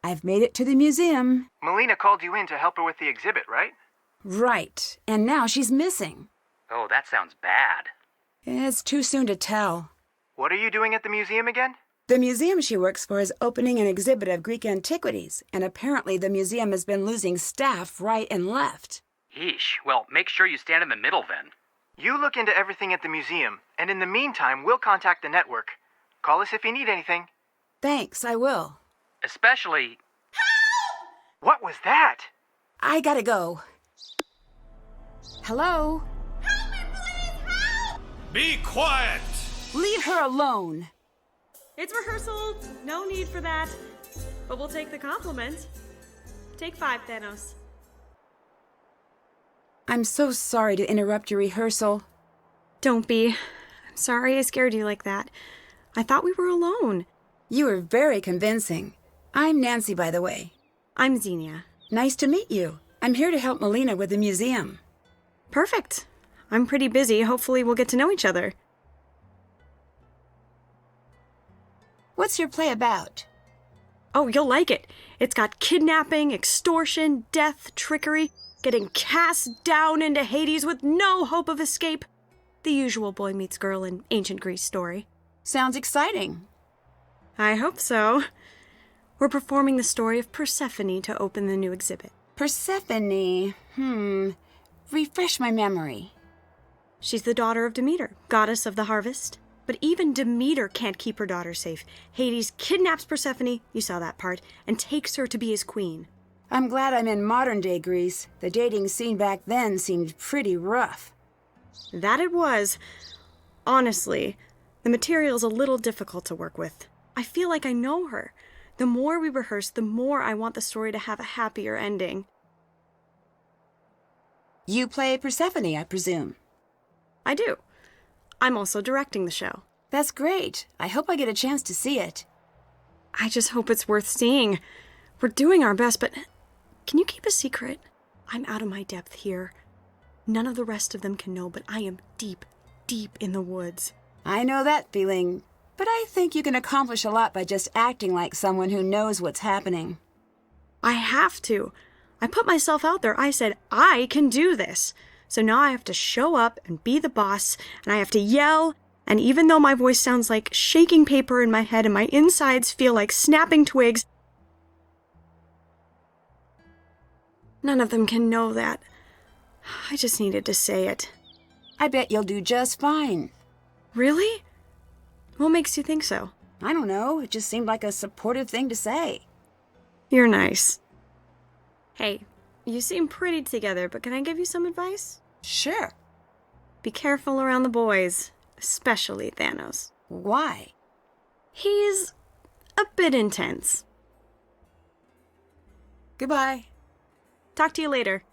I've made it to the museum. Melina called you in to help her with the exhibit, right? Right. And now she's missing. Oh, that sounds bad. It's too soon to tell. What are you doing at the museum again? The museum she works for is opening an exhibit of Greek antiquities, and apparently the museum has been losing staff right and left. Yeesh. Well, make sure you stand in the middle then. You look into everything at the museum, and in the meantime, we'll contact the network. Call us if you need anything. Thanks, I will. Especially... What was that? I gotta go. Hello? Help me, please! Help! Be quiet! Leave her alone. It's rehearsal. No need for that. But we'll take the compliment. Take 5, Thanos. I'm so sorry to interrupt your rehearsal. Don't be. I'm sorry I scared you like that. I thought we were alone. You were very convincing. I'm Nancy, by the way. I'm Xenia. Nice to meet you. I'm here to help Melina with the museum. Perfect. I'm pretty busy. Hopefully we'll get to know each other. What's your play about? Oh, you'll like it. It's got kidnapping, extortion, death, trickery, getting cast down into Hades with no hope of escape. The usual boy meets girl in ancient Greece story. Sounds exciting. I hope so. We're performing the story of Persephone to open the new exhibit. Persephone. Refresh my memory. She's the daughter of Demeter, goddess of the harvest. But even Demeter can't keep her daughter safe. Hades kidnaps Persephone, you saw that part, and takes her to be his queen. I'm glad I'm in modern-day Greece. The dating scene back then seemed pretty rough. That it was. Honestly, the material's a little difficult to work with. I feel like I know her. The more we rehearse, the more I want the story to have a happier ending. You play Persephone, I presume. I do. I'm also directing the show. That's great. I hope I get a chance to see it. I just hope it's worth seeing. We're doing our best, but can you keep a secret? I'm out of my depth here. None of the rest of them can know, but I am deep, deep in the woods. I know that feeling, but I think you can accomplish a lot by just acting like someone who knows what's happening. I have to. I put myself out there. I said, I can do this. So now I have to show up and be the boss, and I have to yell, and even though my voice sounds like shaking paper in my head and my insides feel like snapping twigs, none of them can know that. I just needed to say it. I bet you'll do just fine. Really? What makes you think so? I don't know. It just seemed like a supportive thing to say. You're nice. Hey, you seem pretty together, but can I give you some advice? Sure. Be careful around the boys, especially Thanos. Why? He's a bit intense. Goodbye. Talk to you later.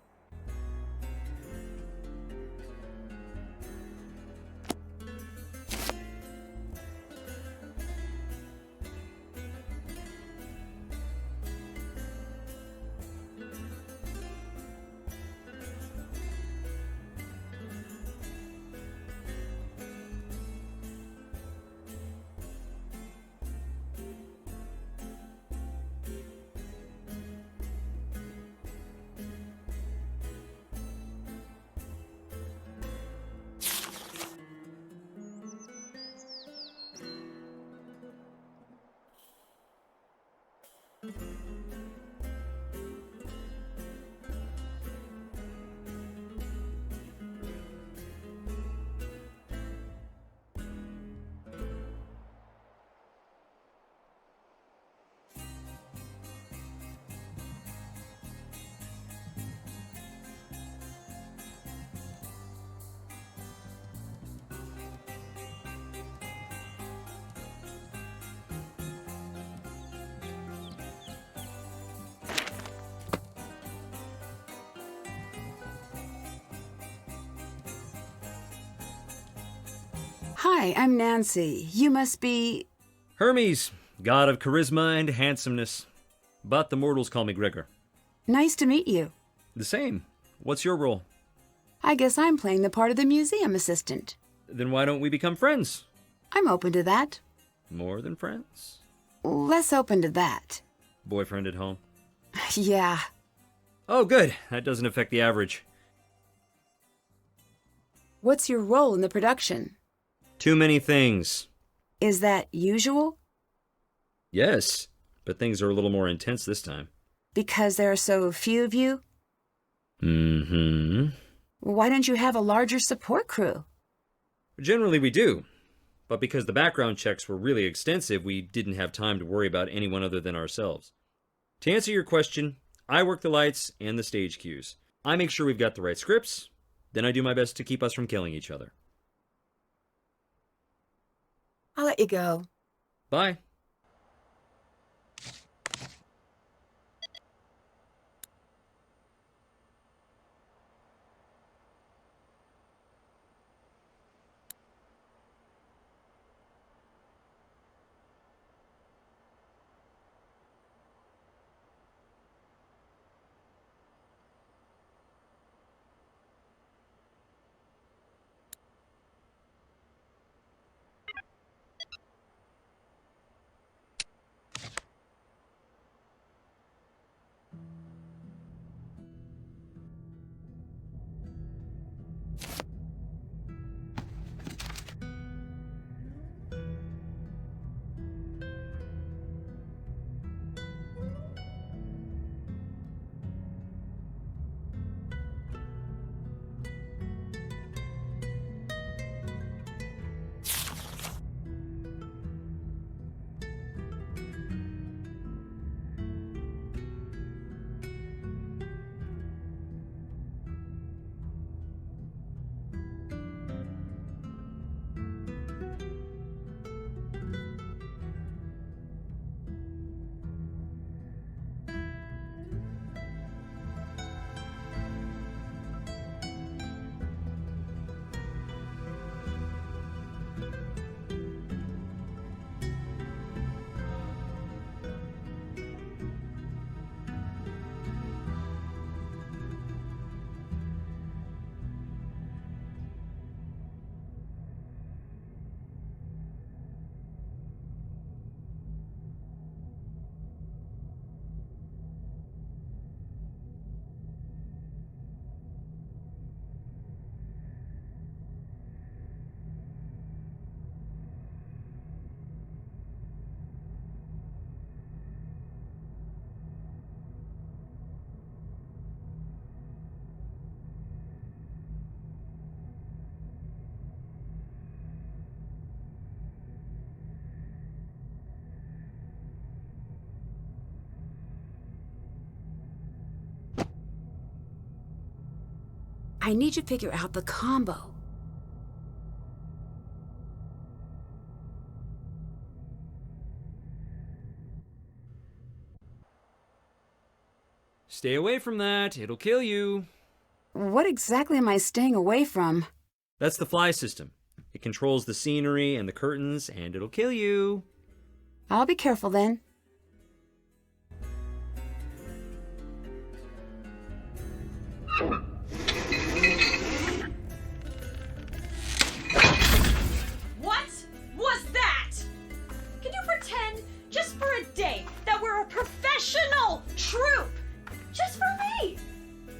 Hi, I'm Nancy. You must be... Hermes, god of charisma and handsomeness. But the mortals call me Gregor. Nice to meet you. The same. What's your role? I guess I'm playing the part of the museum assistant. Then why don't we become friends? I'm open to that. More than friends? Less open to that. Boyfriend at home? Yeah. Oh, good. That doesn't affect the average. What's your role in the production? Too many things. Is that usual? Yes, but things are a little more intense this time. Because there are so few of you? Mm-hmm. Why don't you have a larger support crew? Generally we do, but because the background checks were really extensive, we didn't have time to worry about anyone other than ourselves. To answer your question, I work the lights and the stage cues. I make sure we've got the right scripts, then I do my best to keep us from killing each other. I'll let you go. Bye. I need to figure out the combo. Stay away from that. It'll kill you. What exactly am I staying away from? That's the fly system. It controls the scenery and the curtains, and it'll kill you. I'll be careful then. What was that? Can you pretend, just for a day, that we're a professional troupe? Just for me!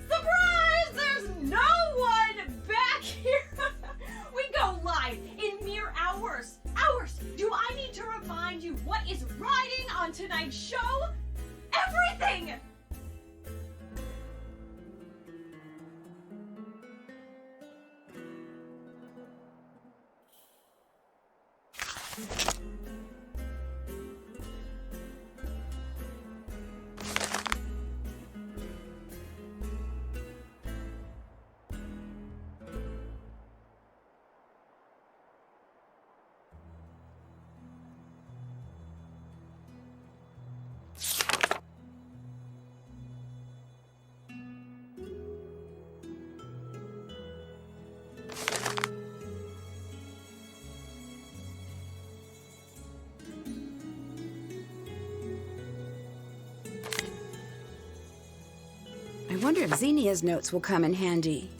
Surprise! There's no one back here! We go live in mere hours. Hours! Do I need to remind you what is riding on tonight's show? Everything! I wonder if Xenia's notes will come in handy.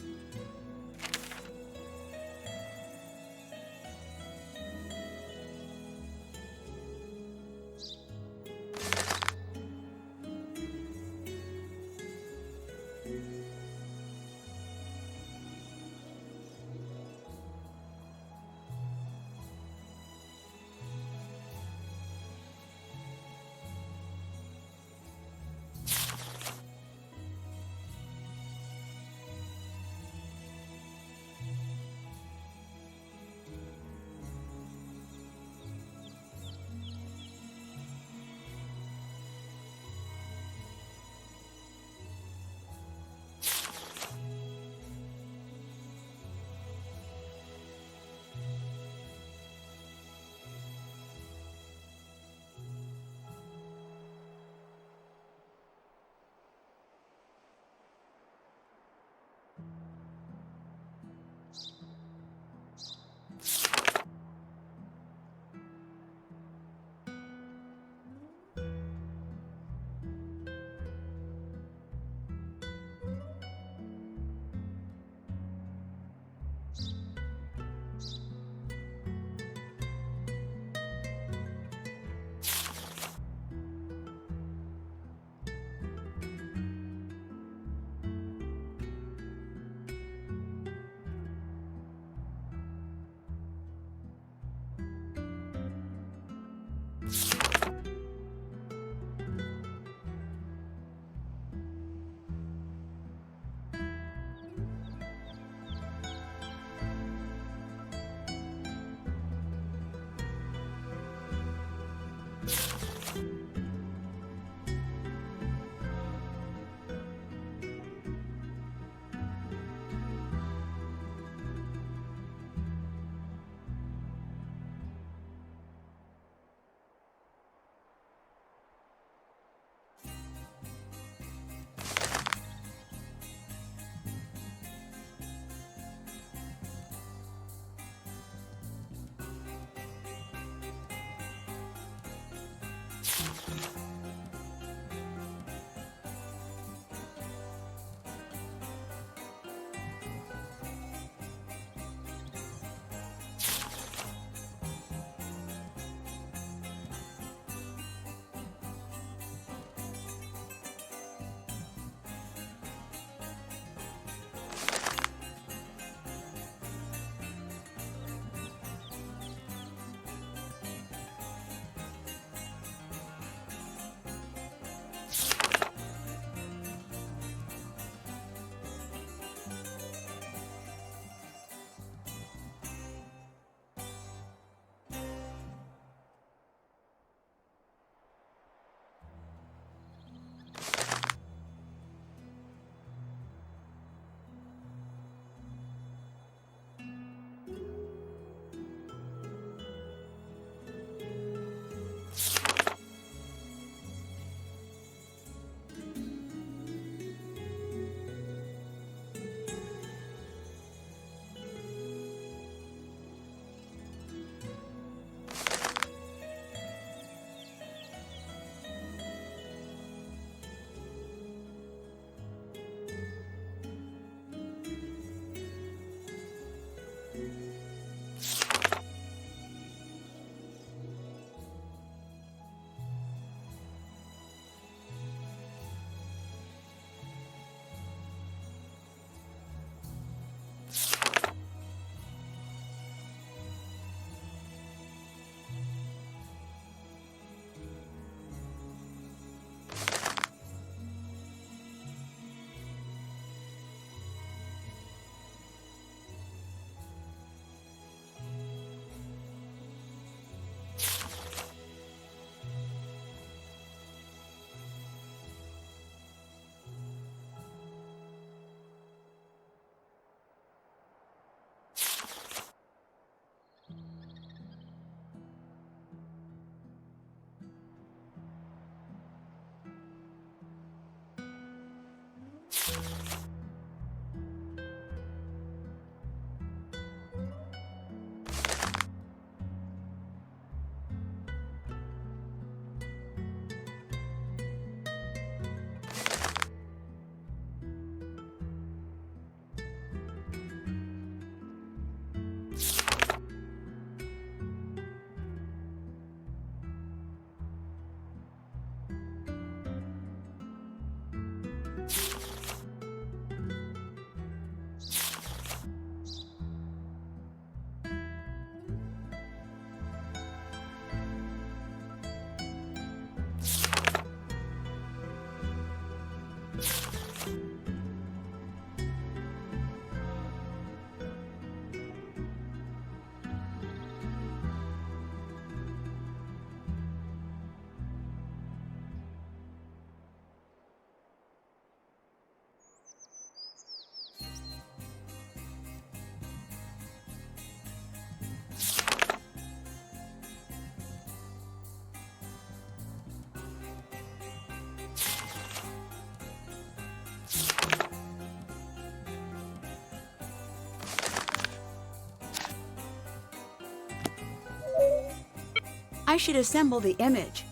I should assemble the image.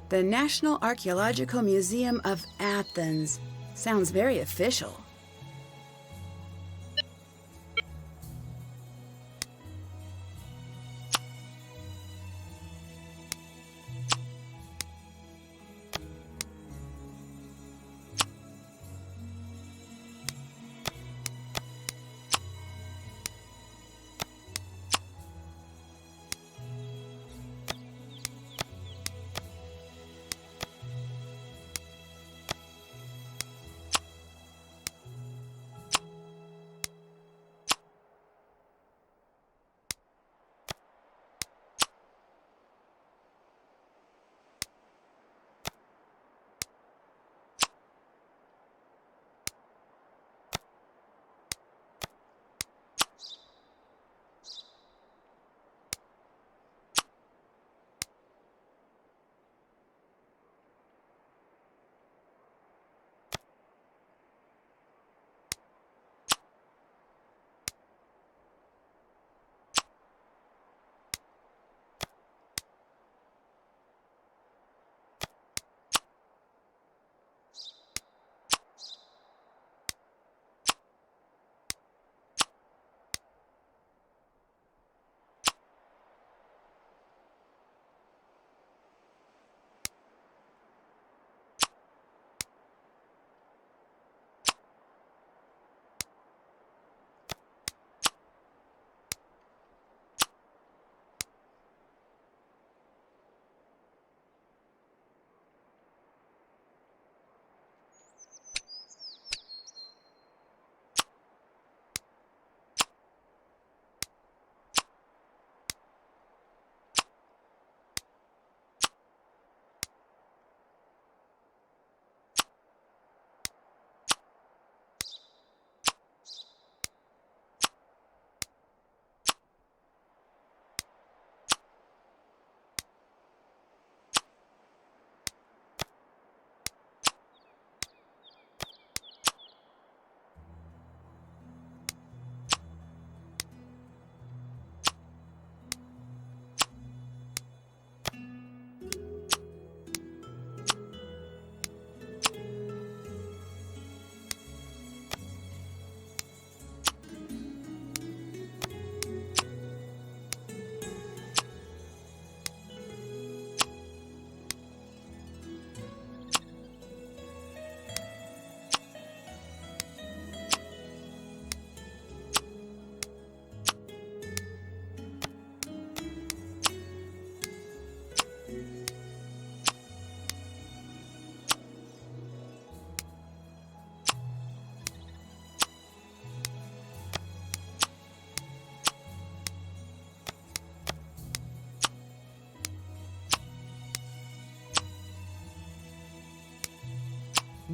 The National Archaeological Museum of Athens. Sounds very official.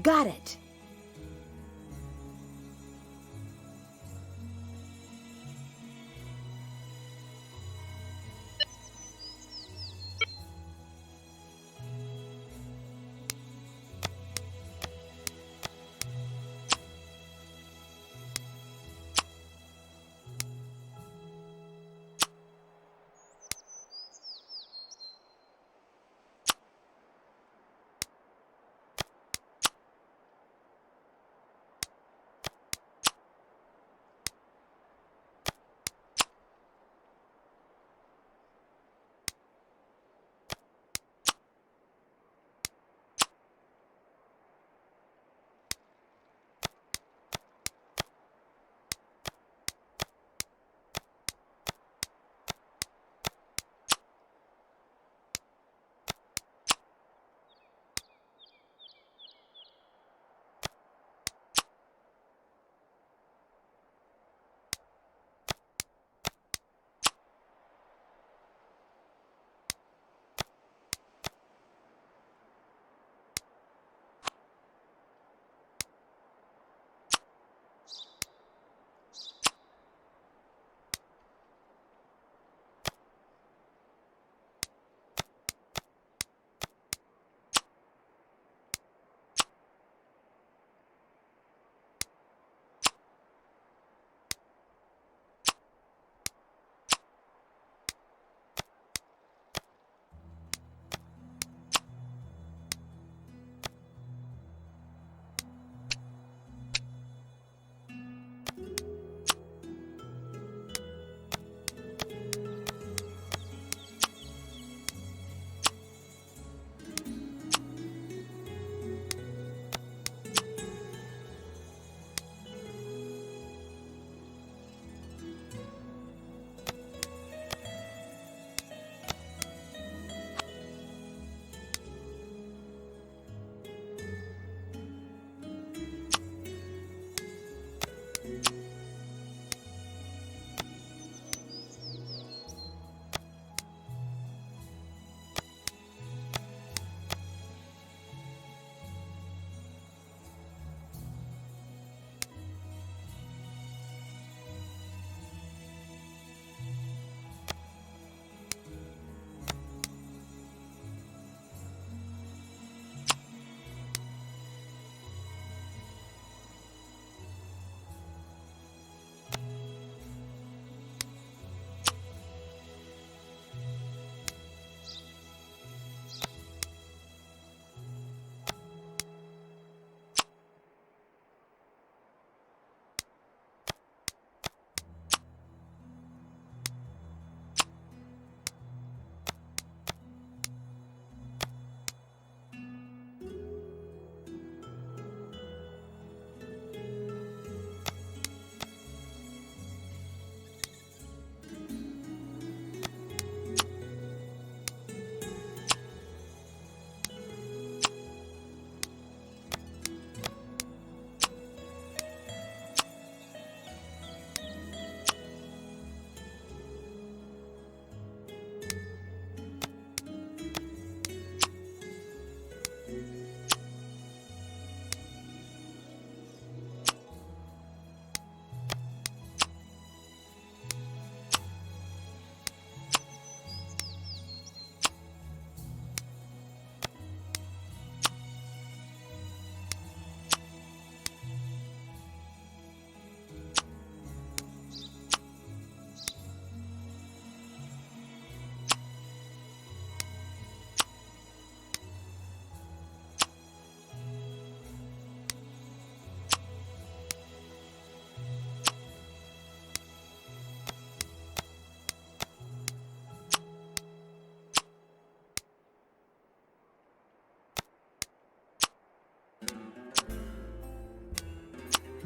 Got it.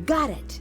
Got it.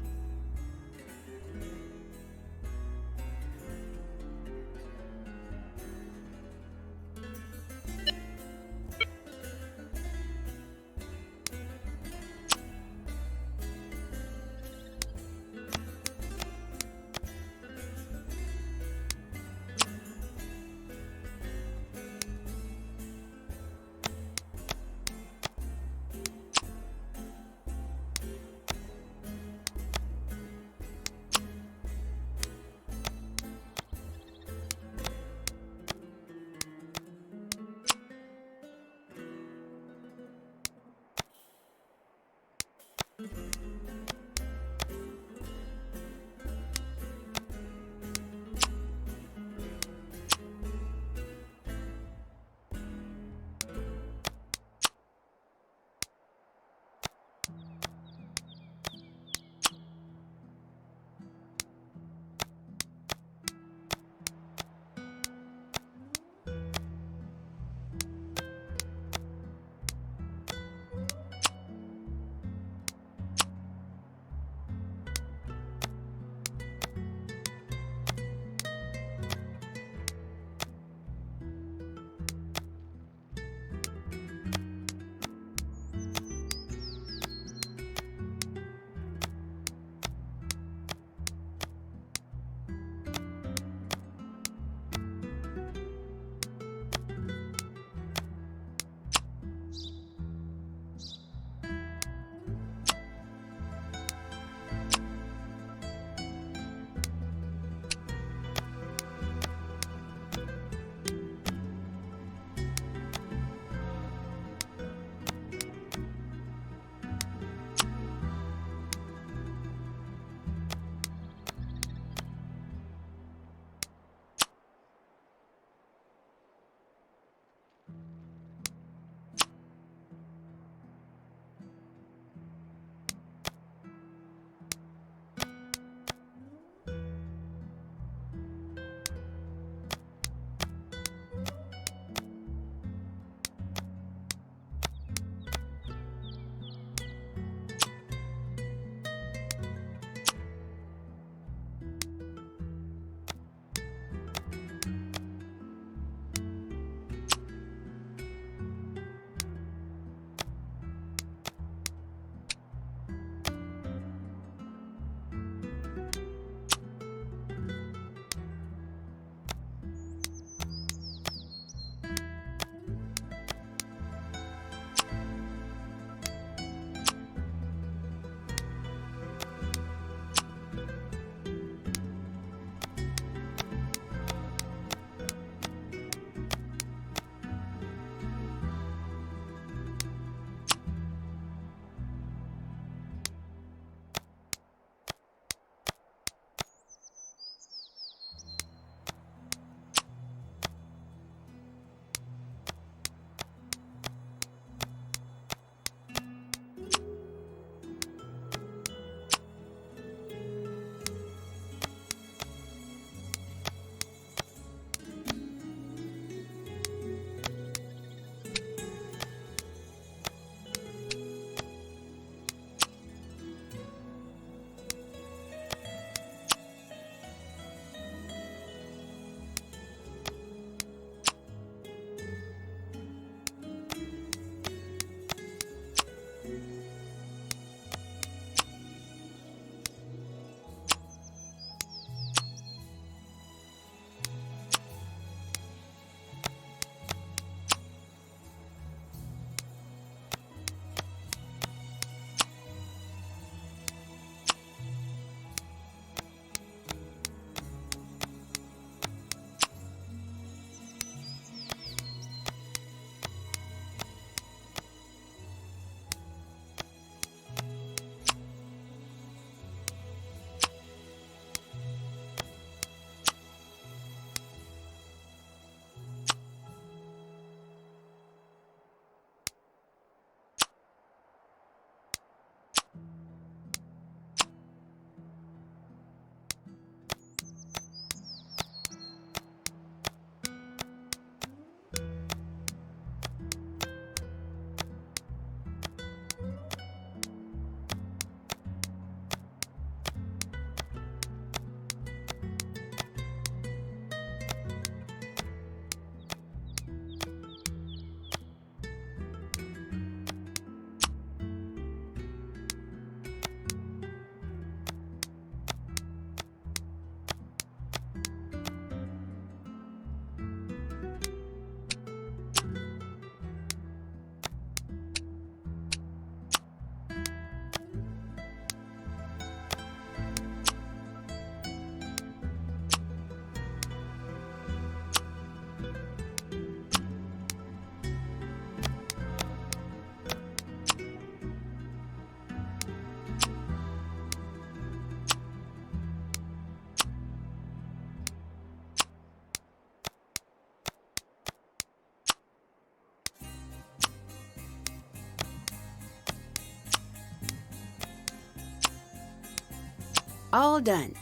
all done.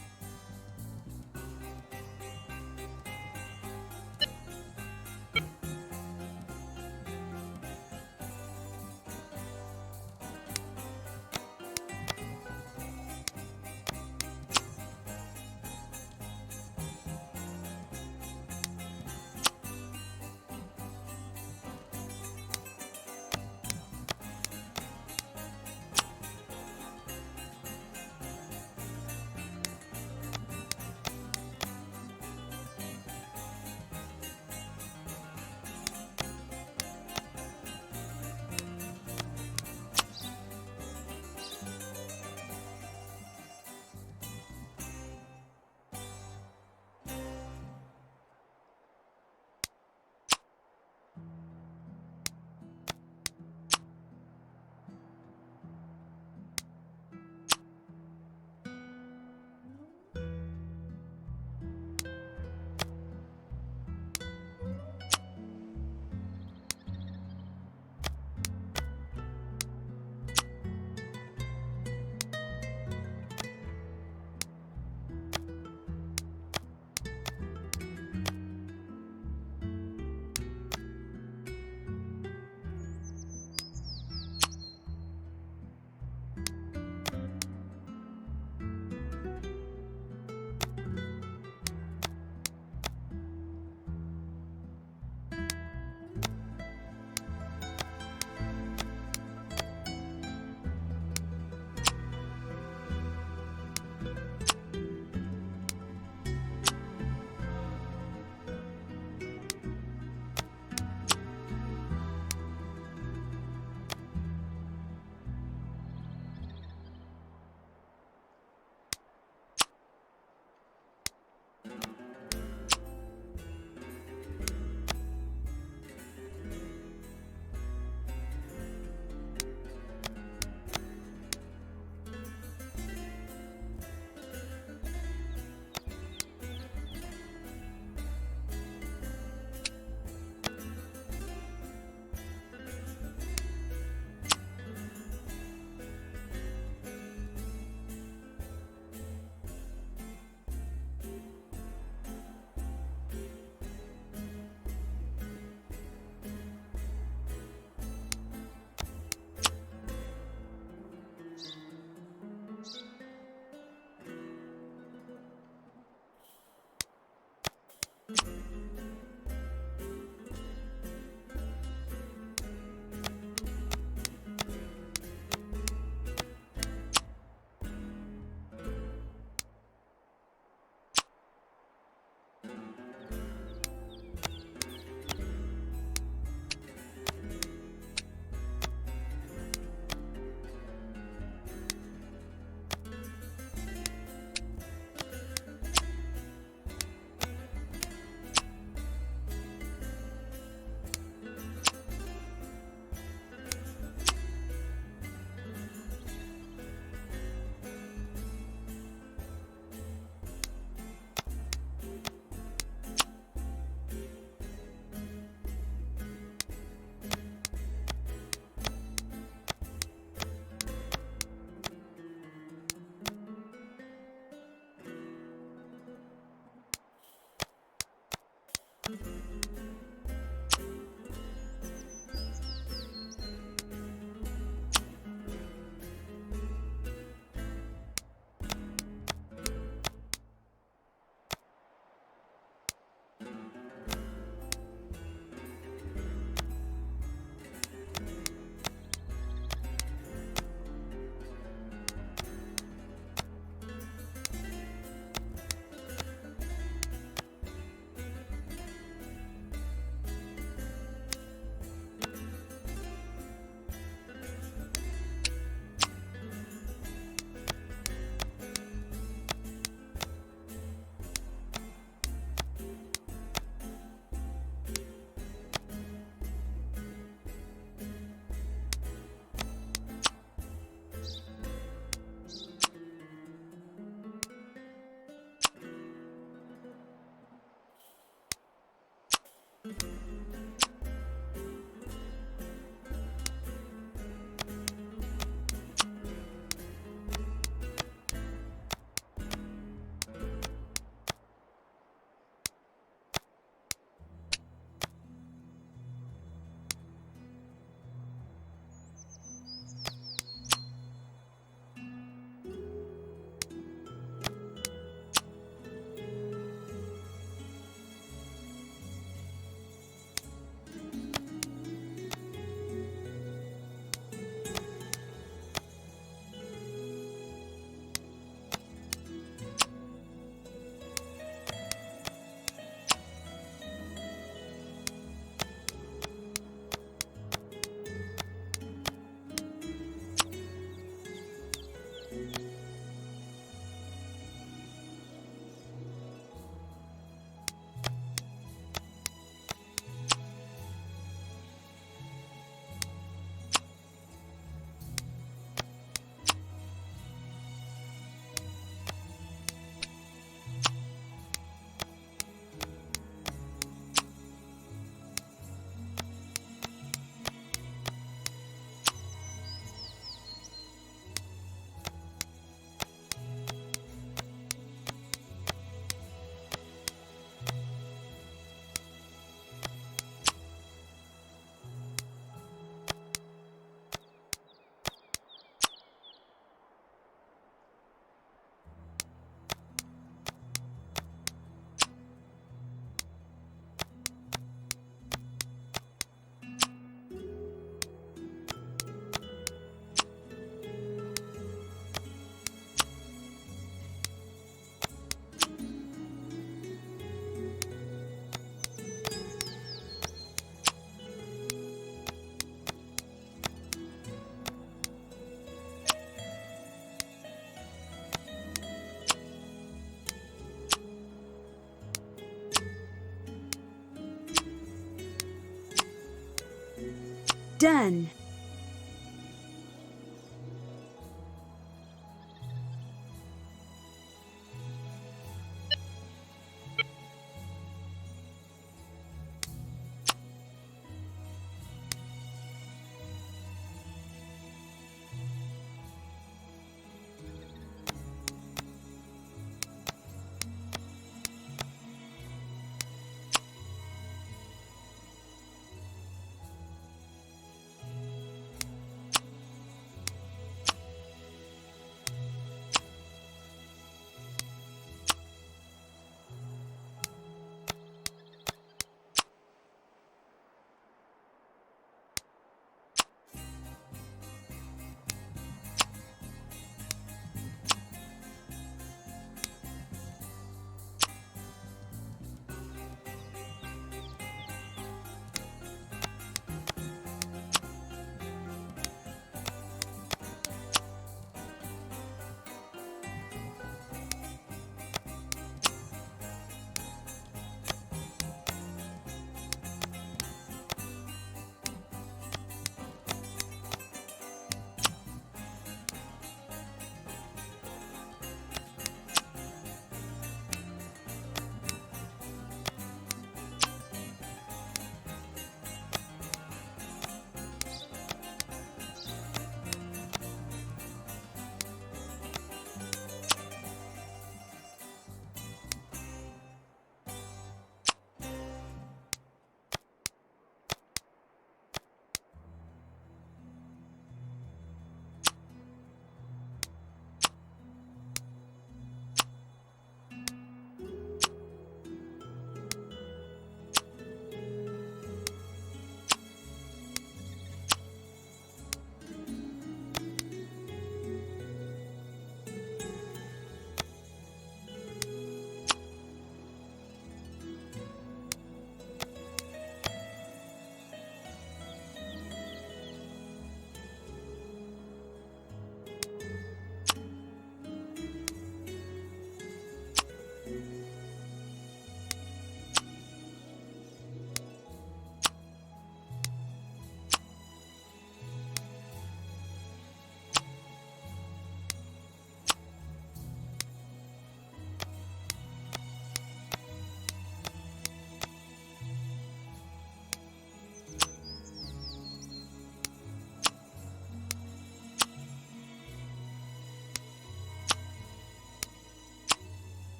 Done.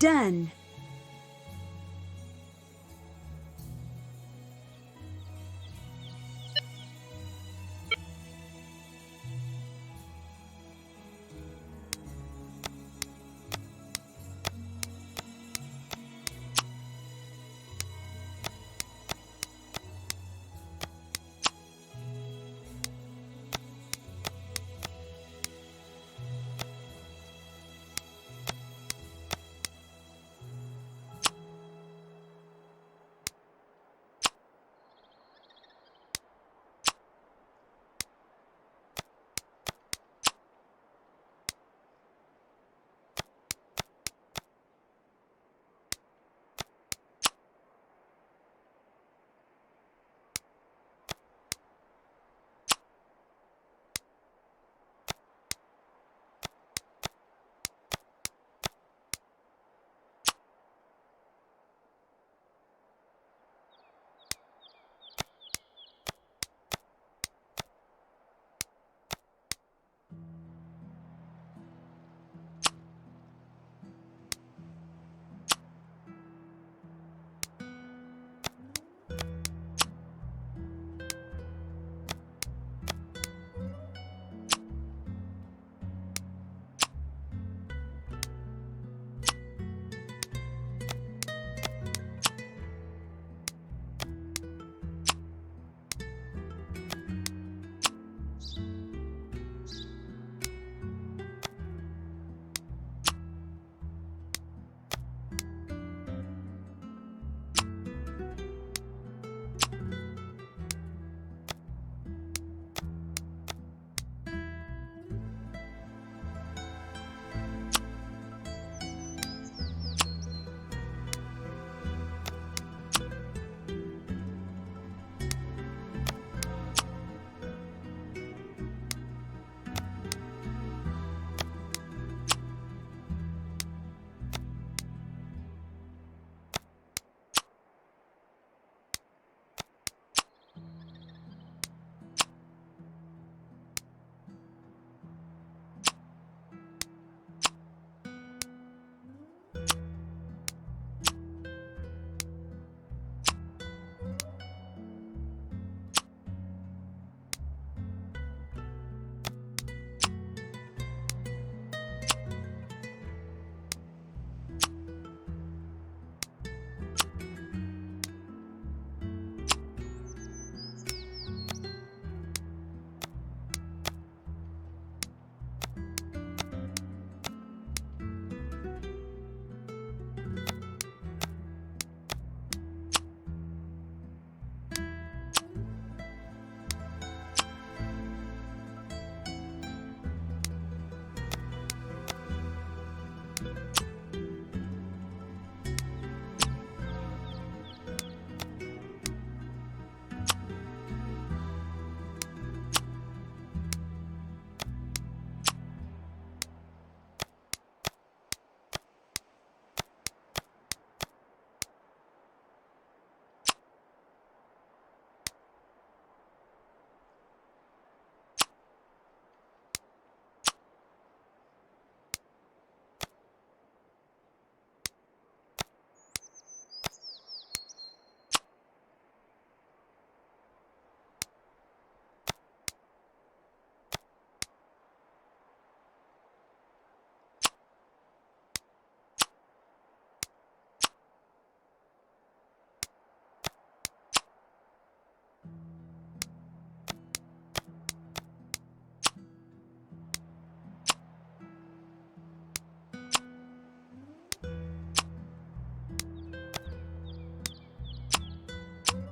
Done.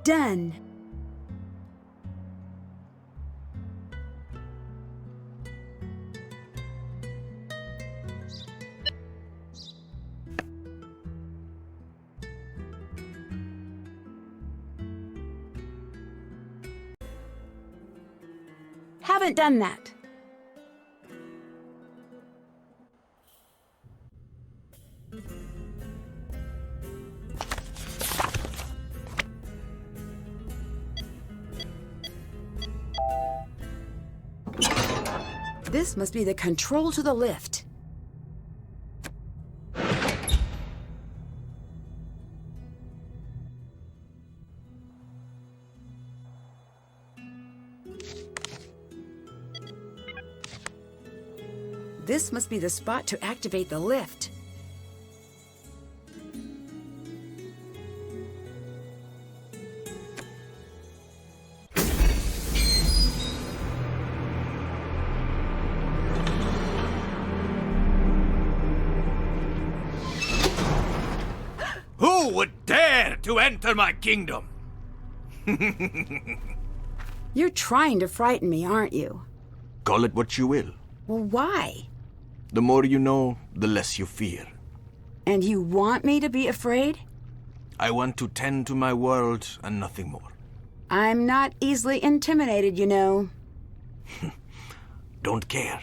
Done. Haven't done that. This must be the control to the lift. This must be the spot to activate the lift. Who would dare to enter my kingdom? You're trying to frighten me, aren't you? Call it what you will. Well, why? The more you know, the less you fear. And you want me to be afraid? I want to tend to my world and nothing more. I'm not easily intimidated, you know. Don't care.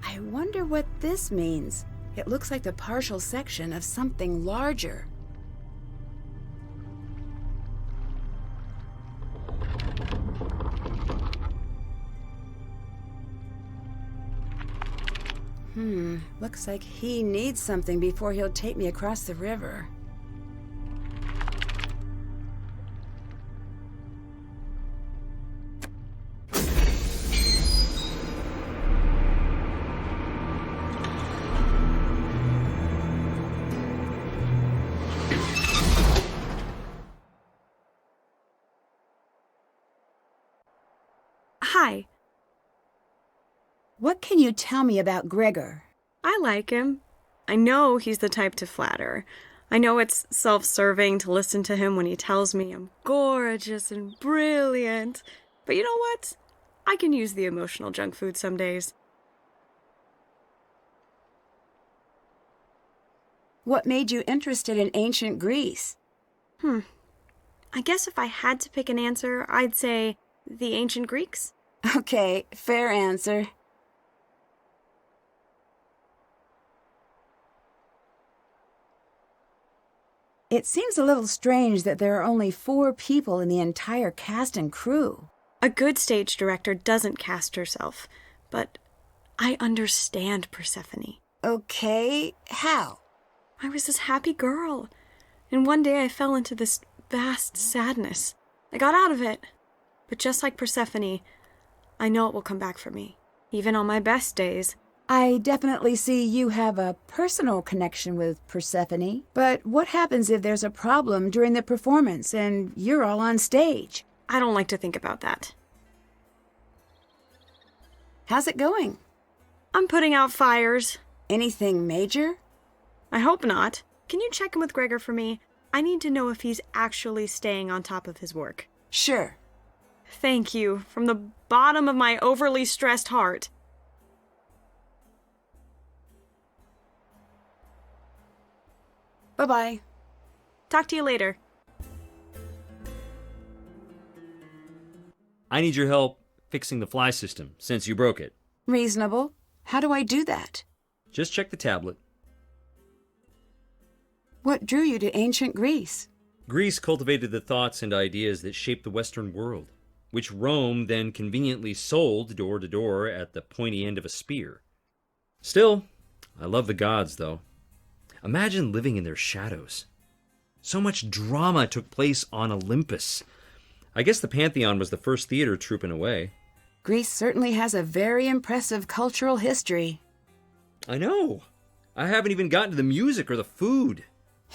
I wonder what this means. It looks like the partial section of something larger. Looks like he needs something before he'll take me across the river. Hi. What can you tell me about Gregor? I like him. I know he's the type to flatter. I know it's self-serving to listen to him when he tells me I'm gorgeous and brilliant. But you know what? I can use the emotional junk food some days. What made you interested in ancient Greece? I guess if I had to pick an answer, I'd say the ancient Greeks. Okay, fair answer. It seems a little strange that there are only 4 people in the entire cast and crew. A good stage director doesn't cast herself, but I understand Persephone. Okay, how? I was this happy girl, and one day I fell into this vast sadness. I got out of it, but just like Persephone, I know it will come back for me, even on my best days. I definitely see you have a personal connection with Persephone, but what happens if there's a problem during the performance and you're all on stage? I don't like to think about that. How's it going? I'm putting out fires. Anything major? I hope not. Can you check in with Gregor for me? I need to know if he's actually staying on top of his work. Sure. Thank you, from the bottom of my overly stressed heart. Bye-bye. Talk to you later. I need your help fixing the fly system, since you broke it. Reasonable. How do I do that? Just check the tablet. What drew you to ancient Greece? Greece cultivated the thoughts and ideas that shaped the Western world, which Rome then conveniently sold door to door at the pointy end of a spear. Still, I love the gods, though. Imagine living in their shadows. So much drama took place on Olympus. I guess the Pantheon was the first theater troupe in a way. Greece certainly has a very impressive cultural history. I know. I haven't even gotten to the music or the food.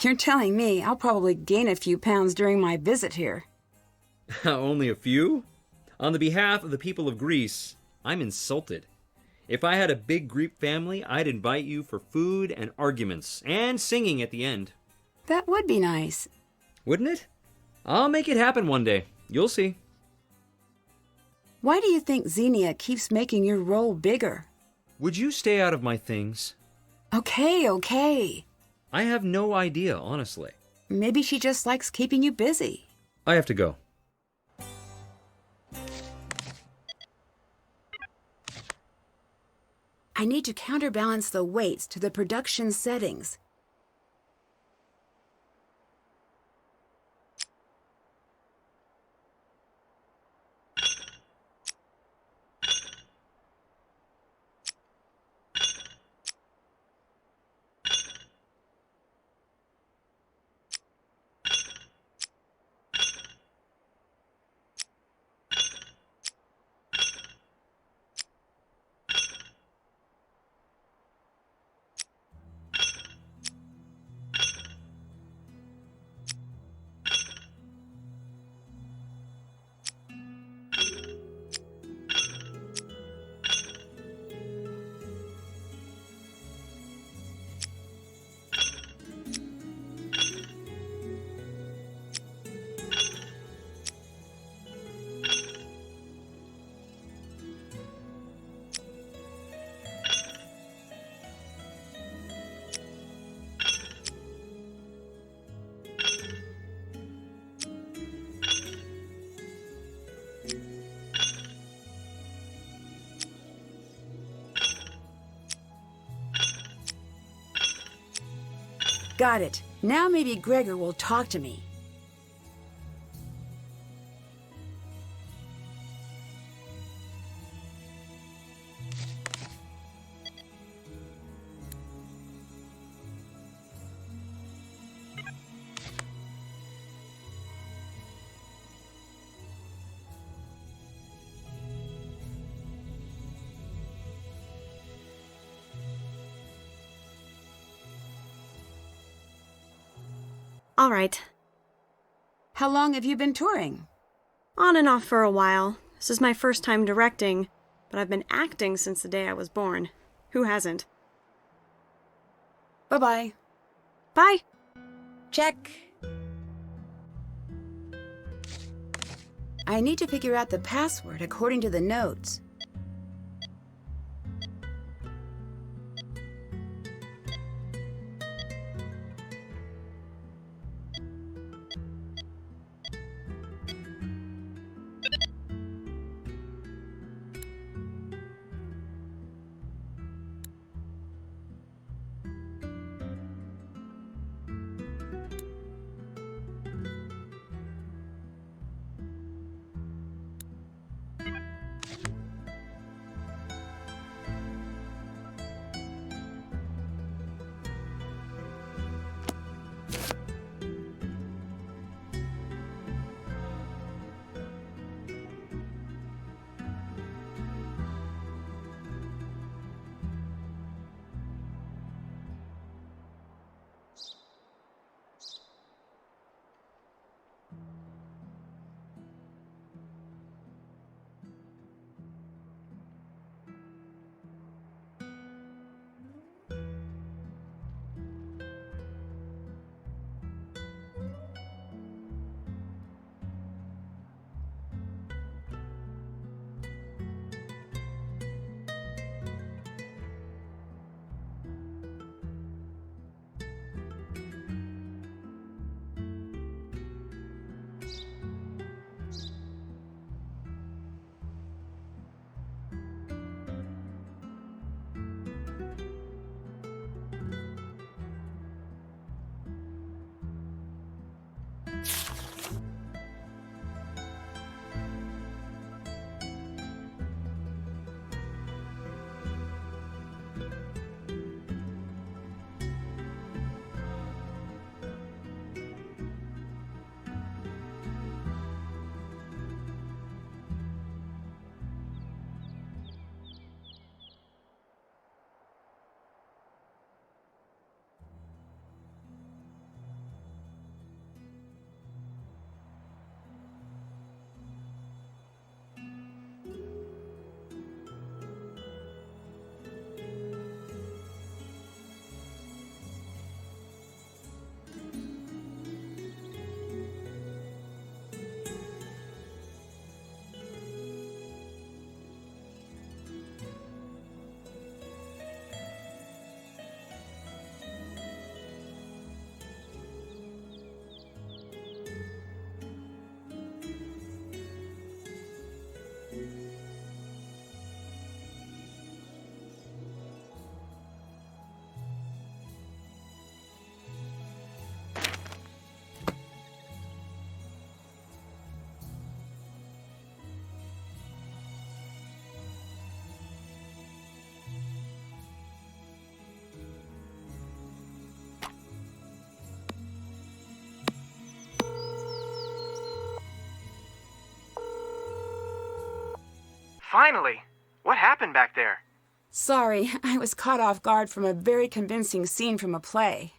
You're telling me I'll probably gain a few pounds during my visit here. Only a few? On the behalf of the people of Greece, I'm insulted. If I had a big Greek family, I'd invite you for food and arguments, and singing at the end. That would be nice. Wouldn't it? I'll make it happen one day. You'll see. Why do you think Xenia keeps making your role bigger? Would you stay out of my things? Okay. I have no idea, honestly. Maybe she just likes keeping you busy. I have to go. I need to counterbalance the weights to the production settings. Got it. Now maybe Gregor will talk to me. All right. How long have you been touring? On and off for a while. This is my first time directing, but I've been acting since the day I was born. Who hasn't? Bye-bye. Bye. Check. I need to figure out the password according to the notes. Finally! What happened back there? Sorry, I was caught off guard from a very convincing scene from a play.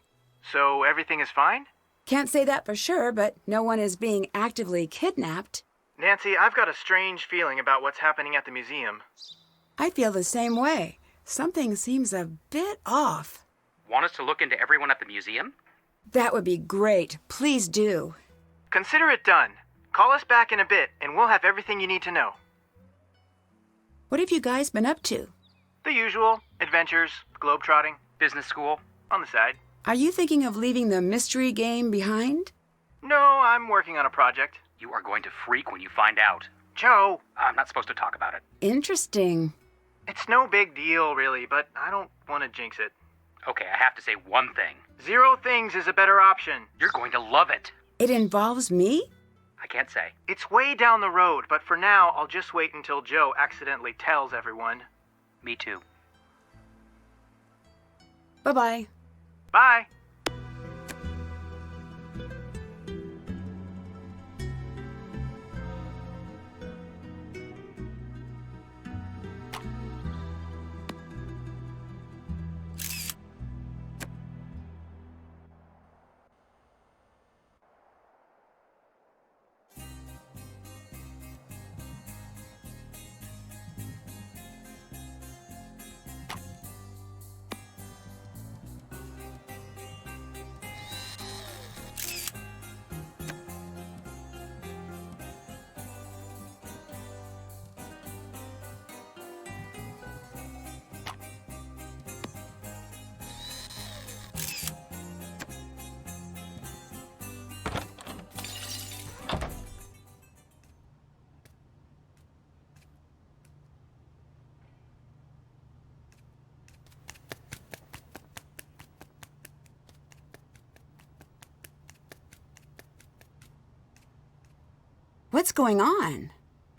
So everything is fine? Can't say that for sure, but no one is being actively kidnapped. Nancy, I've got a strange feeling about what's happening at the museum. I feel the same way. Something seems a bit off. Want us to look into everyone at the museum? That would be great. Please do. Consider it done. Call us back in a bit, and we'll have everything you need to know. What have you guys been up to? The usual. Adventures, globetrotting, Business school? on the side. Are you thinking of leaving the mystery game behind? No, I'm working on a project. You are going to freak when you find out. Joe, I'm not supposed to talk about it. Interesting. it's no big deal, really, but I don't want to jinx it. Okay, I have to say one thing. 0 things is a better option. You're going to love it. It involves me? I can't say. It's way down the road, but for now, I'll just wait until Joe accidentally tells everyone. Me too. Bye-bye. Bye. What's going on?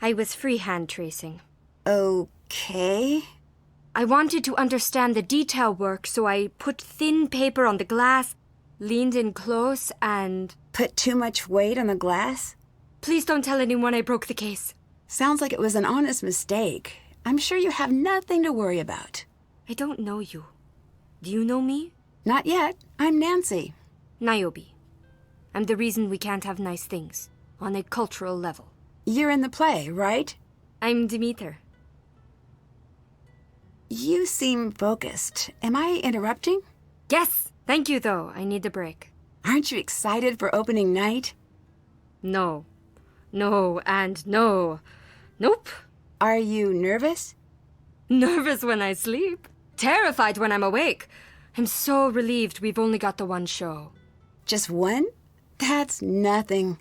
I was freehand tracing. Okay. I wanted to understand the detail work, so I put thin paper on the glass, leaned in close, and... Put too much weight on the glass? Please don't tell anyone I broke the case. Sounds like it was an honest mistake. I'm sure you have nothing to worry about. I don't know you. Do you know me? Not yet. I'm Nancy. Niobe. I'm the reason we can't have nice things, on a cultural level. You're in the play, right? I'm Demeter. You seem focused. Am I interrupting? Yes! Thank you, though. I need a break. Aren't you excited for opening night? No. No and no. Nope. Are you nervous? Nervous when I sleep. Terrified when I'm awake. I'm so relieved we've only got the one show. Just one? That's nothing.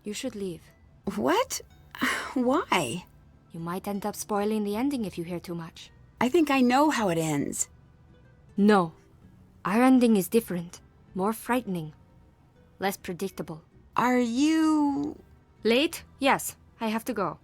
You should leave. What? Why? You might end up spoiling the ending if you hear too much. I think I know how it ends. No. Our ending is different. More frightening. Less predictable. Are you... Late? Yes. I have to go.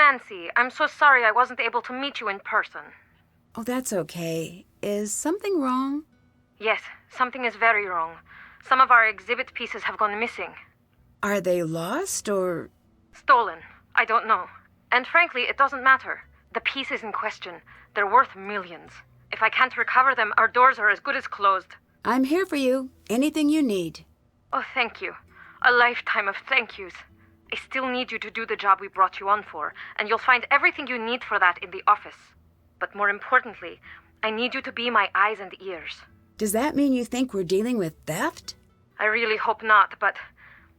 Nancy. I'm so sorry I wasn't able to meet you in person. Oh, that's okay. Is something wrong? Yes, something is very wrong. Some of our exhibit pieces have gone missing. Are they lost or... Stolen. I don't know. And frankly, it doesn't matter. The pieces in question, they're worth millions. If I can't recover them, our doors are as good as closed. I'm here for you. Anything you need. Oh, thank you. A lifetime of thank yous. I still need you to do the job we brought you on for, and you'll find everything you need for that in the office. But more importantly, I need you to be my eyes and ears. Does that mean you think we're dealing with theft? I really hope not, but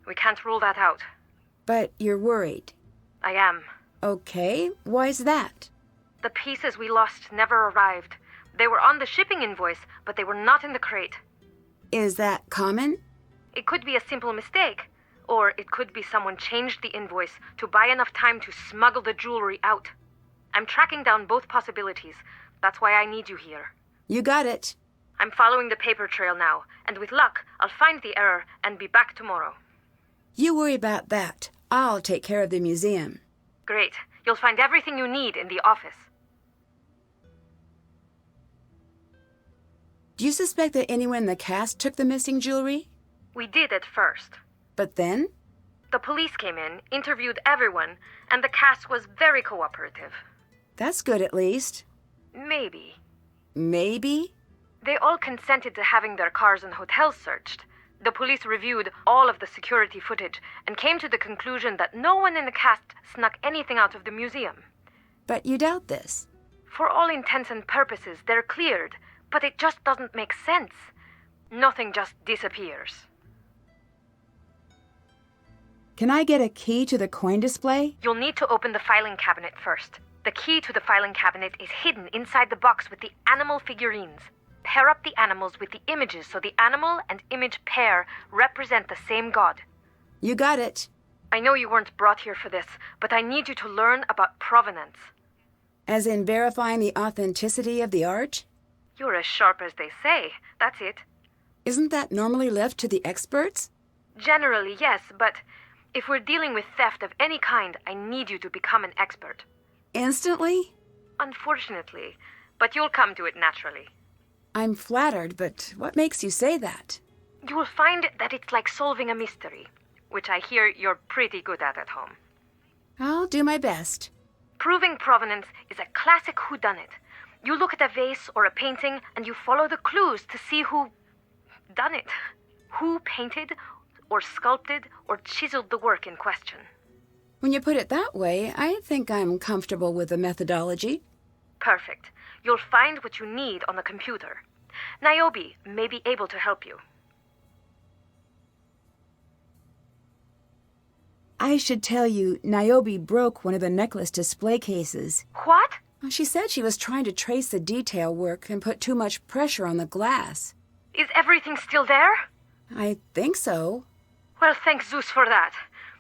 we can't rule that out. But you're worried. I am. Okay, why's that? The pieces we lost never arrived. They were on the shipping invoice, but they were not in the crate. Is that common? It could be a simple mistake, or it could be someone changed the invoice to buy enough time to smuggle the jewelry out. I'm tracking down both possibilities. That's why I need you here. You got it. I'm following the paper trail now, and with luck, I'll find the error and be back tomorrow. You worry about that. I'll take care of the museum. Great. You'll find everything you need in the office. Do you suspect that anyone in the cast took the missing jewelry? We did at first. But then? The police came in, interviewed everyone, and the cast was very cooperative. That's good at least. Maybe. Maybe? They all consented to having their cars and hotels searched. The police reviewed all of the security footage and came to the conclusion that no one in the cast snuck anything out of the museum. But you doubt this. For all intents and purposes, they're cleared, but it just doesn't make sense. Nothing just disappears. Can I get a key to the coin display? You'll need to open the filing cabinet first. The key to the filing cabinet is hidden inside the box with the animal figurines. Pair up the animals with the images so the animal and image pair represent the same god. You got it. I know you weren't brought here for this, but I need you to learn about provenance. As in verifying the authenticity of the art? You're as sharp as they say. That's it. Isn't that normally left to the experts? Generally, yes, but if we're dealing with theft of any kind, I need you to become an expert. Instantly? Unfortunately, but you'll come to it naturally. I'm flattered, but what makes you say that? You will find that it's like solving a mystery, which I hear you're pretty good at home. I'll do my best. Proving provenance is a classic whodunit. You look at a vase or a painting and you follow the clues to see who done it. Who painted or sculpted or chiseled the work in question. When you put it that way, I think I'm comfortable with the methodology. Perfect. You'll find what you need on the computer. Niobe may be able to help you. I should tell you, Niobe broke one of the necklace display cases. What? She said she was trying to trace the detail work and put too much pressure on the glass. Is everything still there? I think so. Well, thank Zeus for that.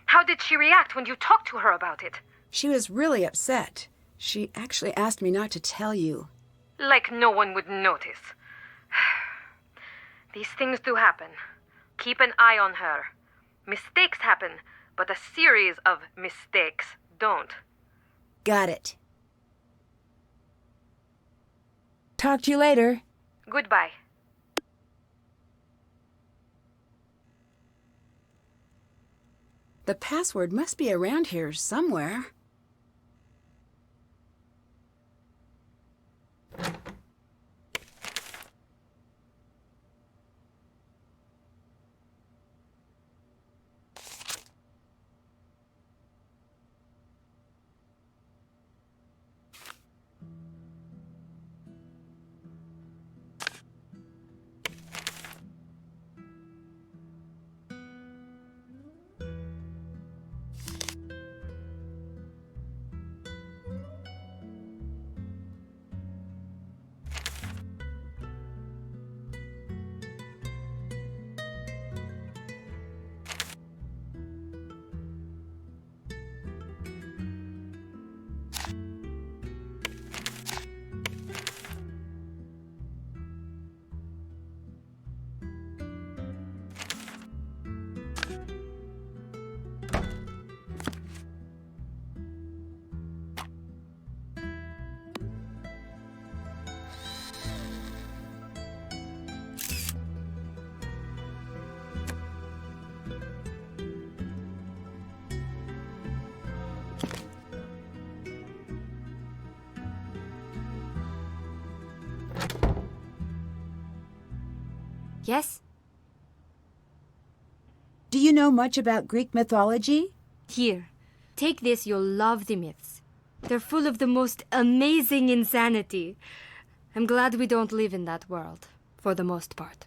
How did she react when you talked to her about it? She was really upset. She actually asked me not to tell you. Like no one would notice. These things do happen. Keep an eye on her. Mistakes happen, but a series of mistakes don't. Got it. Talk to you later. Goodbye. The password must be around here somewhere. Yes? Do you know much about Greek mythology? Here. Take this, you'll love the myths. They're full of the most amazing insanity. I'm glad we don't live in that world, for the most part.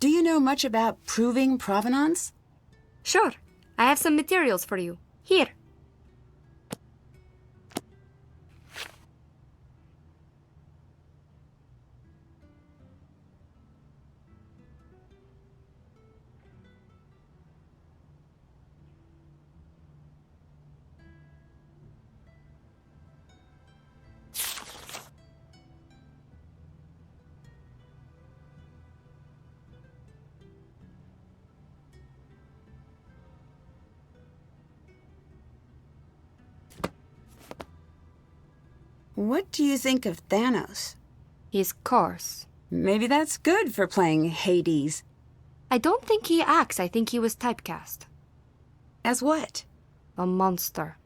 Do you know much about proving provenance? Sure. I have some materials for you. Here. What do you think of Thanos? He's coarse. Maybe that's good for playing Hades. I don't think he acts. I think he was typecast. As what? A monster.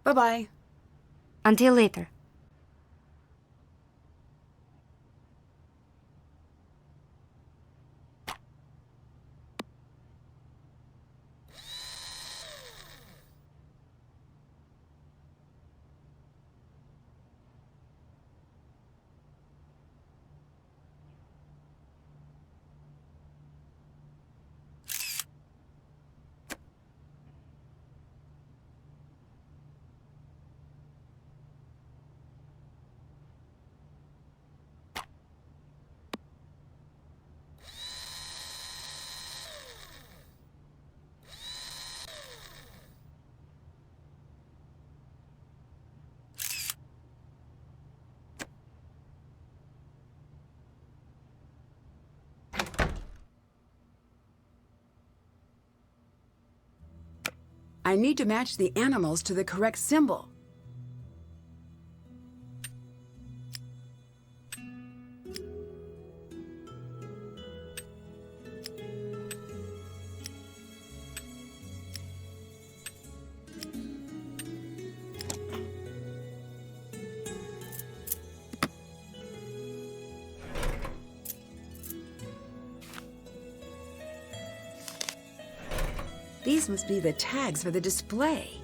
Bye-bye. Until later. I need to match the animals to the correct symbol. These must be the tags for the display.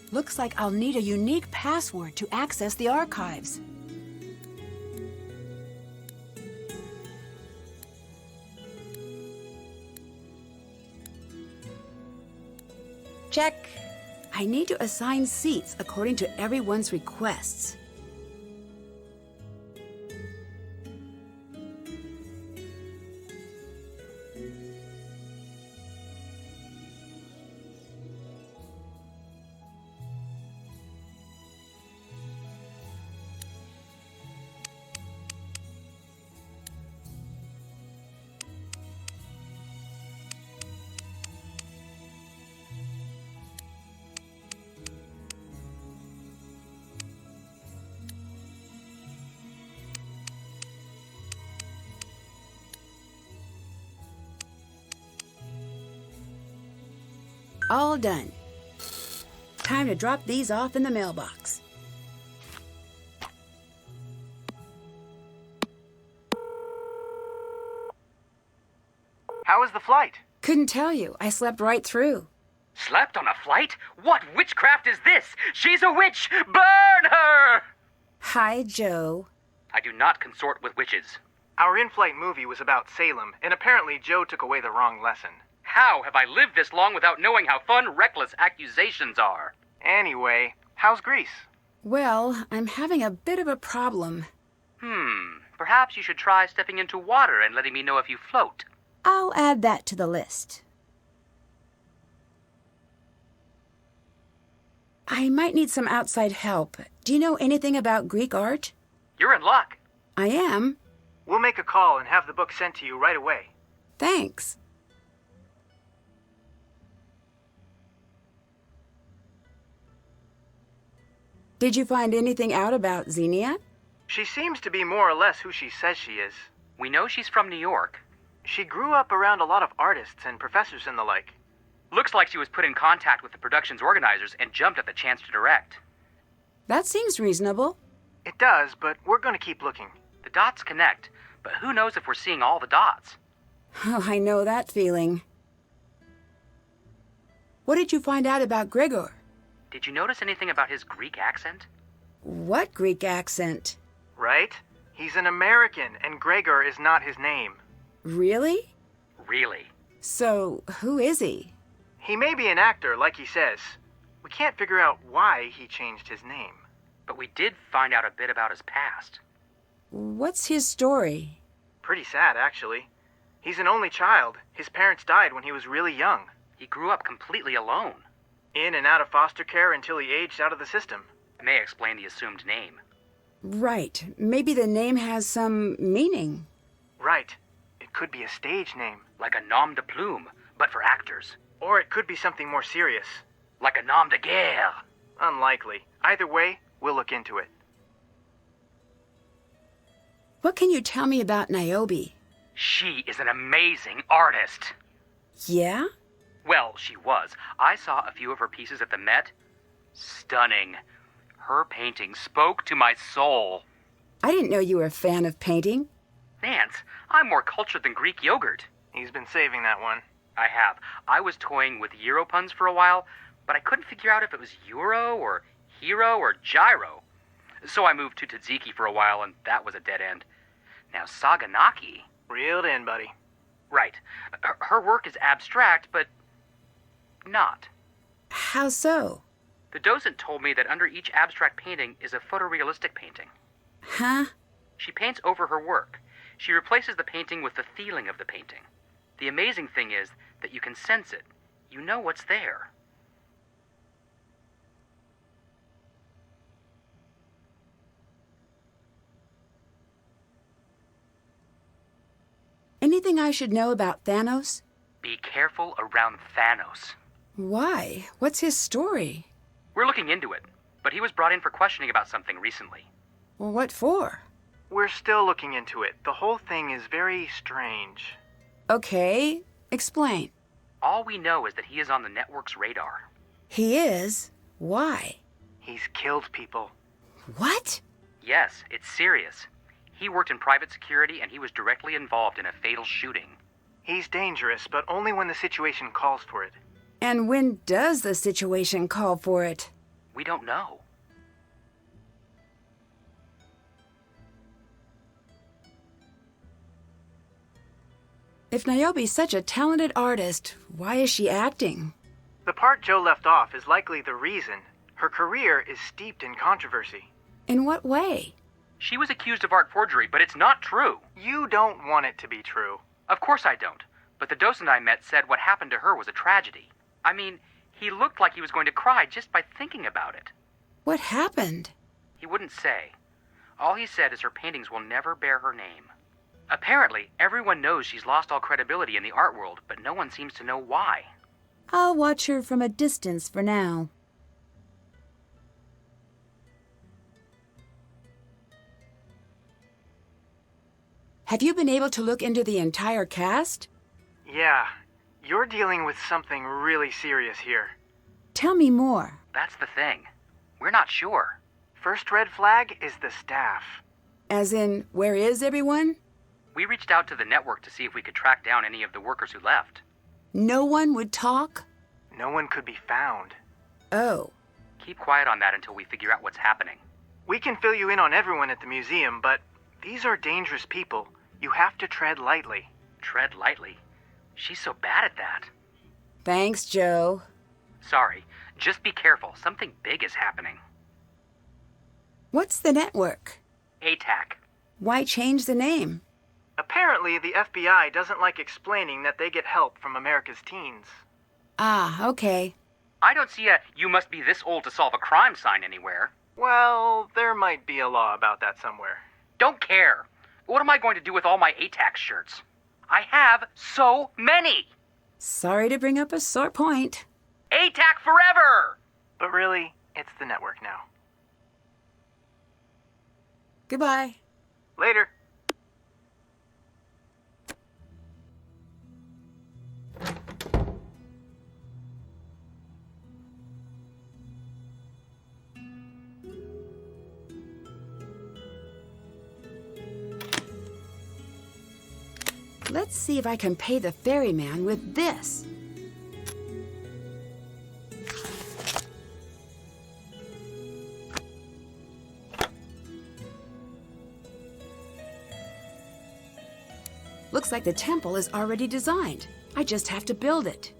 Looks like I'll need a unique password to access the archives. Check. I need to assign seats according to everyone's requests. All done. Time to drop these off in the mailbox. How was the flight? Couldn't tell you. I slept right through. Slept on a flight? What witchcraft is this? She's a witch! Burn her! Hi, Joe. I do not consort with witches. Our in-flight movie was about Salem, and apparently Joe took away the wrong lesson. How have I lived this long without knowing how fun reckless accusations are? Anyway, how's Greece? Well, I'm having a bit of a problem. Perhaps you should try stepping into water and letting me know if you float. I'll add that to the list. I might need some outside help. Do you know anything about Greek art? You're in luck. I am. We'll make a call and have the book sent to you right away. Thanks. Did you find anything out about Xenia? She seems to be more or less who she says she is. We know she's from New York. She grew up around a lot of artists and professors and the like. Looks like she was put in contact with the production's organizers and jumped at the chance to direct. That seems reasonable. It does, but we're going to keep looking. The dots connect, but who knows if we're seeing all the dots? Oh, I know that feeling. What did you find out about Gregor? Did you notice anything about his Greek accent? What Greek accent? Right? He's an American, and Gregor is not his name. Really? Really. So, who is he? He may be an actor, like he says. We can't figure out why he changed his name. But we did find out a bit about his past. What's his story? Pretty sad, actually. He's an only child. His parents died when he was really young. He grew up completely alone. In and out of foster care until he aged out of the system. It may explain the assumed name. Right. Maybe the name has some meaning. Right. It could be a stage name. Like a nom de plume, but for actors. Or it could be something more serious. Like a nom de guerre. Unlikely. Either way, we'll look into it. What can you tell me about Niobe? She is an amazing artist. Yeah? Well, she was. I saw a few of her pieces at the Met. Stunning. Her painting spoke to my soul. I didn't know you were a fan of painting. Nance, I'm more cultured than Greek yogurt. He's been saving that one. I have. I was toying with Euro puns for a while, but I couldn't figure out if it was Euro or Hero or Gyro. So I moved to tzatziki for a while, and that was a dead end. Now Saganaki... Reeled in, buddy. Right. Her work is abstract, but not. How so? The docent told me that under each abstract painting is a photorealistic painting. Huh? She paints over her work. She replaces the painting with the feeling of the painting. The amazing thing is that you can sense it. You know what's there. Anything I should know about Thanos? Be careful around Thanos. Why? What's his story? We're looking into it, but he was brought in for questioning about something recently. Well, what for? We're still looking into it. The whole thing is very strange. Okay, explain. All we know is that he is on the network's radar. He is? Why? He's killed people. What? Yes, it's serious. He worked in private security and he was directly involved in a fatal shooting. He's dangerous, but only when the situation calls for it. And when does the situation call for it? We don't know. If Niobe's such a talented artist, why is she acting? The part Joe left off is likely the reason. Her career is steeped in controversy. In what way? She was accused of art forgery, but it's not true. You don't want it to be true. Of course I don't. But the docent I met said what happened to her was a tragedy. I mean, he looked like he was going to cry just by thinking about it. What happened? He wouldn't say. All he said is her paintings will never bear her name. Apparently, everyone knows she's lost all credibility in the art world, but no one seems to know why. I'll watch her from a distance for now. Have you been able to look into the entire cast? Yeah, you're dealing with something really serious here. Tell me more. That's the thing. We're not sure. First red flag is the staff. As in, where is everyone? We reached out to the network to see if we could track down any of the workers who left. No one would talk? No one could be found. Oh. Keep quiet on that until we figure out what's happening. We can fill you in on everyone at the museum, but these are dangerous people. You have to tread lightly. Tread lightly? She's so bad at that. Thanks, Joe. Sorry. Just be careful. Something big is happening. What's the network? ATAC. Why change the name? Apparently, the FBI doesn't like explaining that they get help from America's teens. Ah, okay. I don't see a "you must be this old to solve a crime" sign anywhere. Well, there might be a law about that somewhere. Don't care. What am I going to do with all my ATAC shirts? I have so many! Sorry to bring up a sore point. ATAC forever! But really, it's the network now. Goodbye. Later. Let's see if I can pay the ferryman with this. Looks like the temple is already designed. I just have to build it.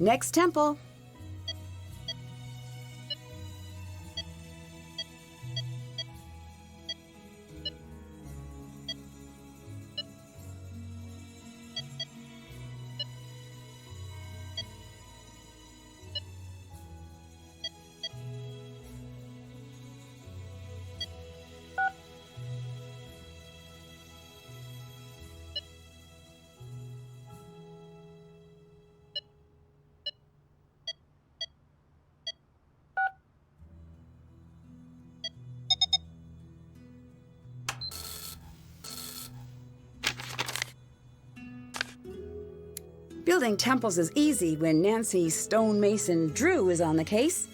Next temple. Building temples is easy when Nancy Stonemason Drew is on the case.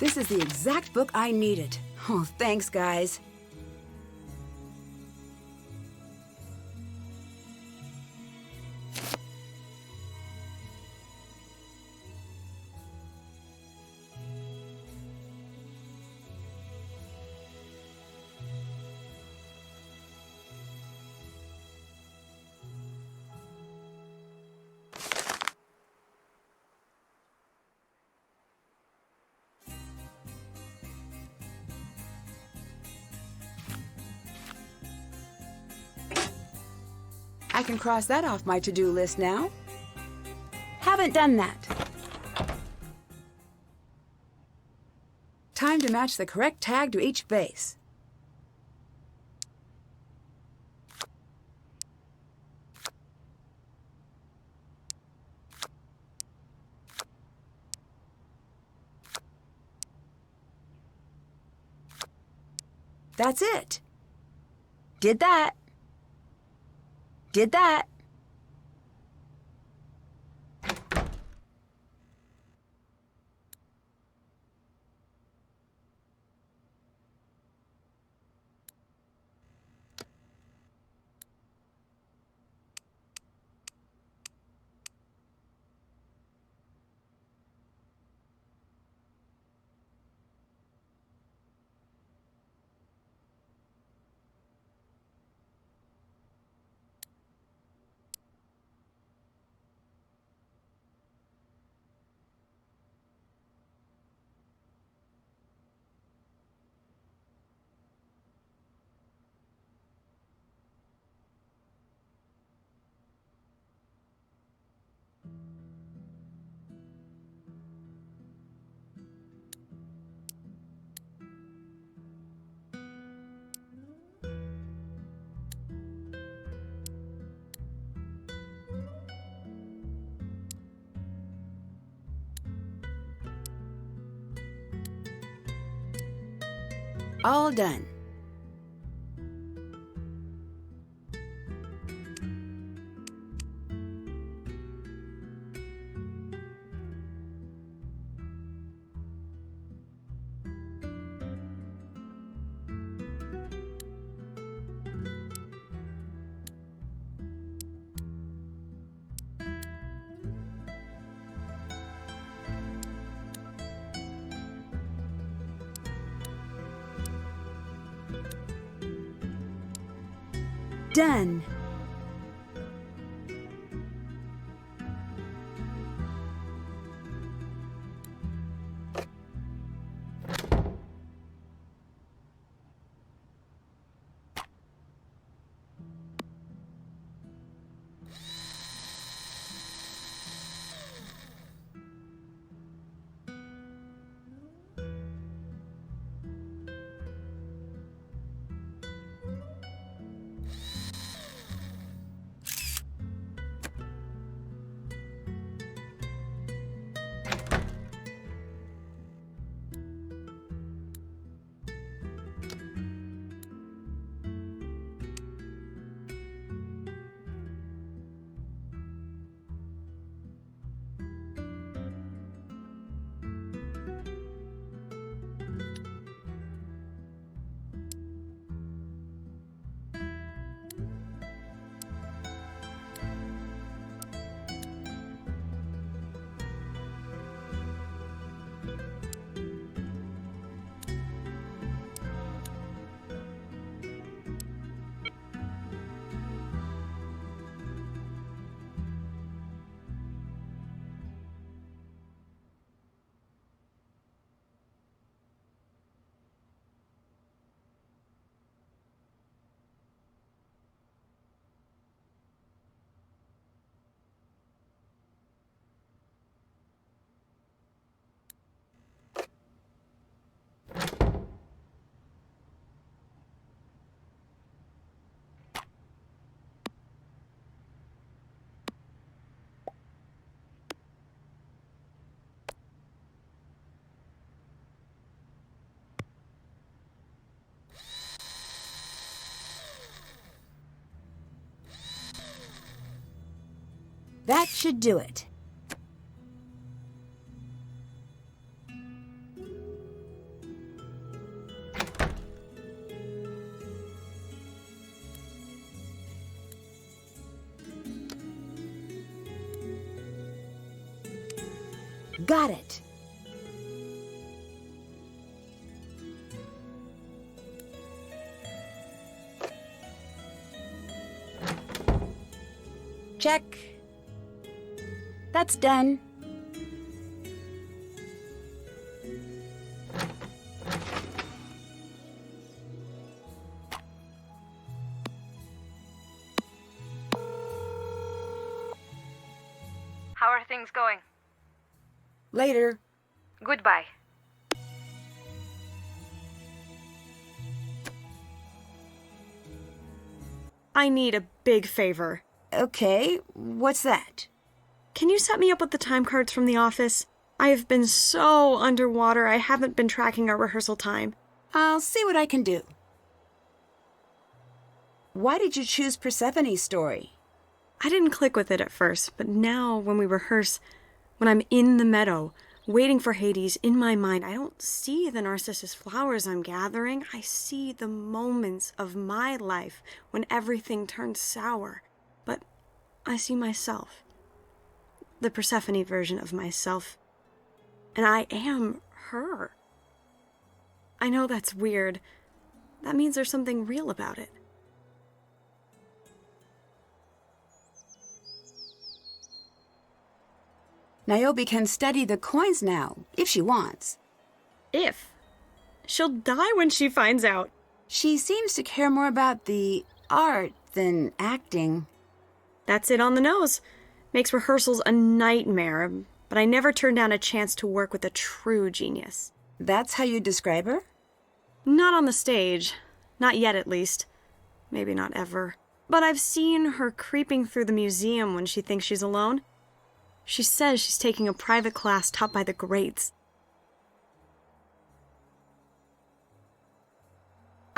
This is the exact book I needed. Oh, thanks, guys. I can cross that off my to-do list now. Haven't done that. Time to match the correct tag to each base. That's it. Did that. Did that. All done. Done. That should do it. Got it. Check. That's done. How are things going? Later. Goodbye. I need a big favor. Okay, what's that? Can you set me up with the time cards from the office? I have been so underwater, I haven't been tracking our rehearsal time. I'll see what I can do. Why did you choose Persephone's story? I didn't click with it at first, but now when we rehearse, when I'm in the meadow, waiting for Hades, in my mind, I don't see the narcissus flowers I'm gathering. I see the moments of my life when everything turned sour. But I see myself. The Persephone version of myself. And I am her. I know that's weird. That means there's something real about it. Niobe can study the coins now, if she wants. If. She'll die when she finds out. She seems to care more about the art than acting. That's it on the nose. Makes rehearsals a nightmare, but I never turn down a chance to work with a true genius. That's how you describe her? Not on the stage. Not yet, at least. Maybe not ever. But I've seen her creeping through the museum when she thinks she's alone. She says she's taking a private class taught by the greats.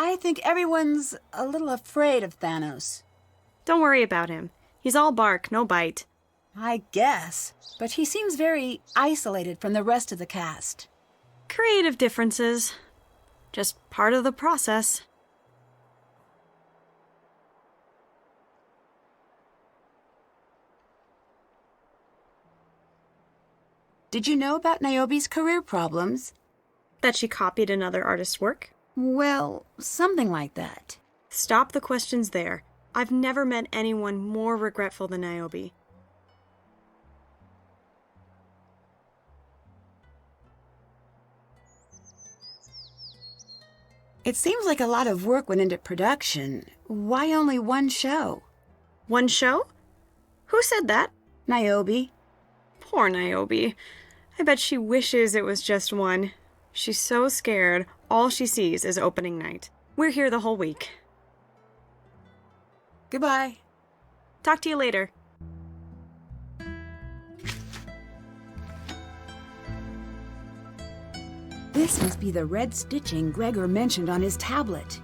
I think everyone's a little afraid of Thanos. Don't worry about him. He's all bark, no bite. I guess, but he seems very isolated from the rest of the cast. Creative differences. Just part of the process. Did you know about Niobe's career problems? That she copied another artist's work? Well, something like that. Stop the questions there. I've never met anyone more regretful than Niobe. It seems like a lot of work went into production. Why only one show? One show? Who said that? Niobe. Poor Niobe. I bet she wishes it was just one. She's so scared, all she sees is opening night. We're here the whole week. Goodbye. Talk to you later. This must be the red stitching Gregor mentioned on his tablet.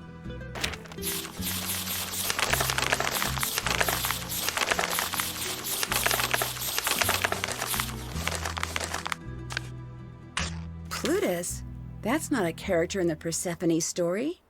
Plutus? That's not a character in the Persephone story.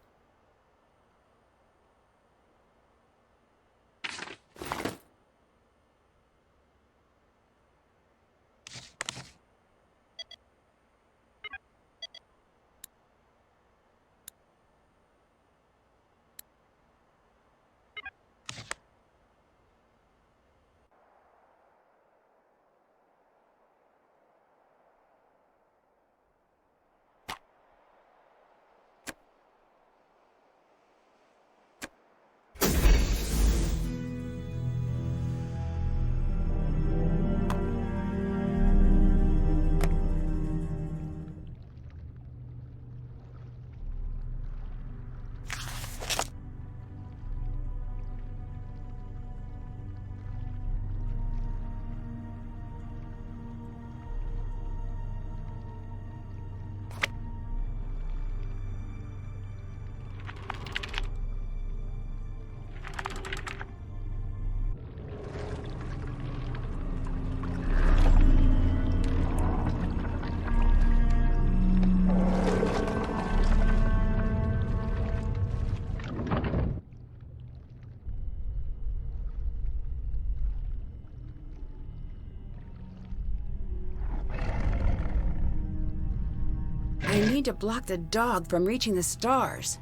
I need to block the dog from reaching the stars.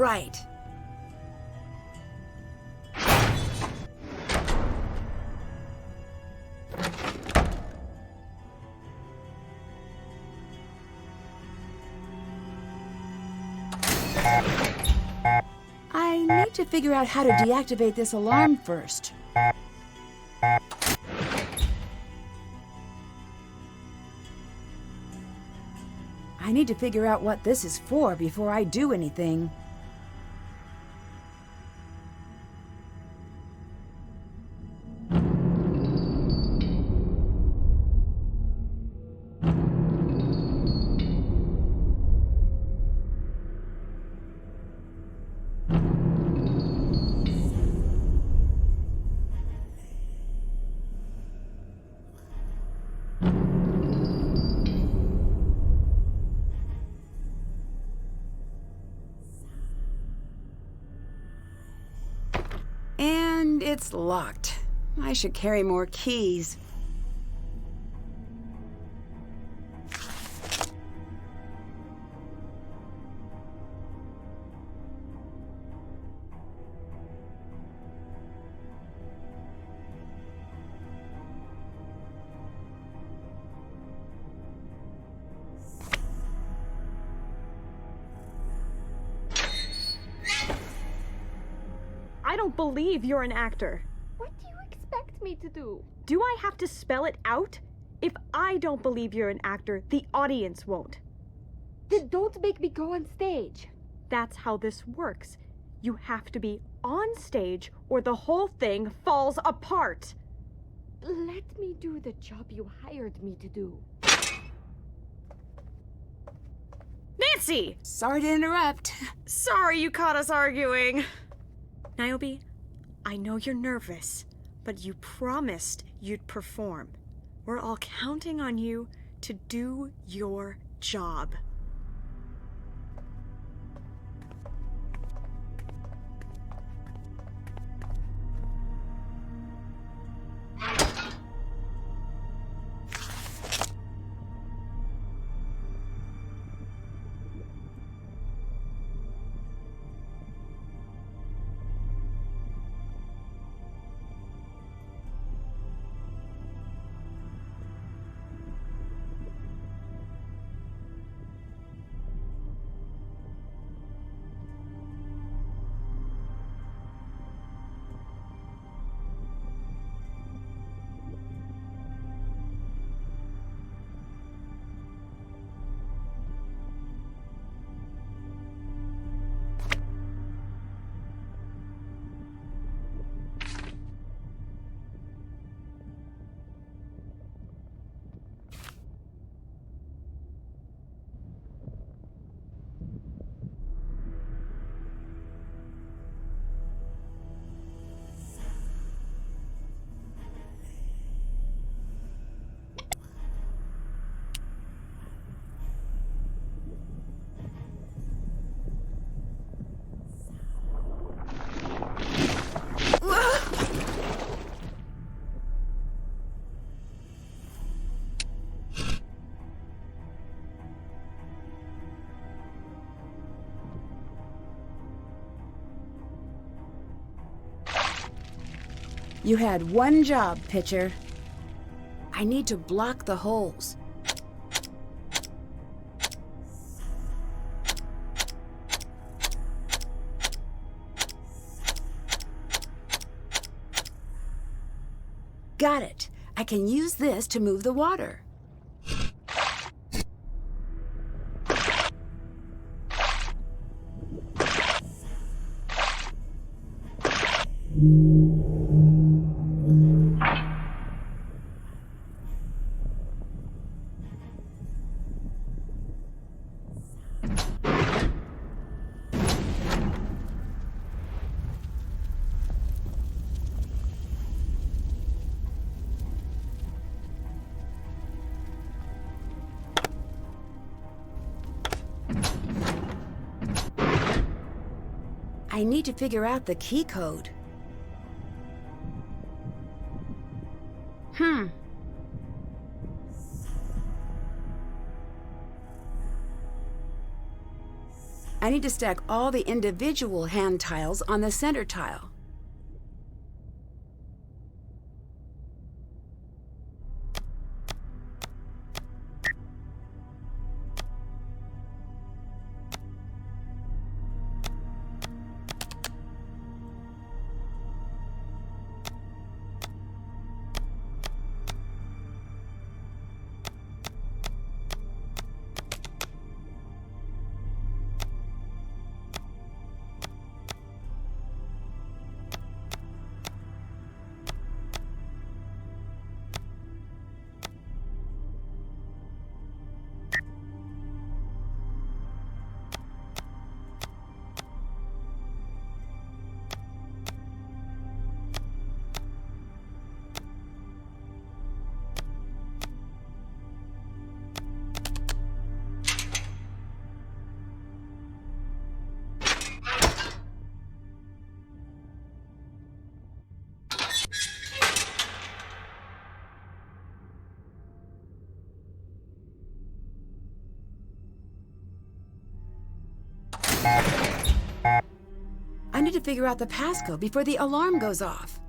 right. I need to figure out how to deactivate this alarm first. I need to figure out what this is for before I do anything. And it's locked. I should carry more keys. I don't believe you're an actor. What do you expect me to do? Do I have to spell it out? If I don't believe you're an actor, the audience won't. Then don't make me go on stage. That's how this works. You have to be on stage or the whole thing falls apart. Let me do the job you hired me to do. Nancy! Sorry to interrupt. Sorry you caught us arguing. Niobe, I know you're nervous, but you promised you'd perform. We're all counting on you to do your job. You had one job, pitcher. I need to block the holes. Got it. I can use this to move the water. I need to figure out the key code. I need to stack all the individual hand tiles on the center tile. I need to figure out the passcode before the alarm goes off.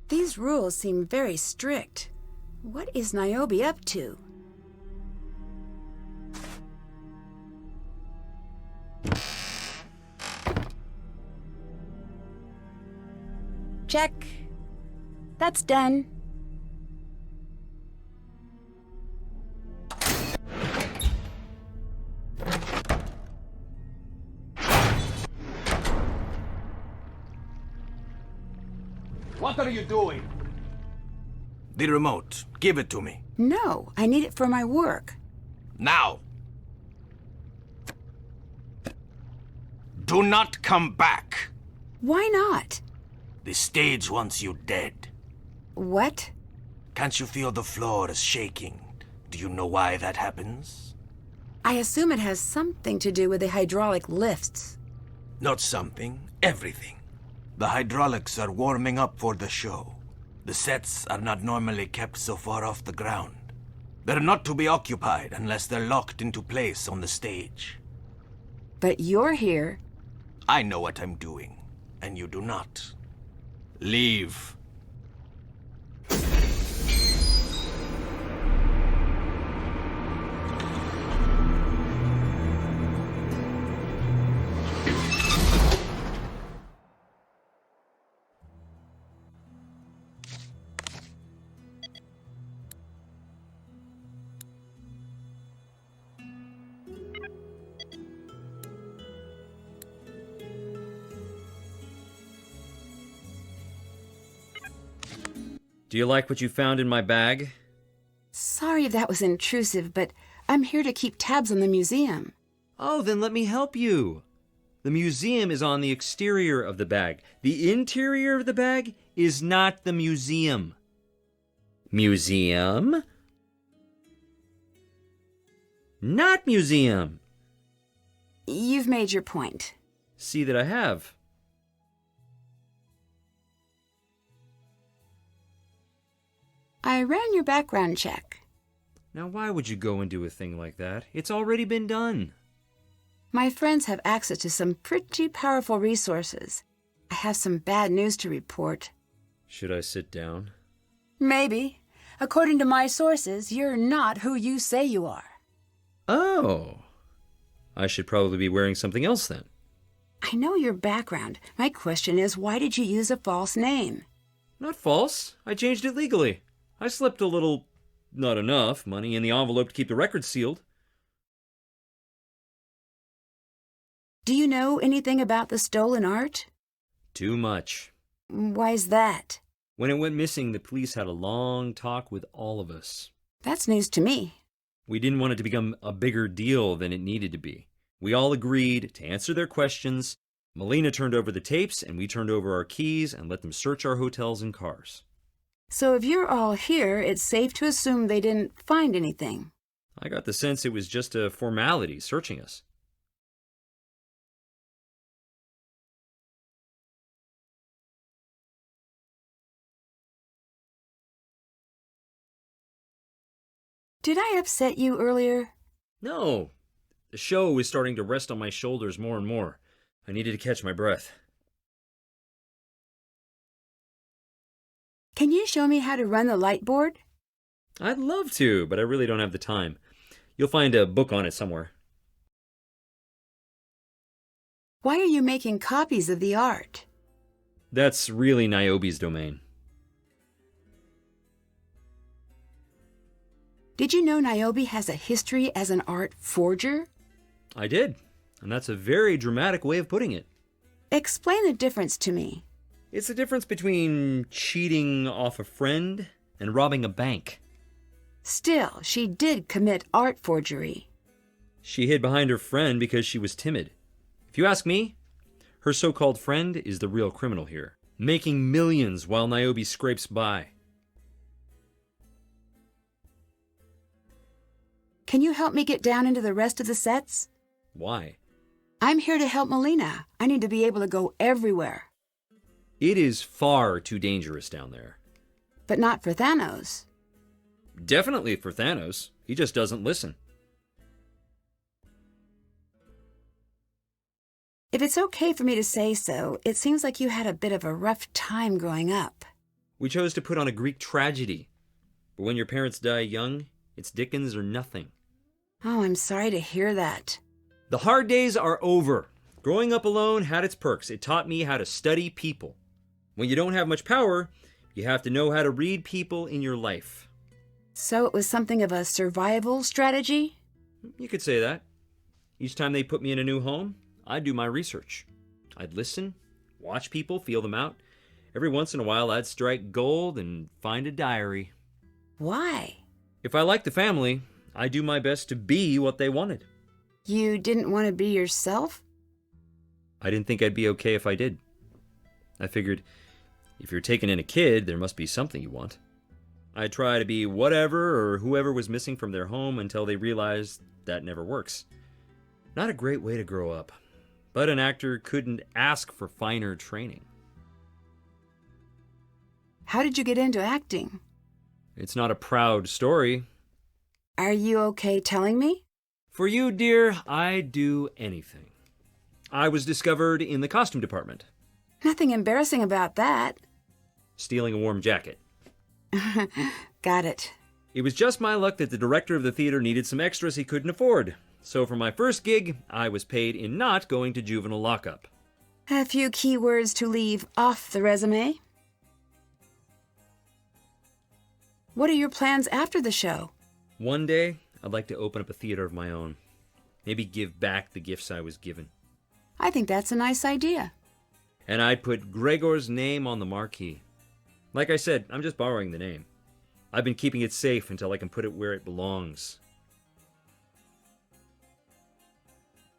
These rules seem very strict. What is Niobe up to? Check. That's done. What are you doing? The remote. Give it to me. No, I need it for my work. Now! Do not come back! Why not? The stage wants you dead. What? Can't you feel the floor is shaking? Do you know why that happens? I assume it has something to do with the hydraulic lifts. Not something, everything. The hydraulics are warming up for the show. The sets are not normally kept so far off the ground. They're not to be occupied unless they're locked into place on the stage. But you're here. I know what I'm doing, and you do not. Leave. Do you like what you found in my bag? Sorry if that was intrusive, but I'm here to keep tabs on the museum. Oh, then let me help you. The museum is on the exterior of the bag. The interior of the bag is not the museum. Museum? Not museum. You've made your point. See that I have. I ran your background check. Now, why would you go and do a thing like that? It's already been done. My friends have access to some pretty powerful resources. I have some bad news to report. Should I sit down? Maybe. According to my sources, you're not who you say you are. Oh. I should probably be wearing something else then. I know your background. My question is, why did you use a false name? Not false. I changed it legally. I slipped a little, not enough, money in the envelope to keep the record sealed. Do you know anything about the stolen art? Too much. Why's that? When it went missing, the police had a long talk with all of us. That's news to me. We didn't want it to become a bigger deal than it needed to be. We all agreed to answer their questions. Melina turned over the tapes, and we turned over our keys and let them search our hotels and cars. So if you're all here, it's safe to assume they didn't find anything. I got the sense it was just a formality searching us. Did I upset you earlier? No. The show was starting to rest on my shoulders more and more. I needed to catch my breath. Can you show me how to run the light board? I'd love to, but I really don't have the time. You'll find a book on it somewhere. Why are you making copies of the art? That's really Niobe's domain. Did you know Niobe has a history as an art forger? I did, and that's a very dramatic way of putting it. Explain the difference to me. It's the difference between cheating off a friend and robbing a bank. Still, she did commit art forgery. She hid behind her friend because she was timid. If you ask me, her so-called friend is the real criminal here, making millions while Niobe scrapes by. Can you help me get down into the rest of the sets? Why? I'm here to help Melina. I need to be able to go everywhere. It is far too dangerous down there. But not for Thanos. Definitely for Thanos. He just doesn't listen. If it's okay for me to say so, it seems like you had a bit of a rough time growing up. We chose to put on a Greek tragedy. But when your parents die young, it's Dickens or nothing. Oh, I'm sorry to hear that. The hard days are over. Growing up alone had its perks. It taught me how to study people. When you don't have much power, you have to know how to read people in your life. So it was something of a survival strategy? You could say that. Each time they put me in a new home, I'd do my research. I'd listen, watch people, feel them out. Every once in a while, I'd strike gold and find a diary. Why? If I liked the family, I'd do my best to be what they wanted. You didn't want to be yourself? I didn't think I'd be okay if I did. I figured, if you're taking in a kid, there must be something you want. I'd try to be whatever or whoever was missing from their home until they realized that never works. Not a great way to grow up. But an actor couldn't ask for finer training. How did you get into acting? It's not a proud story. Are you okay telling me? For you, dear, I'd do anything. I was discovered in the costume department. Nothing embarrassing about that. Stealing a warm jacket. Got it. It was just my luck that the director of the theater needed some extras he couldn't afford. So for my first gig, I was paid in not going to juvenile lockup. A few key words to leave off the resume. What are your plans after the show? One day, I'd like to open up a theater of my own. Maybe give back the gifts I was given. I think that's a nice idea. And I'd put Gregor's name on the marquee. Like I said, I'm just borrowing the name. I've been keeping it safe until I can put it where it belongs.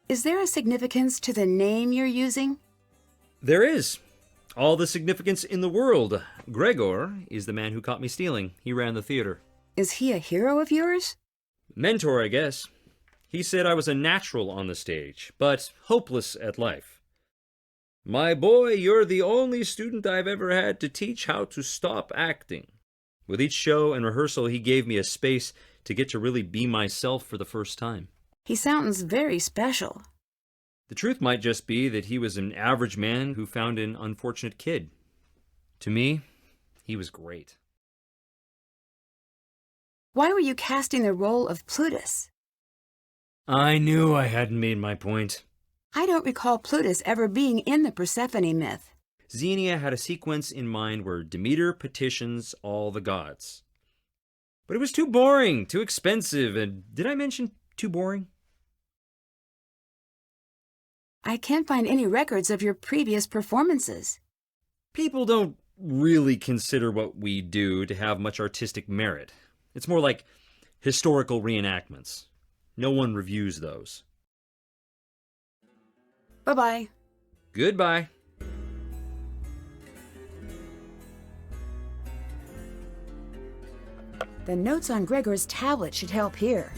Is there a significance to the name you're using? There is. All the significance in the world. Gregor is the man who caught me stealing. He ran the theater. Is he a hero of yours? Mentor, I guess. He said I was a natural on the stage, but hopeless at life. My boy, you're the only student I've ever had to teach how to stop acting. With each show and rehearsal, he gave me a space to get to really be myself for the first time. He sounds very special. The truth might just be that he was an average man who found an unfortunate kid. To me, he was great. Why were you casting the role of Plutus? I knew I hadn't made my point. I don't recall Plutus ever being in the Persephone myth. Xenia had a sequence in mind where Demeter petitions all the gods. But it was too boring, too expensive, and did I mention too boring? I can't find any records of your previous performances. People don't really consider what we do to have much artistic merit. It's more like historical reenactments. No one reviews those. Bye-bye. Goodbye. The notes on Gregor's tablet should help here.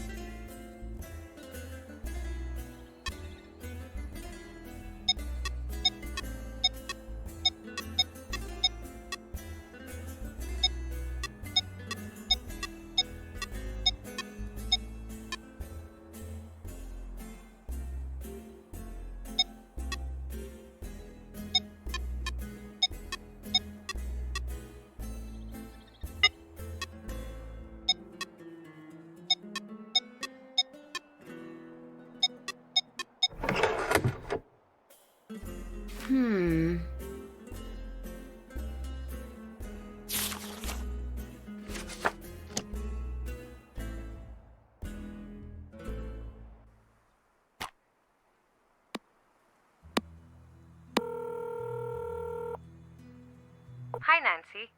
Hi, Nancy.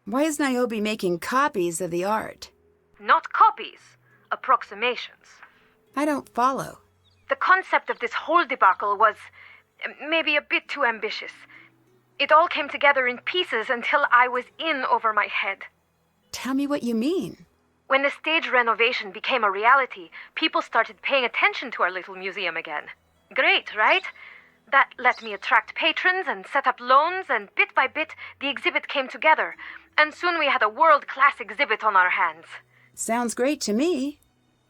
Why is Niobe making copies of the art? Not copies, approximations. I don't follow. The concept of this whole debacle was maybe a bit too ambitious. It all came together in pieces until I was in over my head. Tell me what you mean. When the stage renovation became a reality, people started paying attention to our little museum again. Great, right? That let me attract patrons and set up loans, and bit by bit, the exhibit came together. And soon we had a world-class exhibit on our hands. Sounds great to me.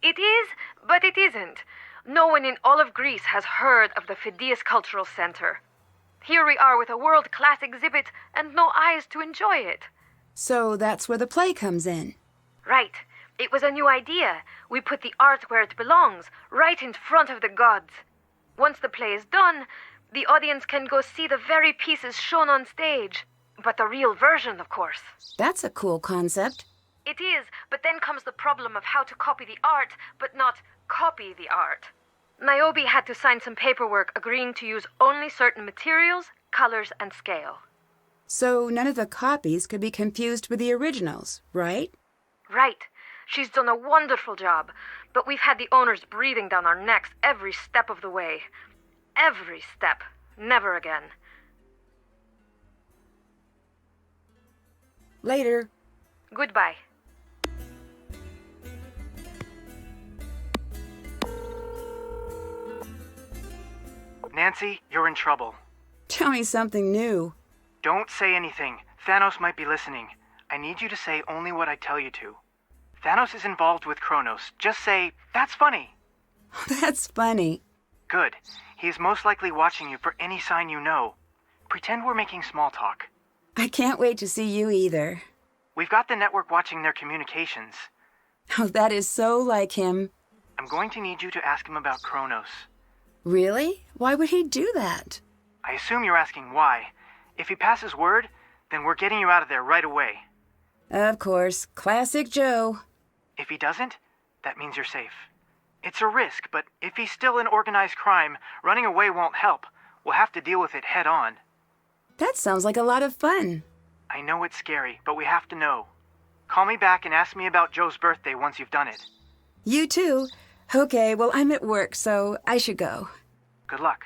It is, but it isn't. No one in all of Greece has heard of the Phidias Cultural Center. Here we are with a world-class exhibit and no eyes to enjoy it. So that's where the play comes in. Right. It was a new idea. We put the art where it belongs, right in front of the gods. Once the play is done, the audience can go see the very pieces shown on stage. But the real version, of course. That's a cool concept. It is, but then comes the problem of how to copy the art, but not copy the art. Niobe had to sign some paperwork agreeing to use only certain materials, colors, and scale. So none of the copies could be confused with the originals, right? Right. She's done a wonderful job, but we've had the owners breathing down our necks every step of the way. Every step. Never again. Later. Goodbye. Nancy, you're in trouble. Tell me something new. Don't say anything. Thanos might be listening. I need you to say only what I tell you to. Thanos is involved with Kronos. Just say, "That's funny." That's funny. Good. He is most likely watching you for any sign you know. Pretend we're making small talk. I can't wait to see you either. We've got the network watching their communications. Oh, that is so like him. I'm going to need you to ask him about Kronos. Really? Why would he do that? I assume you're asking why. If he passes word, then we're getting you out of there right away. Of course. Classic Joe. If he doesn't, that means you're safe. It's a risk, but if he's still in organized crime, running away won't help. We'll have to deal with it head on. That sounds like a lot of fun. I know it's scary, but we have to know. Call me back and ask me about Joe's birthday once you've done it. You too. Okay, well, I'm at work, so I should go. Good luck.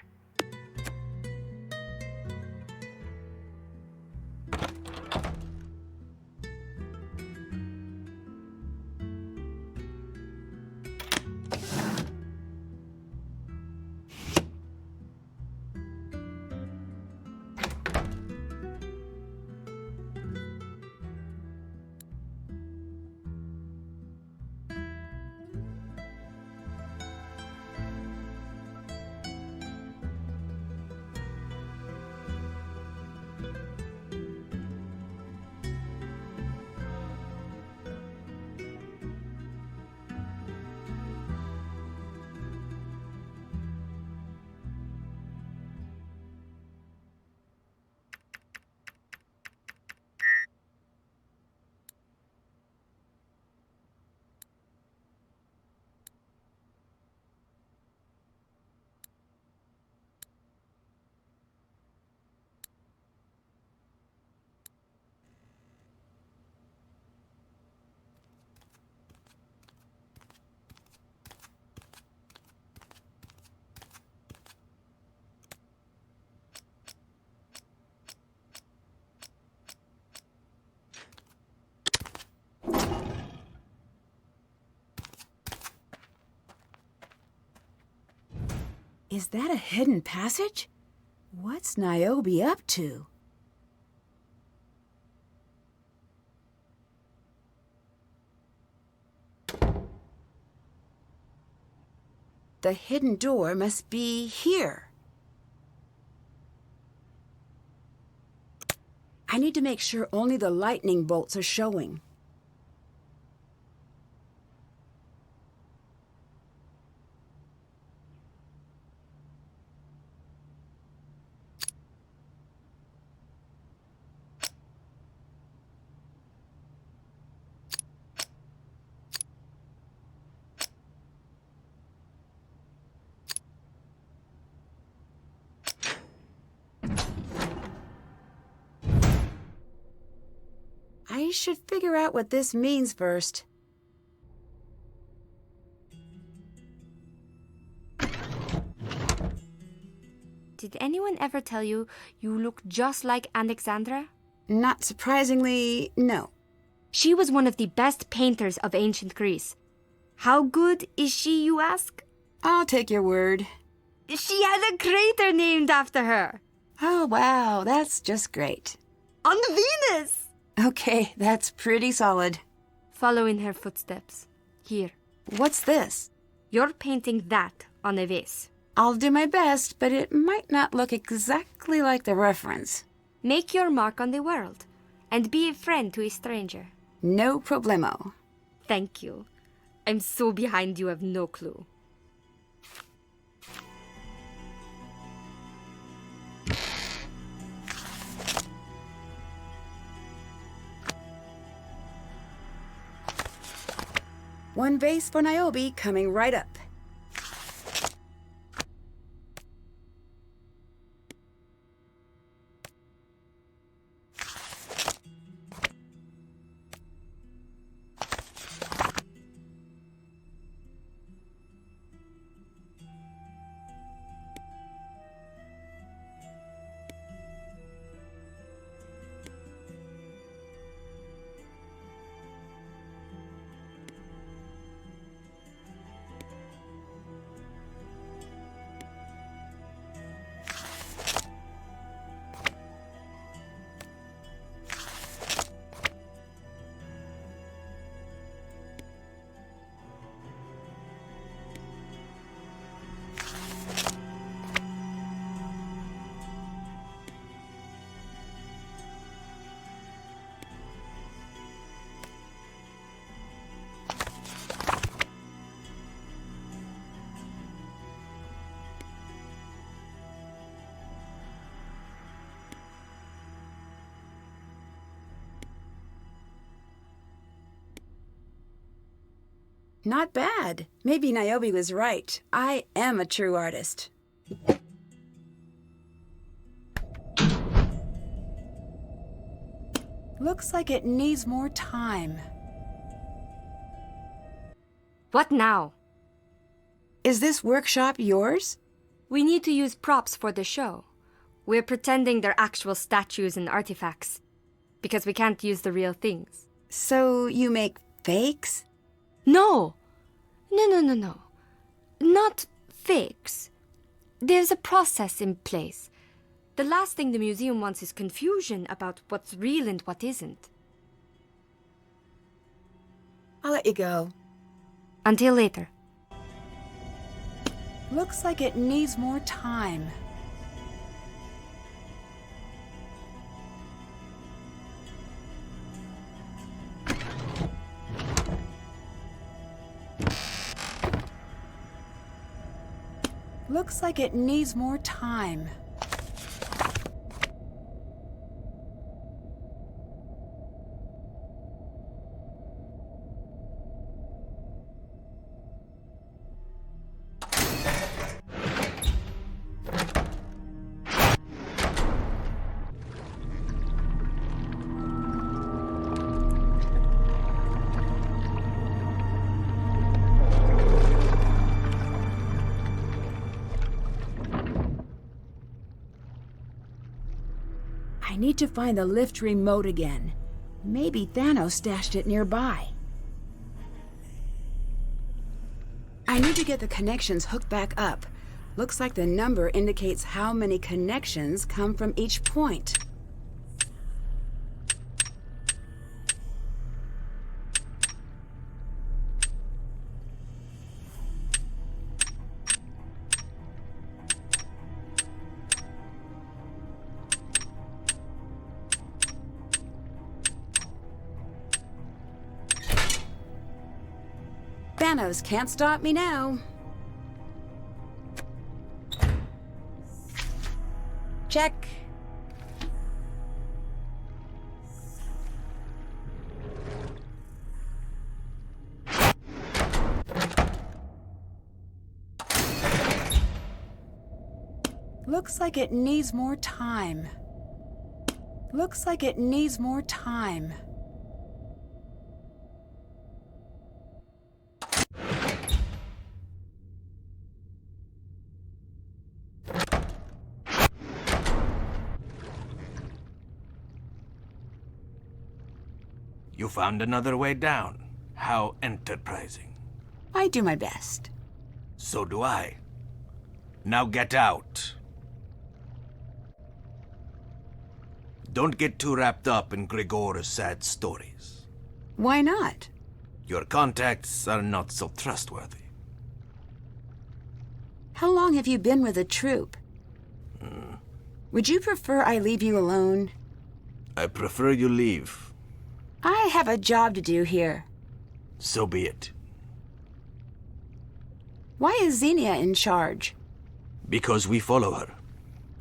Is that a hidden passage? What's Niobe up to? The hidden door must be here. I need to make sure only the lightning bolts are showing. I should figure out what this means first. Did anyone ever tell you you look just like Alexandra? Not surprisingly, no. She was one of the best painters of ancient Greece. How good is she, you ask? I'll take your word. She had a crater named after her. Oh, wow, that's just great. On Venus! Okay, that's pretty solid. Follow in her footsteps. Here. What's this? You're painting that on a vase. I'll do my best, but it might not look exactly like the reference. Make your mark on the world, and be a friend to a stranger. No problemo. Thank you. I'm so behind you have no clue. One vase for Niobe coming right up. Not bad. Maybe Niobe was right. I am a true artist. Looks like it needs more time. What now? Is this workshop yours? We need to use props for the show. We're pretending they're actual statues and artifacts, because we can't use the real things. So you make fakes? No! No. Not fakes. There's a process in place. The last thing the museum wants is confusion about what's real and what isn't. I'll let you go. Until later. Looks like it needs more time. Looks like it needs more time. I need to find the lift remote again. Maybe Thanos stashed it nearby. I need to get the connections hooked back up. Looks like the number indicates how many connections come from each point. Thanos can't stop me now. Check. Looks like it needs more time. Looks like it needs more time. You found another way down. How enterprising. I do my best. So do I. Now get out. Don't get too wrapped up in Gregor's sad stories. Why not? Your contacts are not so trustworthy. How long have you been with the troupe? Would you prefer I leave you alone? I prefer you leave. I have a job to do here. So be it. Why is Xenia in charge? Because we follow her.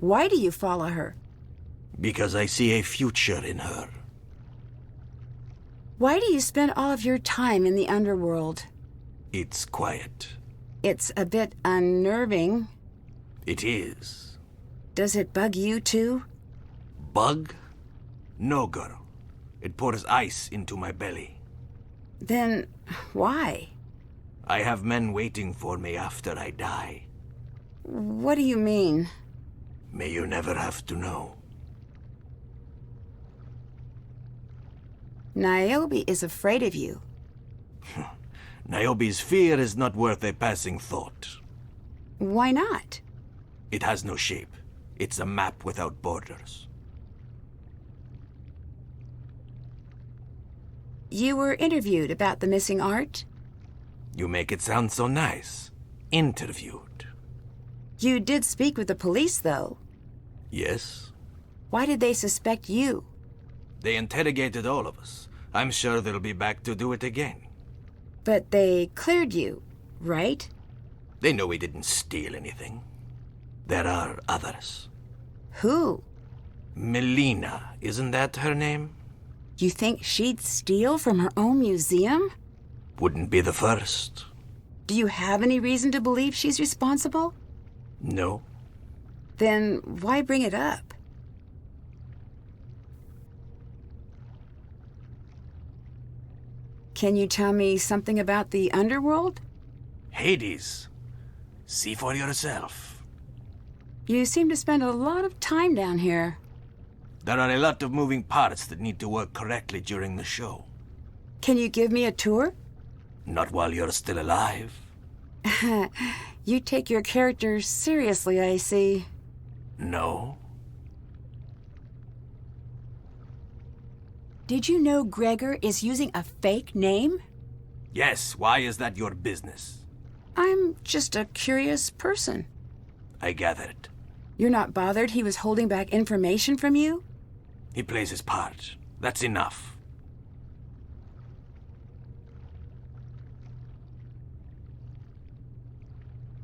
Why do you follow her? Because I see a future in her. Why do you spend all of your time in the underworld? It's quiet. It's a bit unnerving. It is. Does it bug you too? Bug? No, girl. It pours ice into my belly. Then why? I have men waiting for me after I die. What do you mean? May you never have to know. Niobe is afraid of you. Niobe's fear is not worth a passing thought. Why not? It has no shape. It's a map without borders. You were interviewed about the missing art? You make it sound so nice. Interviewed. You did speak with the police, though. Yes. Why did they suspect you? They interrogated all of us. I'm sure they'll be back to do it again. But they cleared you, right? They know we didn't steal anything. There are others. Who? Melina, isn't that her name? You think she'd steal from her own museum? Wouldn't be the first. Do you have any reason to believe she's responsible? No. Then why bring it up? Can you tell me something about the underworld? Hades. See for yourself. You seem to spend a lot of time down here. There are a lot of moving parts that need to work correctly during the show. Can you give me a tour? Not while you're still alive. You take your characters seriously, I see. No. Did you know Gregor is using a fake name? Yes, why is that your business? I'm just a curious person. I gathered. You're not bothered he was holding back information from you? He plays his part. That's enough.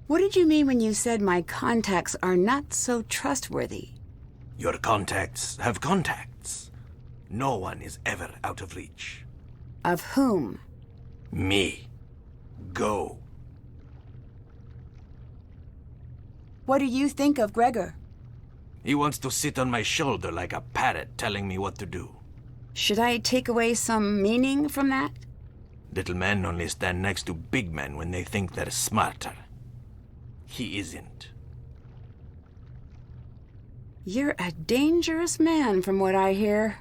What did you mean when you said my contacts are not so trustworthy? Your contacts have contacts. No one is ever out of reach. Of whom? Me. Go. What do you think of Gregor? He wants to sit on my shoulder like a parrot telling me what to do. Should I take away some meaning from that? Little men only stand next to big men when they think they're smarter. He isn't. You're a dangerous man from what I hear.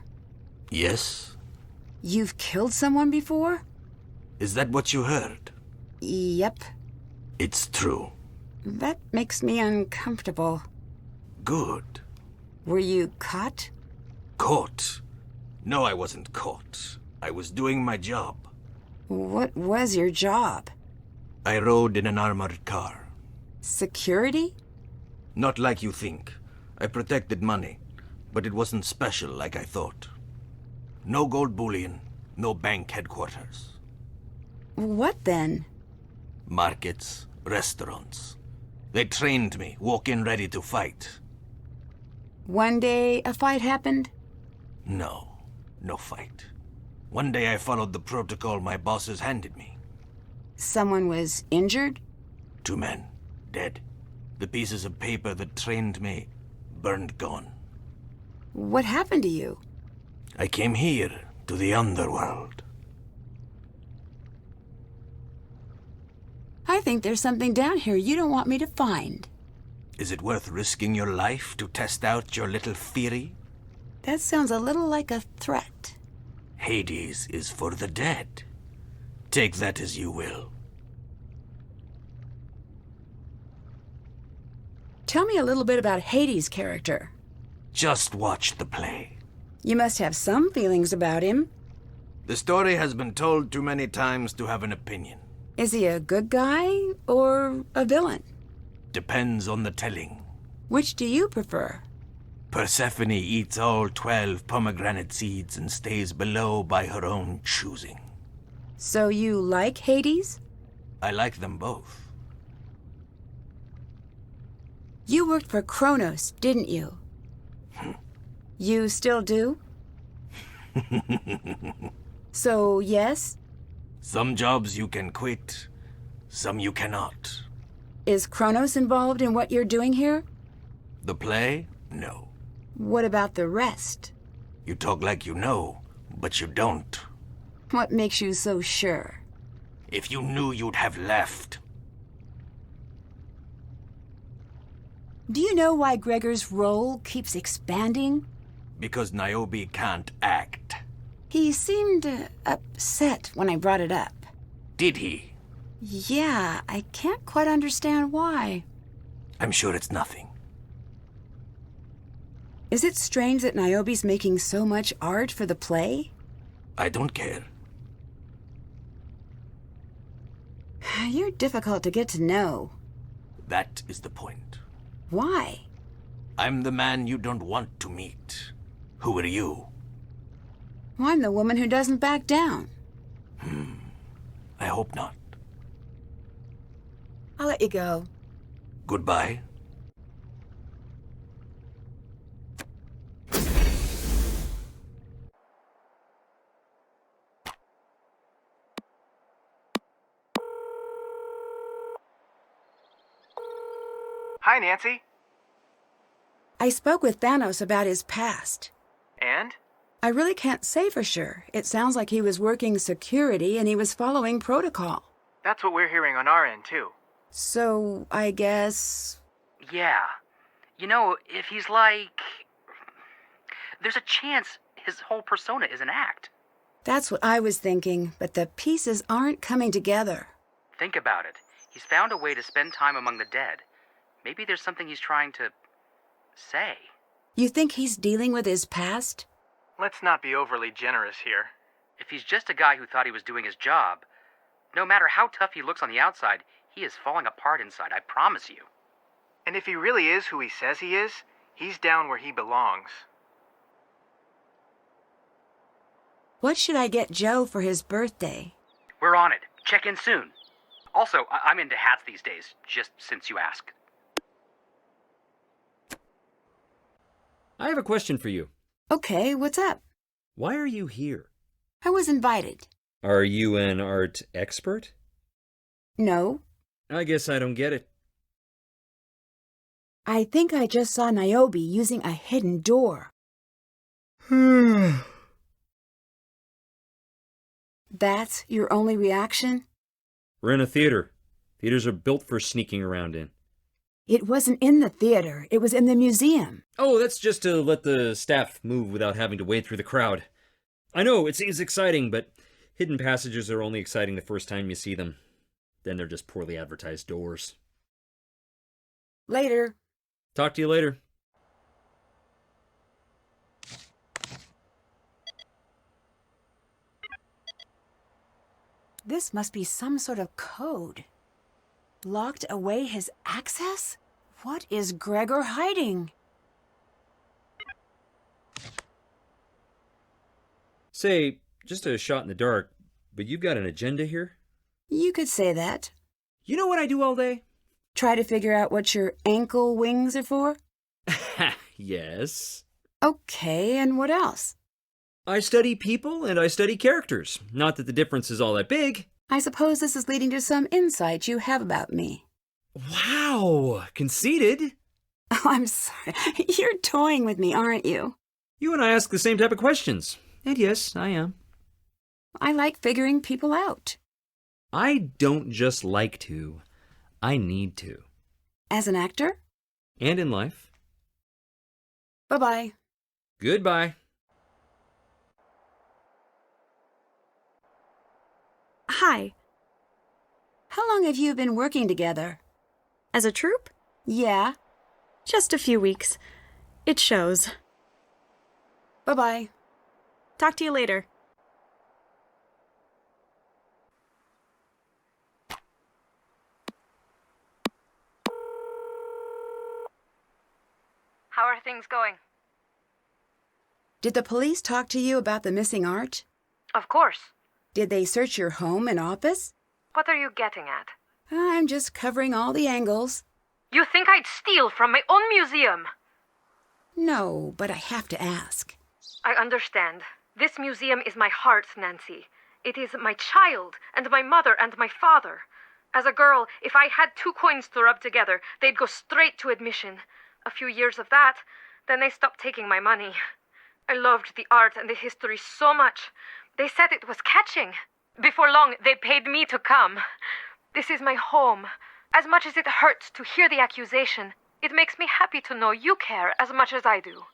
Yes? You've killed someone before? Is that what you heard? Yep. It's true. That makes me uncomfortable. Good. Were you caught? Caught? No, I wasn't caught. I was doing my job. What was your job? I rode in an armored car. Security? Not like you think. I protected money, but it wasn't special like I thought. No gold bullion, no bank headquarters. What then? Markets, restaurants. They trained me, walk in ready to fight. One day a fight happened? No fight. One day I followed the protocol my bosses handed me. Someone was injured? 2 men, dead. The pieces of paper that trained me, burned gone. What happened to you? I came here, to the Underworld. I think there's something down here you don't want me to find. Is it worth risking your life to test out your little theory? That sounds a little like a threat. Hades is for the dead. Take that as you will. Tell me a little bit about Hades' character. Just watch the play. You must have some feelings about him. The story has been told too many times to have an opinion. Is he a good guy or a villain? Depends on the telling. Which do you prefer? Persephone eats all 12 pomegranate seeds and stays below by her own choosing. So you like Hades? I like them both. You worked for Kronos, didn't you? You still do? So, yes? Some jobs you can quit, some you cannot. Is Kronos involved in what you're doing here? The play? No. What about the rest? You talk like you know, but you don't. What makes you so sure? If you knew, you'd have left. Do you know why Gregor's role keeps expanding? Because Niobe can't act. He seemed upset when I brought it up. Did he? Yeah, I can't quite understand why. I'm sure it's nothing. Is it strange that Niobe's making so much art for the play? I don't care. You're difficult to get to know. That is the point. Why? I'm the man you don't want to meet. Who are you? I'm the woman who doesn't back down. I hope not. I'll let you go. Goodbye. Hi, Nancy. I spoke with Thanos about his past. And? I really can't say for sure. It sounds like he was working security and he was following protocol. That's what we're hearing on our end, too. So, I guess... Yeah. You know, if he's like... There's a chance his whole persona is an act. That's what I was thinking, but the pieces aren't coming together. Think about it. He's found a way to spend time among the dead. Maybe there's something he's trying to... say. You think he's dealing with his past? Let's not be overly generous here. If he's just a guy who thought he was doing his job, no matter how tough he looks on the outside, he is falling apart inside, I promise you. And if he really is who he says he is, he's down where he belongs. What should I get Joe for his birthday? We're on it. Check in soon. Also, I'm into hats these days, just since you asked. I have a question for you. Okay, what's up? Why are you here? I was invited. Are you an art expert? No. I guess I don't get it. I think I just saw Niobe using a hidden door. That's your only reaction? We're in a theater. Theaters are built for sneaking around in. It wasn't in the theater. It was in the museum. Oh, that's just to let the staff move without having to wade through the crowd. I know, it seems exciting, but hidden passages are only exciting the first time you see them. Then they're just poorly advertised doors. Later. Talk to you later. This must be some sort of code. Locked away his access? What is Gregor hiding? Say, just a shot in the dark, but you've got an agenda here? You could say that. You know what I do all day? Try to figure out what your ankle wings are for? Yes. Okay, and what else? I study people and I study characters. Not that the difference is all that big. I suppose this is leading to some insight you have about me. Wow, conceited. Oh, I'm sorry. You're toying with me, aren't you? You and I ask the same type of questions. And yes, I am. I like figuring people out. I don't just like to. I need to. As an actor? And in life. Bye-bye. Goodbye. Hi. How long have you been working together? As a troupe? Yeah. Just a few weeks. It shows. Bye-bye. Talk to you later. How are things going? Did the police talk to you about the missing art? Of course. Did they search your home and office? What are you getting at? I'm just covering all the angles. You think I'd steal from my own museum? No, but I have to ask. I understand. This museum is my heart, Nancy. It is my child, and my mother, and my father. As a girl, if I had 2 coins to rub together, they'd go straight to admission. A few years of that, then they stopped taking my money. I loved the art and the history so much. They said it was catching. Before long, they paid me to come. This is my home. As much as it hurts to hear the accusation, it makes me happy to know you care as much as I do.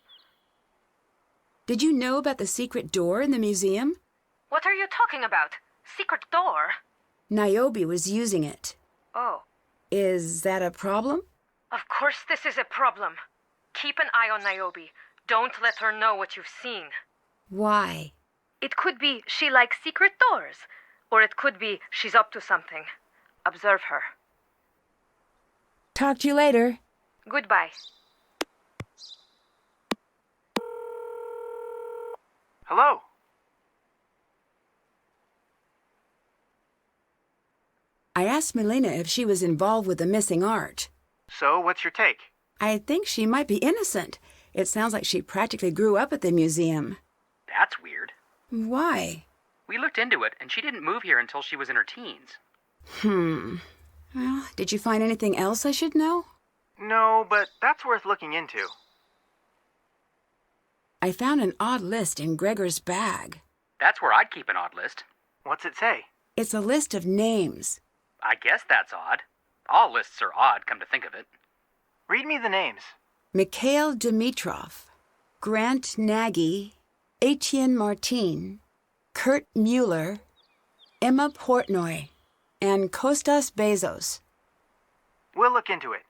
Did you know about the secret door in the museum? What are you talking about? Secret door? Niobe was using it. Oh. Is that a problem? Of course this is a problem. Keep an eye on Niobe. Don't let her know what you've seen. Why? It could be she likes secret doors, or it could be she's up to something. Observe her. Talk to you later. Goodbye. Hello? I asked Melina if she was involved with the missing art. So, what's your take? I think she might be innocent. It sounds like she practically grew up at the museum. That's weird. Why? We looked into it, and she didn't move here until she was in her teens. Well, did you find anything else I should know? No, but that's worth looking into. I found an odd list in Gregor's bag. That's where I'd keep an odd list. What's it say? It's a list of names. I guess that's odd. All lists are odd, come to think of it. Read me the names. Mikhail Dimitrov, Grant Nagy, Etienne Martin, Kurt Mueller, Emma Portnoy, and Kostas Bezos. We'll look into it.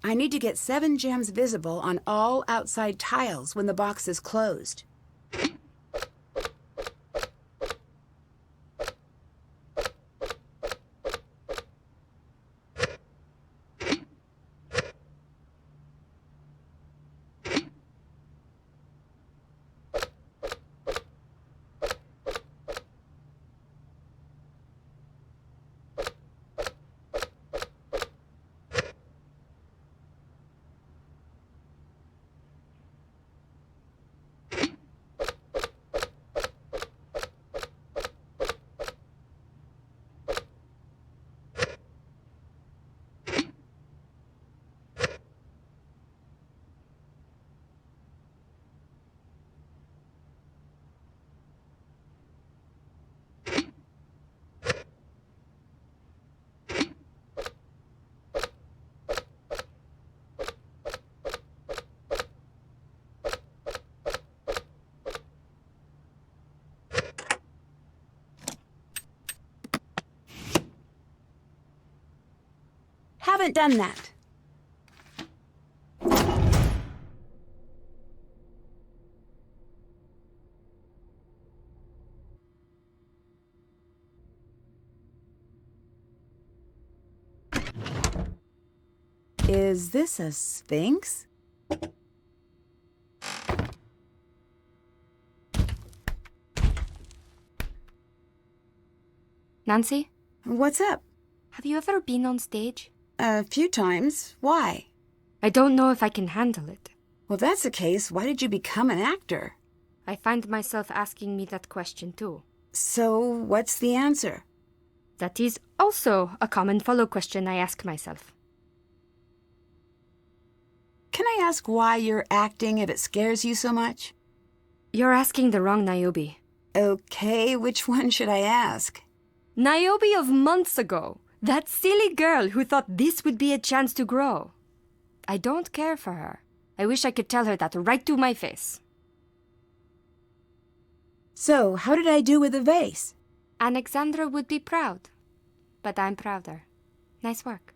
I need to get 7 gems visible on all outside tiles when the box is closed. haven't done that. Is this a sphinx? Nancy, What's up? have you ever been on stage? A few times. Why? I don't know if I can handle it. Well, if that's the case, why did you become an actor? I find myself asking me that question too. So, what's the answer? That is also a common follow question I ask myself. Can I ask why you're acting if it scares you so much? You're asking the wrong Niobe. Okay, which one should I ask? Niobe of months ago. That silly girl who thought this would be a chance to grow. I don't care for her. I wish I could tell her that right to my face. So, how did I do with the vase? Alexandra would be proud. But I'm prouder. Nice work.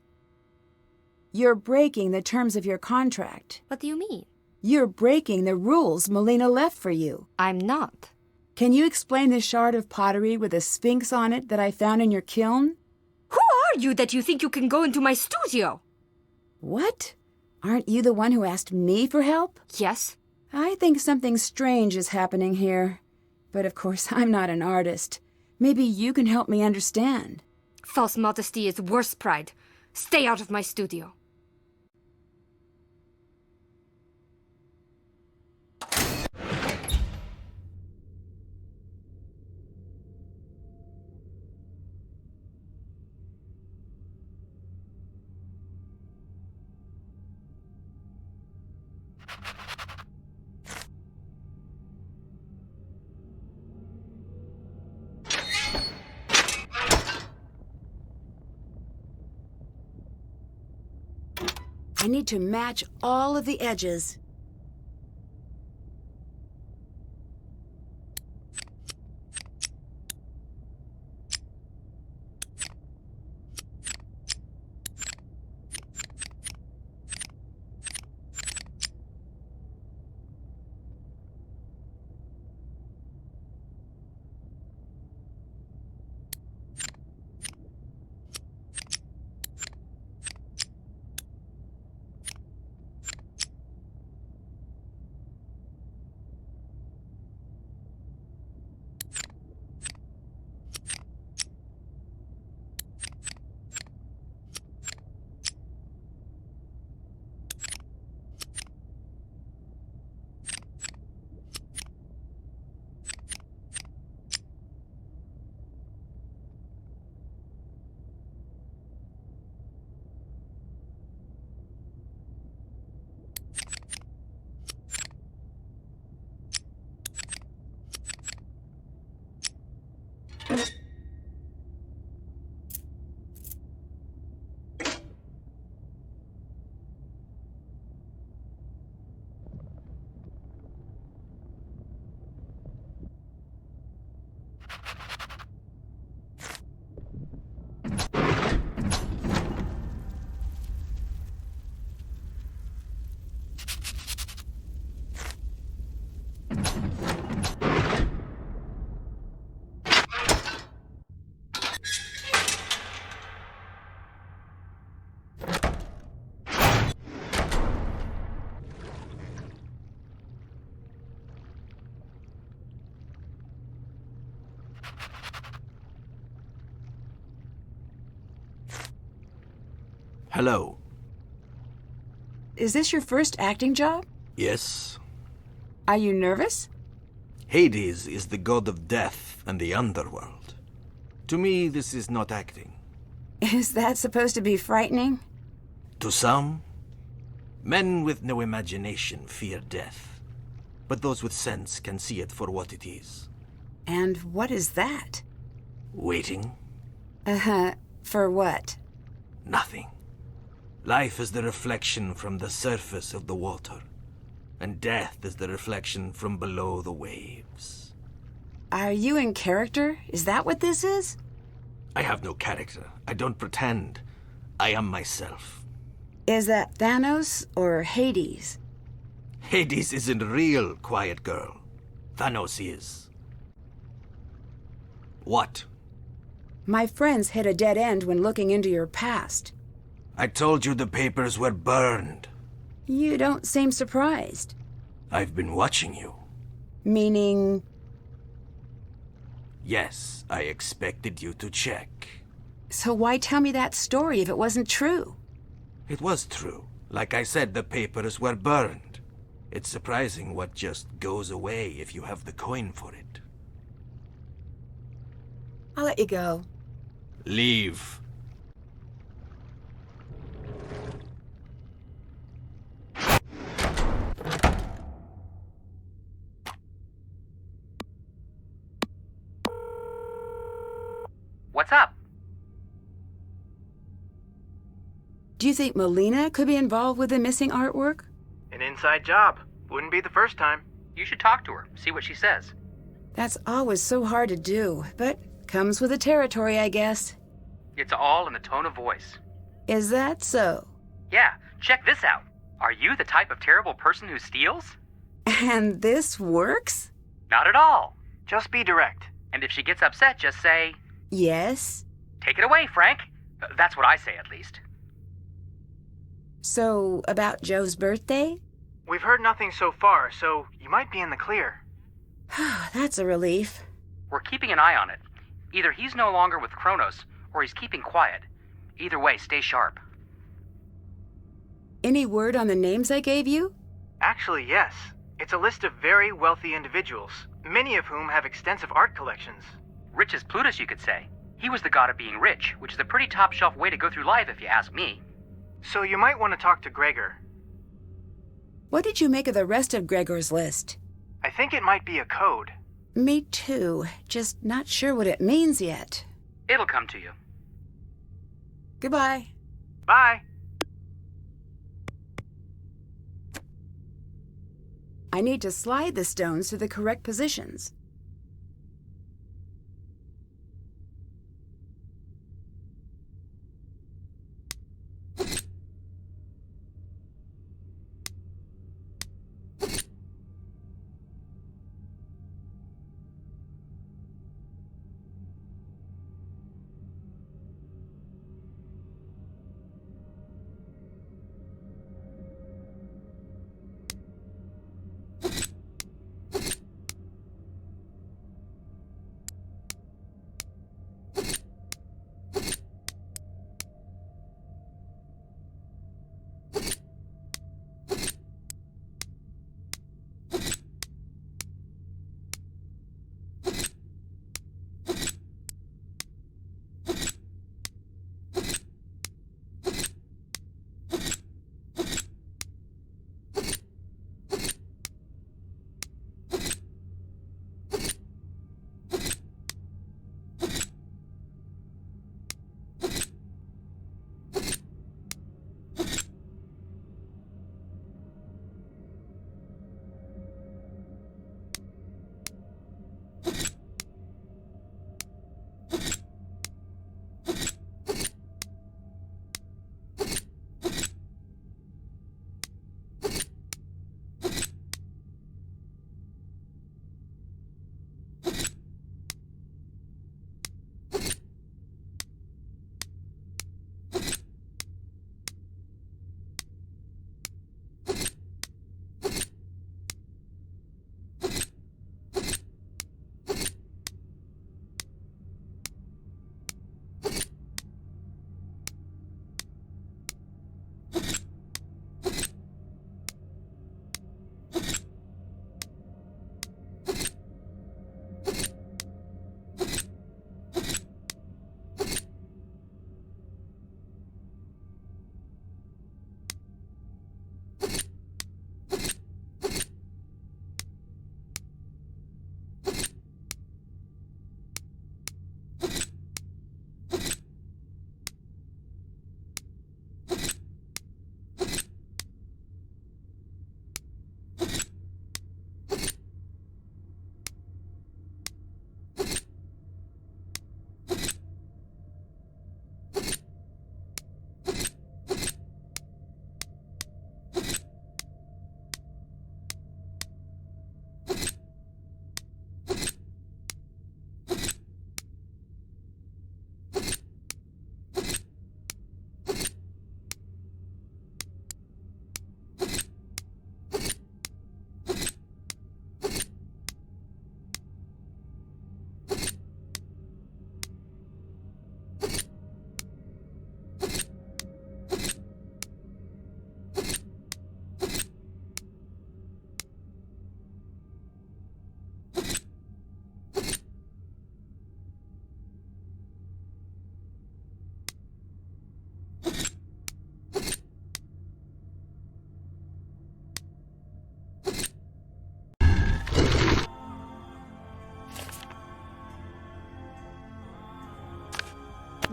You're breaking the terms of your contract. What do you mean? You're breaking the rules Melina left for you. I'm not. Can you explain the shard of pottery with a sphinx on it that I found in your kiln? Who are you that you think you can go into my studio? What? Aren't you the one who asked me for help? Yes. I think something strange is happening here. But of course, I'm not an artist. Maybe you can help me understand. False modesty is worse pride. Stay out of my studio. I need to match all of the edges. Hello. Is this your first acting job? Yes? Are you nervous? Hades is the god of death and the underworld. To me, this is not acting. Is that supposed to be frightening? To some, men with no imagination fear death. But those with sense can see it for what it is. And what is that? Waiting? For what? Nothing. Life is the reflection from the surface of the water, and death is the reflection from below the waves. Are you in character? Is that what this is? I have no character. I don't pretend. I am myself. Is that Thanos or Hades? Hades isn't real, quiet girl. Thanos is. What? My friends hit a dead end when looking into your past. I told you the papers were burned. You don't seem surprised. I've been watching you. Meaning? Yes, I expected you to check. So why tell me that story if it wasn't true? It was true. Like I said, the papers were burned. It's surprising what just goes away if you have the coin for it. I'll let you go. Leave. What's up? Do you think Melina could be involved with the missing artwork? An inside job. Wouldn't be the first time. You should talk to her, see what she says. That's always so hard to do, but comes with the territory, I guess. It's all in the tone of voice. Is that so? Yeah, check this out. Are you the type of terrible person who steals? And this works? Not at all. Just be direct. And if she gets upset, just say, Yes. take it away, Frank. That's what I say, at least. So, about Joe's birthday? We've heard nothing so far, so you might be in the clear. That's a relief. We're keeping an eye on it. Either he's no longer with Kronos, or he's keeping quiet. Either way, stay sharp. Any word on the names I gave you? Actually, yes. It's a list of very wealthy individuals, many of whom have extensive art collections. Rich as Plutus, you could say. He was the god of being rich, which is a pretty top-shelf way to go through life if you ask me. So you might want to talk to Gregor. What did you make of the rest of Gregor's list? I think it might be a code. Me too. Just not sure what it means yet. It'll come to you. Goodbye. Bye. I need to slide the stones to the correct positions.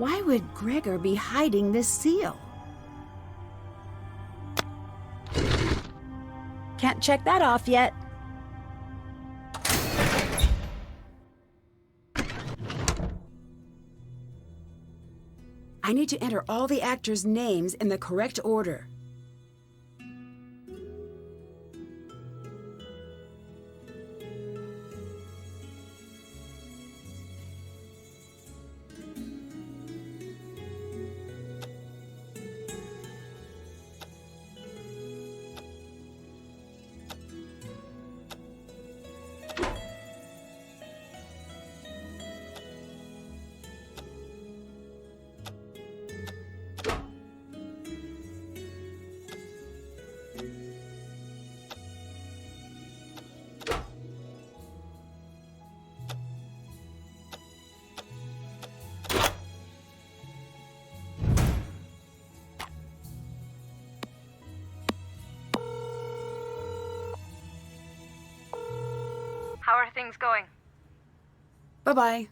Why would Gregor be hiding this seal? Can't check that off yet. I need to enter all the actors' names in the correct order. How are things going? Bye-bye.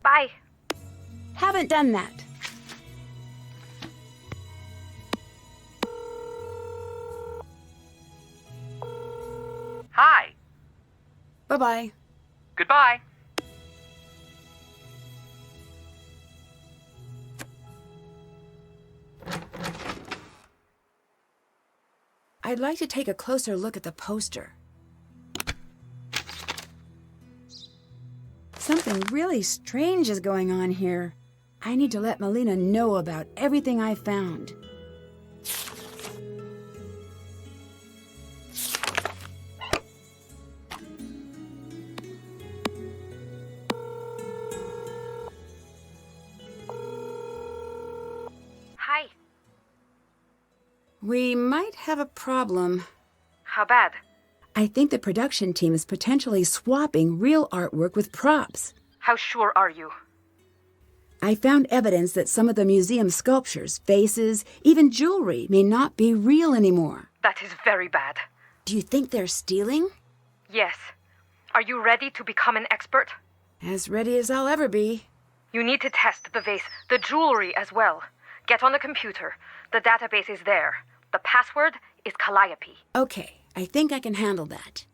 Bye. Haven't done that. Hi. Bye-bye. Goodbye. I'd like to take a closer look at the poster. Something really strange is going on here. I need to let Melina know about everything I found. Hi. We might have a problem. How bad? I think the production team is potentially swapping real artwork with props. How sure are you? I found evidence that some of the museum sculptures, faces, even jewelry may not be real anymore. That is very bad. Do you think they're stealing? Yes. Are you ready to become an expert? As ready as I'll ever be. You need to test the vase, the jewelry as well. Get on the computer. The database is there. The password is Calliope. Okay, I think I can handle that.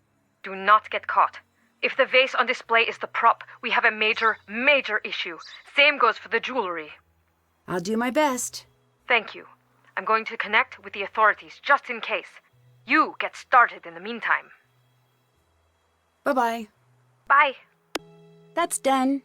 Do not get caught. If the vase on display is the prop, we have a major, major issue. Same goes for the jewelry. I'll do my best. Thank you. I'm going to connect with the authorities just in case. You get started in the meantime. Bye-bye. Bye. That's done.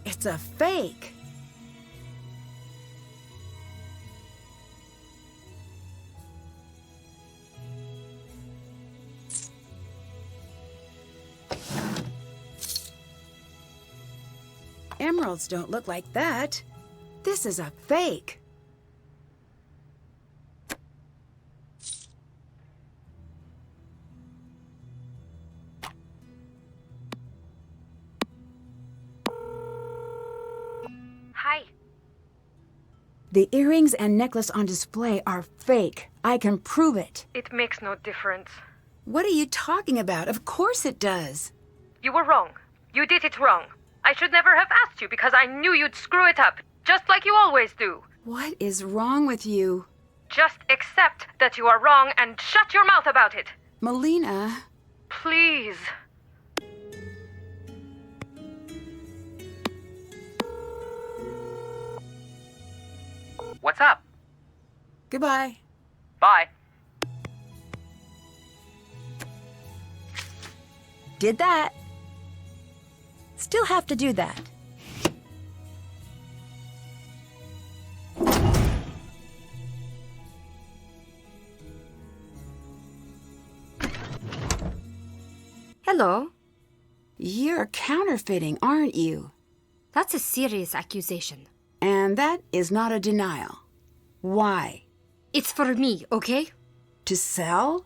It's a fake. Emeralds don't look like that. This is a fake. Hi. The earrings and necklace on display are fake. I can prove it. It makes no difference. What are you talking about? Of course it does. You were wrong. You did it wrong. I should never have asked you because I knew you'd screw it up, just like you always do. What is wrong with you? Just accept that you are wrong and shut your mouth about it. Melina. Please. What's up? Goodbye. Bye. Did that. Still have to do that. Hello. You're counterfeiting, aren't you? That's a serious accusation. And that is not a denial. Why? It's for me, okay? To sell?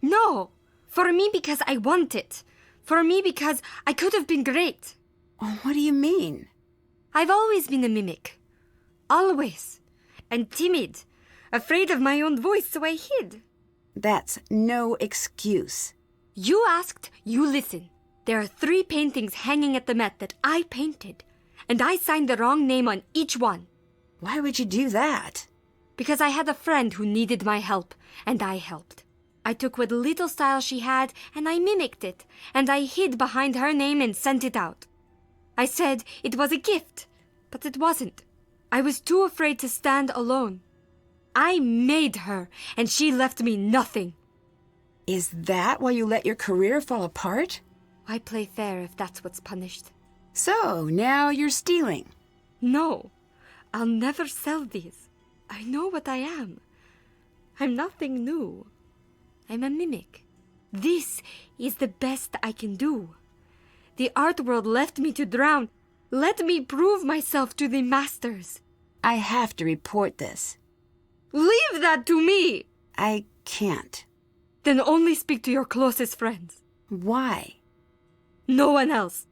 No! For me because I want it. For me because I could have been great. Oh, what do you mean? I've always been a mimic. Always. And timid. Afraid of my own voice, so I hid. That's no excuse. You asked, you listen. There are 3 paintings hanging at the Met that I painted. And I signed the wrong name on each one. Why would you do that? Because I had a friend who needed my help, and I helped. I took what little style she had, and I mimicked it, and I hid behind her name and sent it out. I said it was a gift, but it wasn't. I was too afraid to stand alone. I made her, and she left me nothing. Is that why you let your career fall apart? I play fair if that's what's punished. So, now you're stealing. No, I'll never sell these. I know what I am. I'm nothing new. I'm a mimic. This is the best I can do. The art world left me to drown. Let me prove myself to the masters. I have to report this. Leave that to me! I can't. Then only speak to your closest friends. Why? No one else.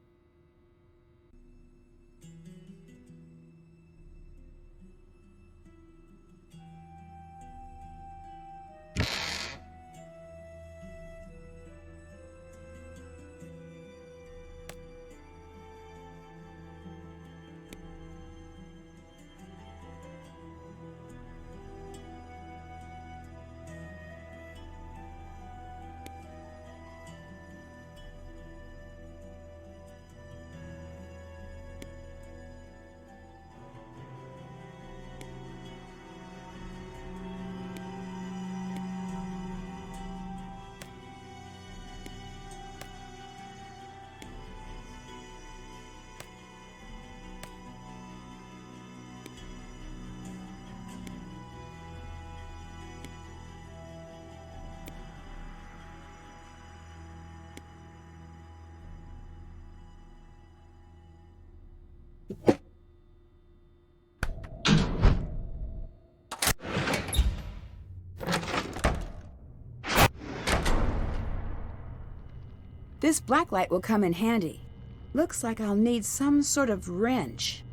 This blacklight will come in handy. Looks like I'll need some sort of wrench.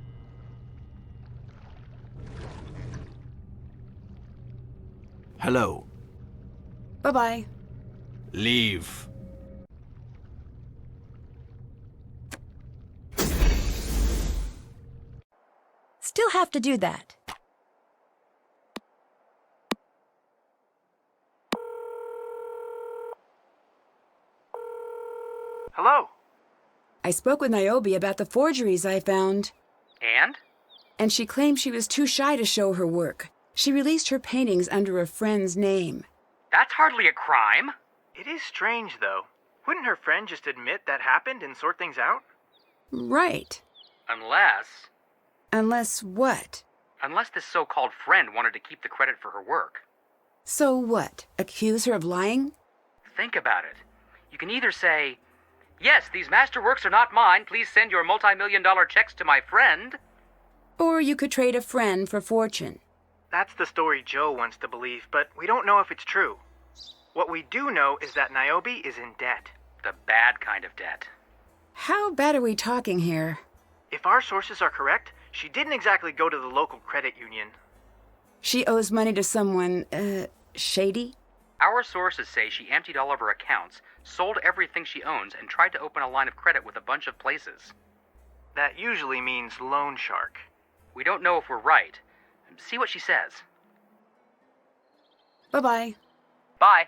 Hello. Bye-bye. Leave. Still have to do that. Hello? I spoke with Niobe about the forgeries I found. And? And she claimed she was too shy to show her work. She released her paintings under a friend's name. That's hardly a crime. It is strange, though. Wouldn't her friend just admit that happened and sort things out? Right. Unless Unless what? this so-called friend wanted to keep the credit for her work. So what? Accuse her of lying? Think about it. You can either say, yes, these masterworks are not mine. Please send your multi-million-dollar checks to my friend. Or you could trade a friend for fortune. That's the story Joe wants to believe, but we don't know if it's true. What we do know is that Niobe is in debt. The bad kind of debt. How bad are we talking here? If our sources are correct, she didn't exactly go to the local credit union. She owes money to someone, shady? Our sources say she emptied all of her accounts, sold everything she owns, and tried to open a line of credit with a bunch of places. That usually means loan shark. We don't know if we're right. See what she says. Bye-bye. Bye.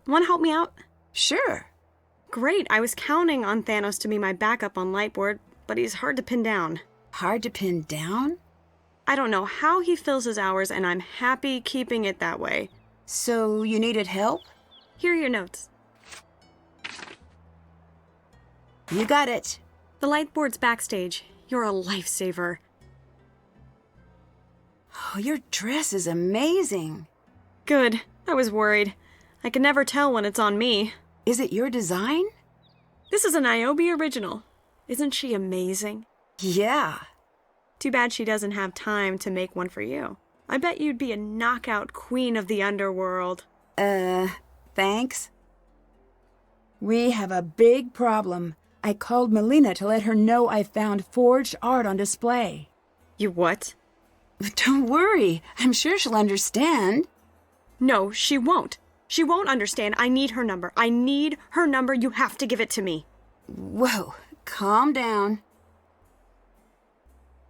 Want to help me out? Sure. Great, I was counting on Thanos to be my backup on Lightboard, but he's hard to pin down. Hard to pin down? I don't know how he fills his hours, and I'm happy keeping it that way. So you needed help? Here are your notes. You got it. The Lightboard's backstage. You're a lifesaver. Oh, your dress is amazing. Good. I was worried. I can never tell when it's on me. Is it your design? This is a Niobe original. Isn't she amazing? Yeah. Too bad she doesn't have time to make one for you. I bet you'd be a knockout queen of the underworld. Thanks. We have a big problem. I called Melina to let her know I found forged art on display. You what? Don't worry. I'm sure she'll understand. No, she won't. She won't understand. I need her number. I need her number. You have to give it to me. Whoa, calm down.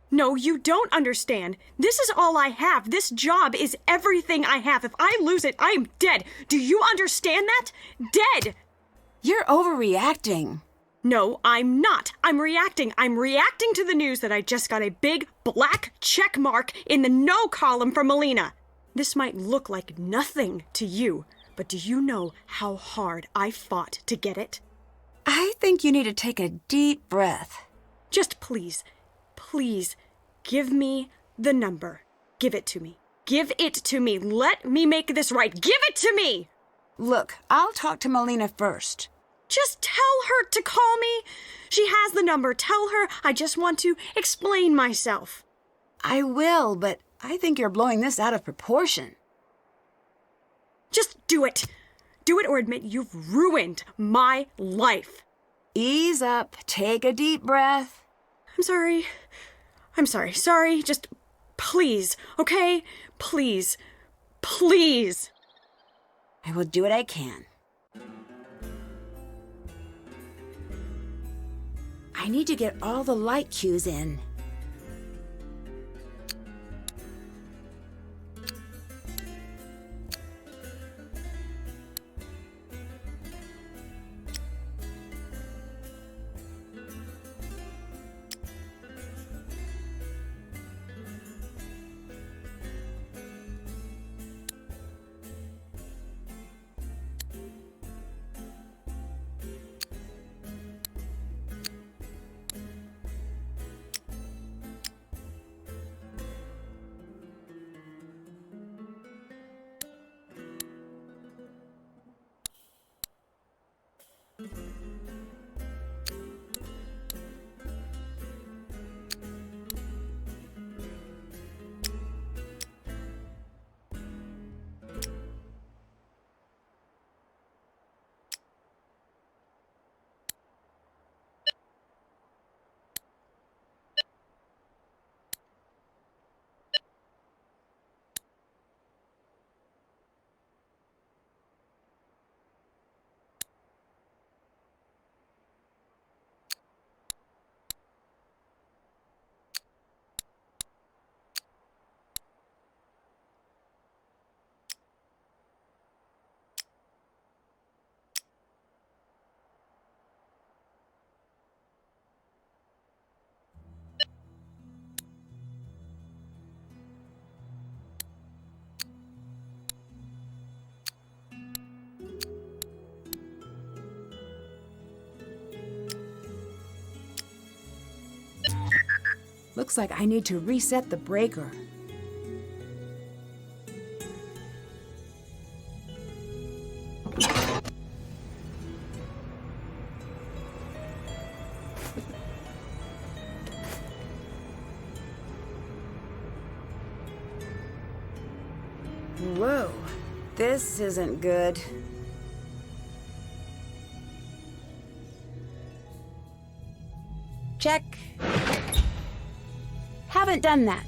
No, you don't understand. This is all I have. This job is everything I have. If I lose it, I'm dead. Do you understand that? Dead! You're overreacting. No, I'm not. I'm reacting. I'm reacting to the news that I just got a big black check mark in the no column from Melina. This might look like nothing to you, but do you know how hard I fought to get it? I think you need to take a deep breath. Just please, please, give me the number. Give it to me. Give it to me. Let me make this right. Give it to me! Look, I'll talk to Melina first. Just tell her to call me. She has the number. Tell her I just want to explain myself. I will, but I think you're blowing this out of proportion. Just do it. Do it or admit you've ruined my life. Ease up. Take a deep breath. I'm sorry. Sorry. Just please, okay? Please. Please. I will do what I can. I need to get all the light cues in. Looks like I need to reset the breaker. Whoa, this isn't good. Check. Haven't done that.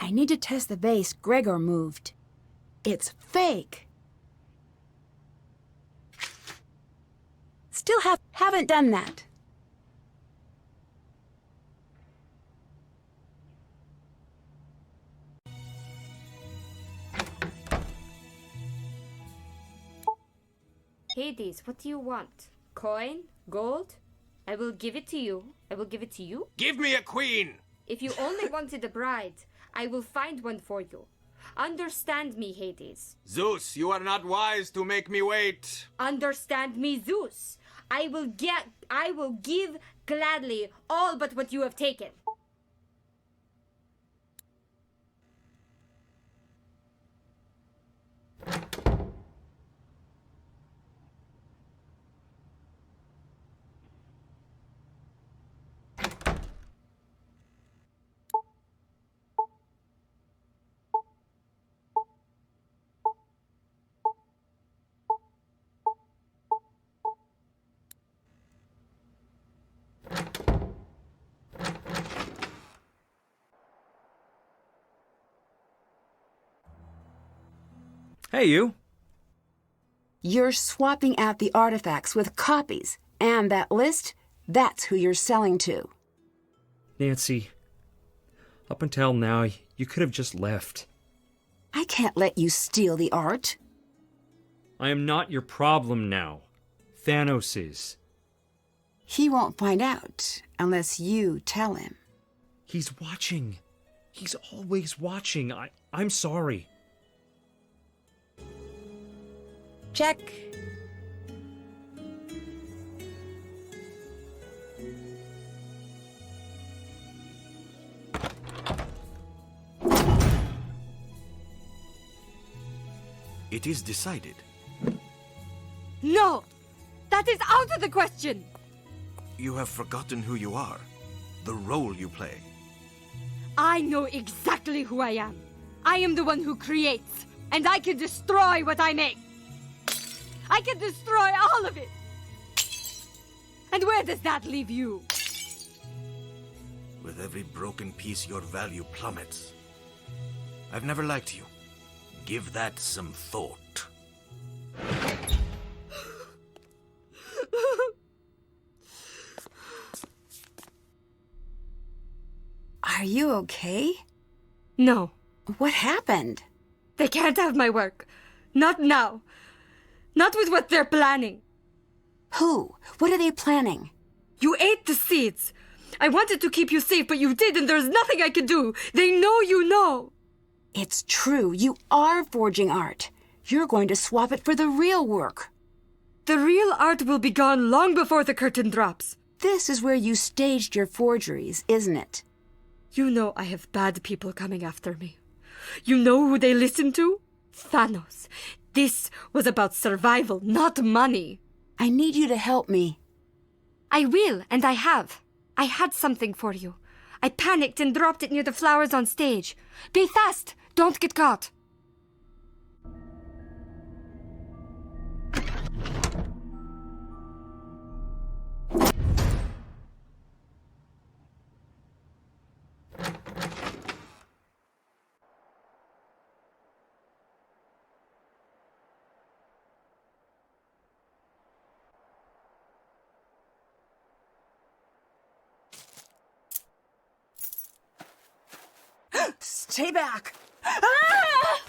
I need to test the vase Gregor moved. It's fake. Still haven't done that. Hades, what do you want? Coin? Gold? I will give it to you. I will give it to you. Give me a queen! If you only wanted a bride, I will find one for you. Understand me, Hades. Zeus, you are not wise to make me wait. Understand me, Zeus. I will give gladly all but what you have taken. Hey, you. You're swapping out the artifacts with copies, and that list, that's who you're selling to. Nancy, up until now, you could have just left. I can't let you steal the art. I am not your problem now. Thanos is. He won't find out unless you tell him. He's watching. He's always watching. I'm sorry. Check. It is decided. No! That is out of the question! You have forgotten who you are, the role you play. I know exactly who I am. I am the one who creates, and I can destroy what I make. I can destroy all of it. And where does that leave you? With every broken piece, your value plummets. I've never liked you. Give that some thought. Are you okay? No. What happened? They can't have my work. Not now. Not with what they're planning. Who? What are they planning? You ate the seeds. I wanted to keep you safe, but you did, and there's nothing I can do. They know you know. It's true. You are forging art. You're going to swap it for the real work. The real art will be gone long before the curtain drops. This is where you staged your forgeries, isn't it? You know I have bad people coming after me. You know who they listen to? Thanos. This was about survival, not money. I need you to help me. I will, and I have. I had something for you. I panicked and dropped it near the flowers on stage. Be fast! Don't get caught. Stay back! Ah!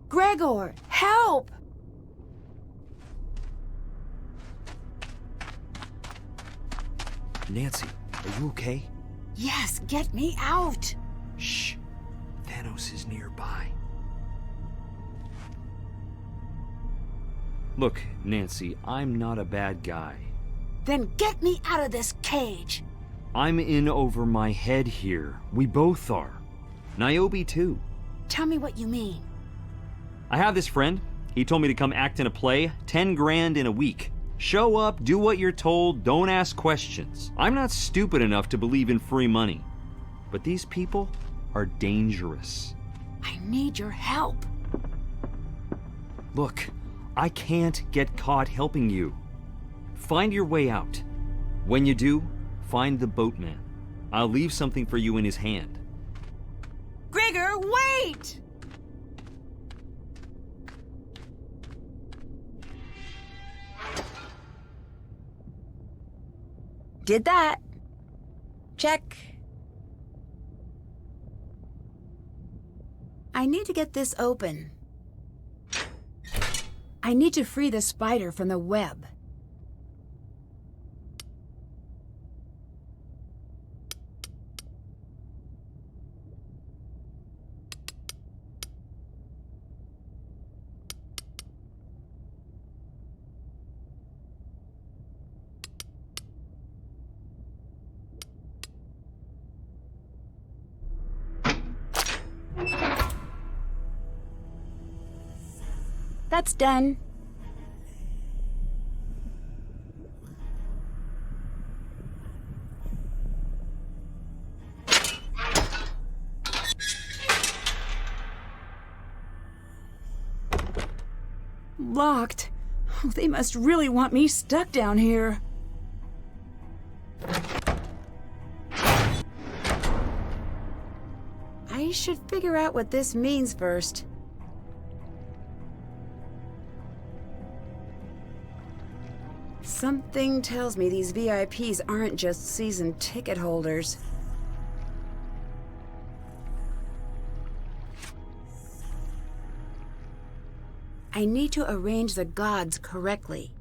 Gregor, help! Nancy, are you okay? Yes, get me out! Shh. Thanos is nearby. Look, Nancy, I'm not a bad guy. Then get me out of this cage! I'm in over my head here. We both are. Niobe, too. Tell me what you mean. I have this friend. He told me to come act in a play, 10 grand in a week. Show up, do what you're told, don't ask questions. I'm not stupid enough to believe in free money. But these people are dangerous. I need your help. Look, I can't get caught helping you. Find your way out. When you do, find the boatman. I'll leave something for you in his hand. Gregor, wait! Did that. Check. I need to get this open. I need to free the spider from the web. That's done. Locked. Oh, they must really want me stuck down here. I should figure out what this means first. Something tells me these VIPs aren't just season ticket holders. I need to arrange the gods correctly.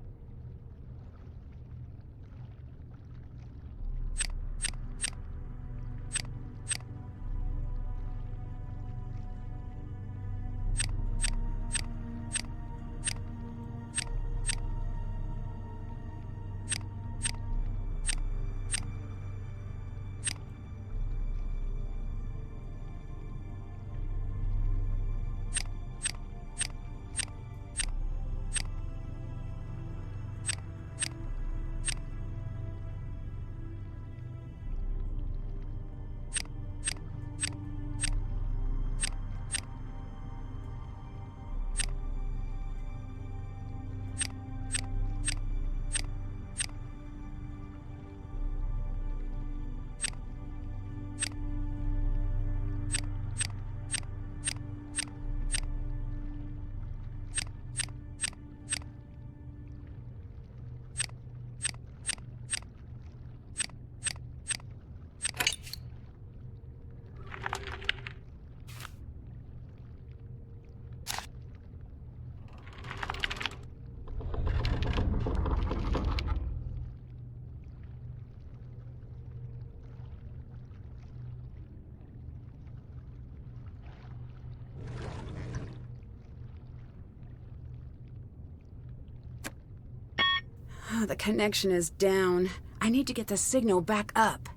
Oh, the connection is down. I need to get the signal back up.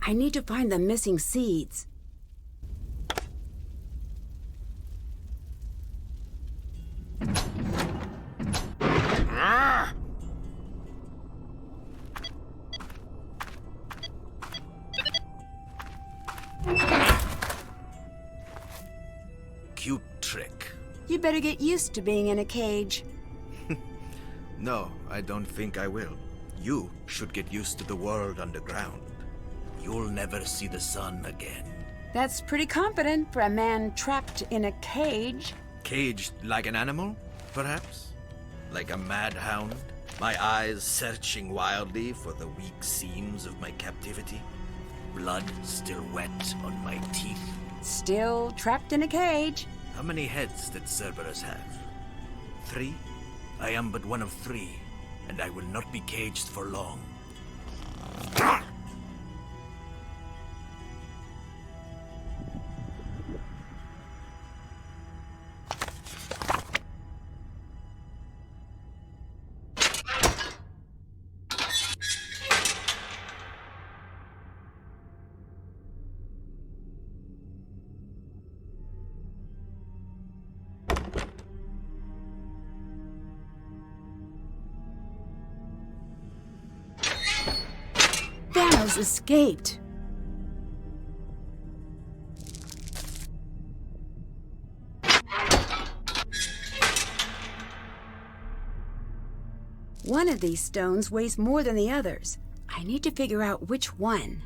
I need to find the missing seeds. Cute trick. You better get used to being in a cage. No, I don't think I will. You should get used to the world underground. You'll never see the sun again. That's pretty confident for a man trapped in a cage. Caged like an animal, perhaps? Like a mad hound? My eyes searching wildly for the weak seams of my captivity? Blood still wet on my teeth? Still trapped in a cage. How many heads did Cerberus have? 3? I am but one of 3, and I will not be caged for long. Thanos escaped. One of these stones weighs more than the others. I need to figure out which one.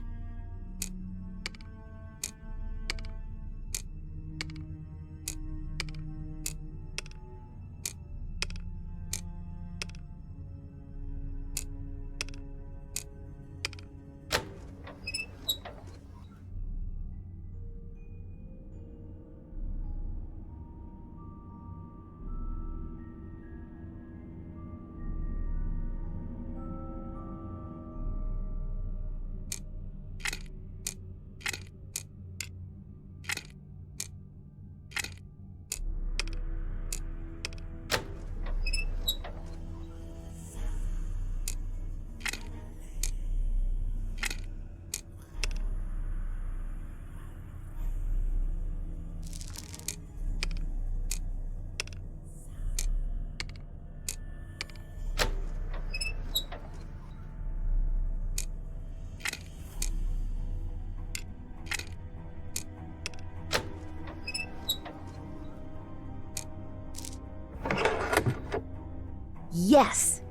Yes!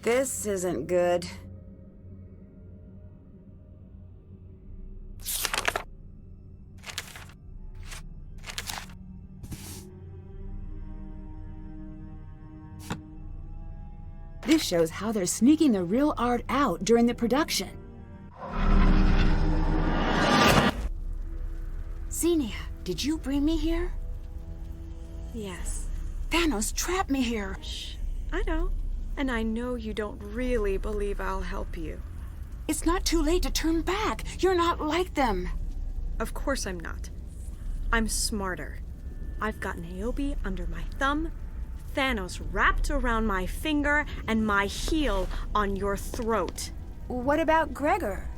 This isn't good. This shows how they're sneaking the real art out during the production. Xenia, did you bring me here? Yes. Thanos trapped me here. Shh. I know. And I know you don't really believe I'll help you. It's not too late to turn back. You're not like them. Of course I'm not. I'm smarter. I've got Niobe under my thumb, Thanos wrapped around my finger, and my heel on your throat. What about Gregor?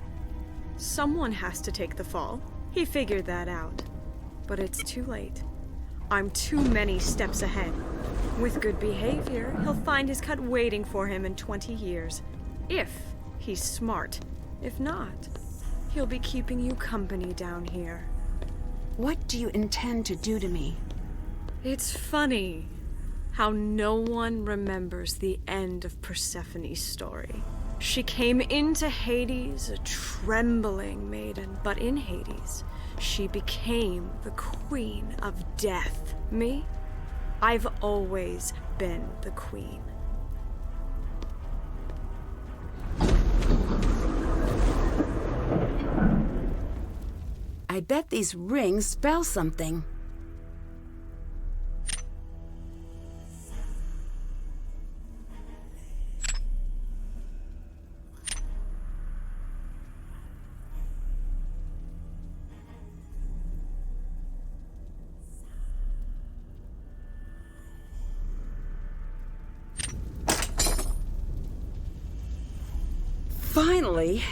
Someone has to take the fall. He figured that out. But it's too late. I'm too many steps ahead. With good behavior, he'll find his cut waiting for him in 20 years. If he's smart. If not, he'll be keeping you company down here. What do you intend to do to me? It's funny how no one remembers the end of Persephone's story. She came into Hades a trembling maiden, but in Hades, she became the Queen of Death. Me? I've always been the Queen. I bet these rings spell something. Finally,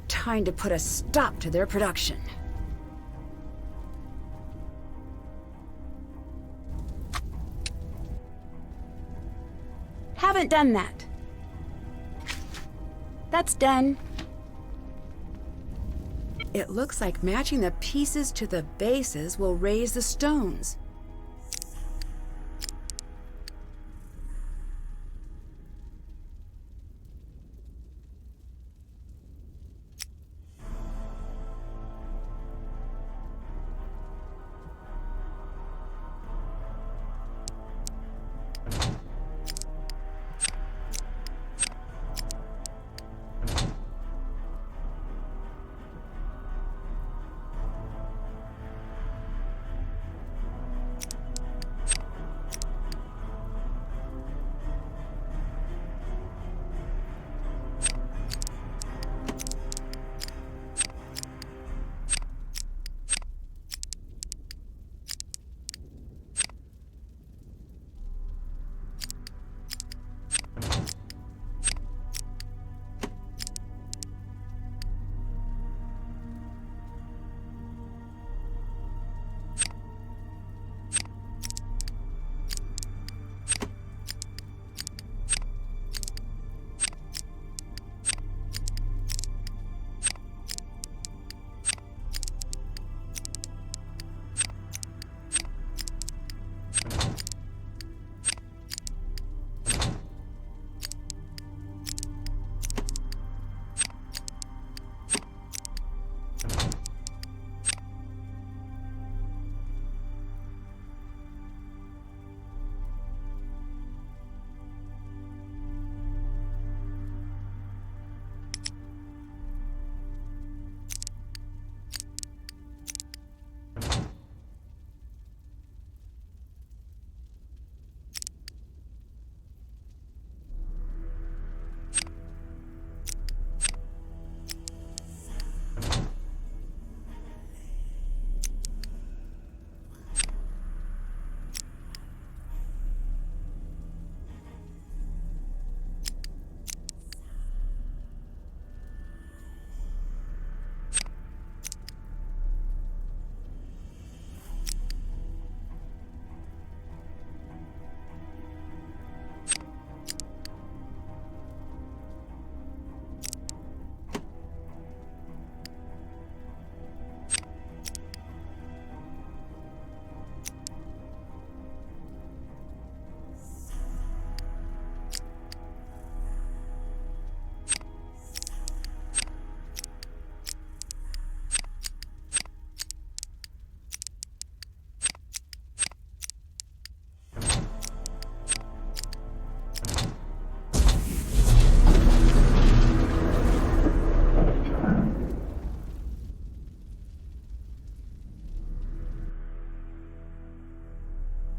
time to put a stop to their production. Haven't done that. That's done. It looks like matching the pieces to the bases will raise the stones.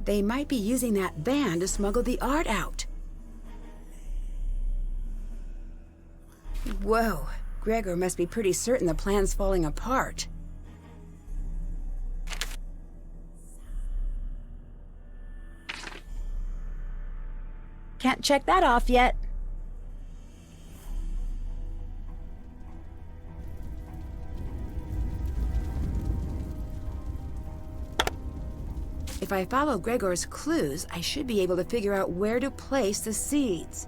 They might be using that van to smuggle the art out. Whoa, Gregor must be pretty certain the plan's falling apart. Can't check that off yet. If I follow Gregor's clues, I should be able to figure out where to place the seeds.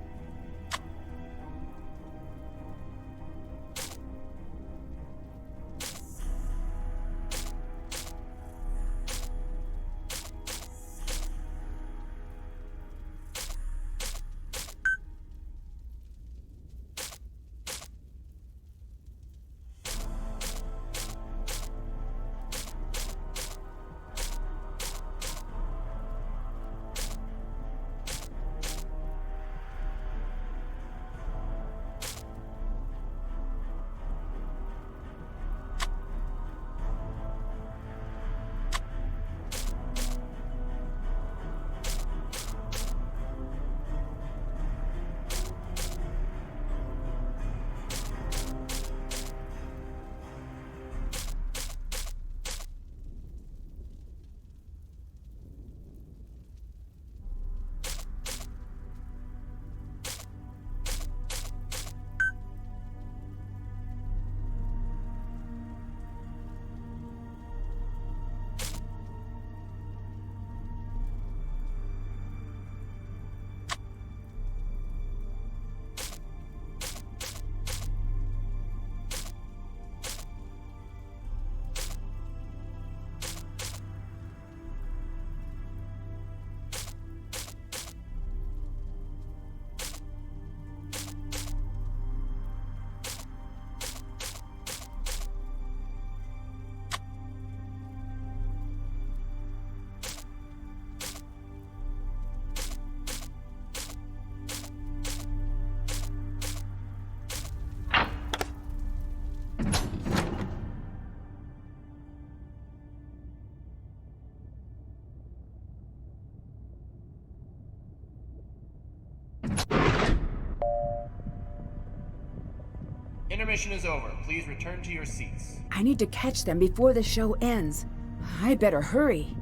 Intermission is over. Please return to your seats. I need to catch them before the show ends. I better hurry.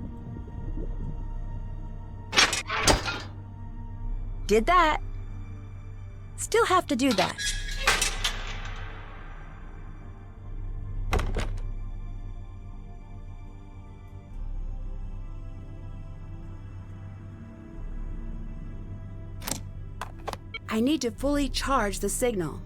Did that. Still have to do that. I need to fully charge the signal.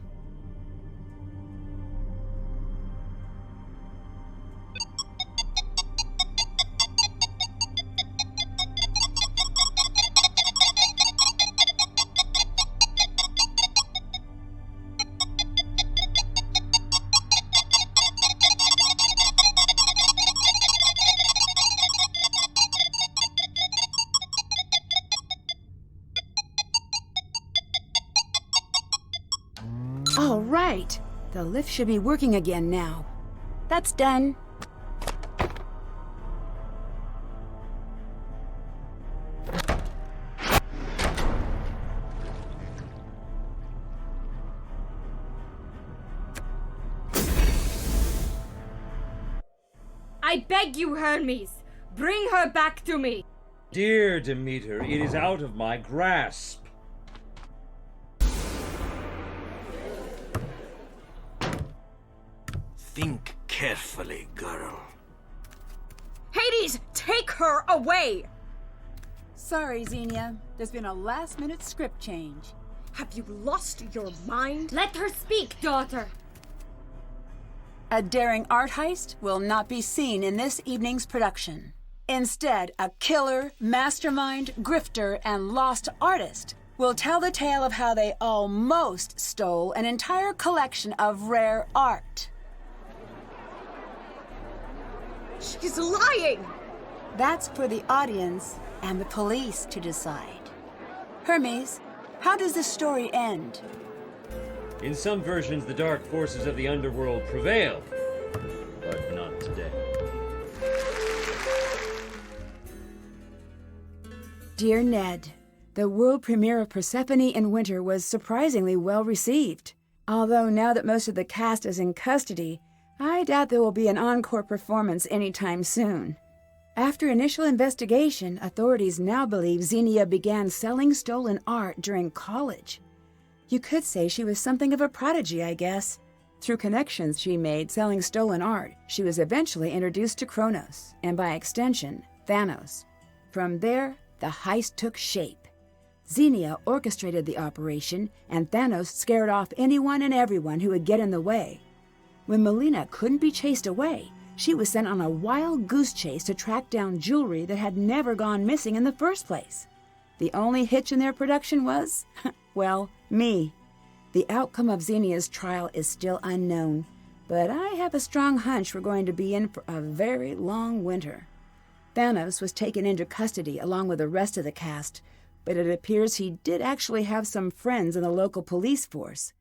All right. The lift should be working again now. That's done. I beg you, Hermes, bring her back to me. Dear Demeter, it is out of my grasp. Think carefully, girl. Hades, take her away! Sorry, Xenia. There's been a last-minute script change. Have you lost your mind? Let her speak, daughter. A daring art heist will not be seen in this evening's production. Instead, a killer, mastermind, grifter, and lost artist will tell the tale of how they almost stole an entire collection of rare art. She's lying! That's for the audience and the police to decide. Hermes, how does this story end? In some versions, the dark forces of the underworld prevail, but not today. Dear Ned, the world premiere of Persephone in Winter was surprisingly well received. Although now that most of the cast is in custody, I doubt there will be an encore performance anytime soon. After initial investigation, authorities now believe Xenia began selling stolen art during college. You could say she was something of a prodigy, I guess. Through connections she made selling stolen art, she was eventually introduced to Kronos, and by extension, Thanos. From there, the heist took shape. Xenia orchestrated the operation, and Thanos scared off anyone and everyone who would get in the way. When Melina couldn't be chased away, she was sent on a wild goose chase to track down jewelry that had never gone missing in the first place. The only hitch in their production was, well, me. The outcome of Xenia's trial is still unknown, but I have a strong hunch we're going to be in for a very long winter. Thanos was taken into custody along with the rest of the cast, but it appears he did actually have some friends in the local police force.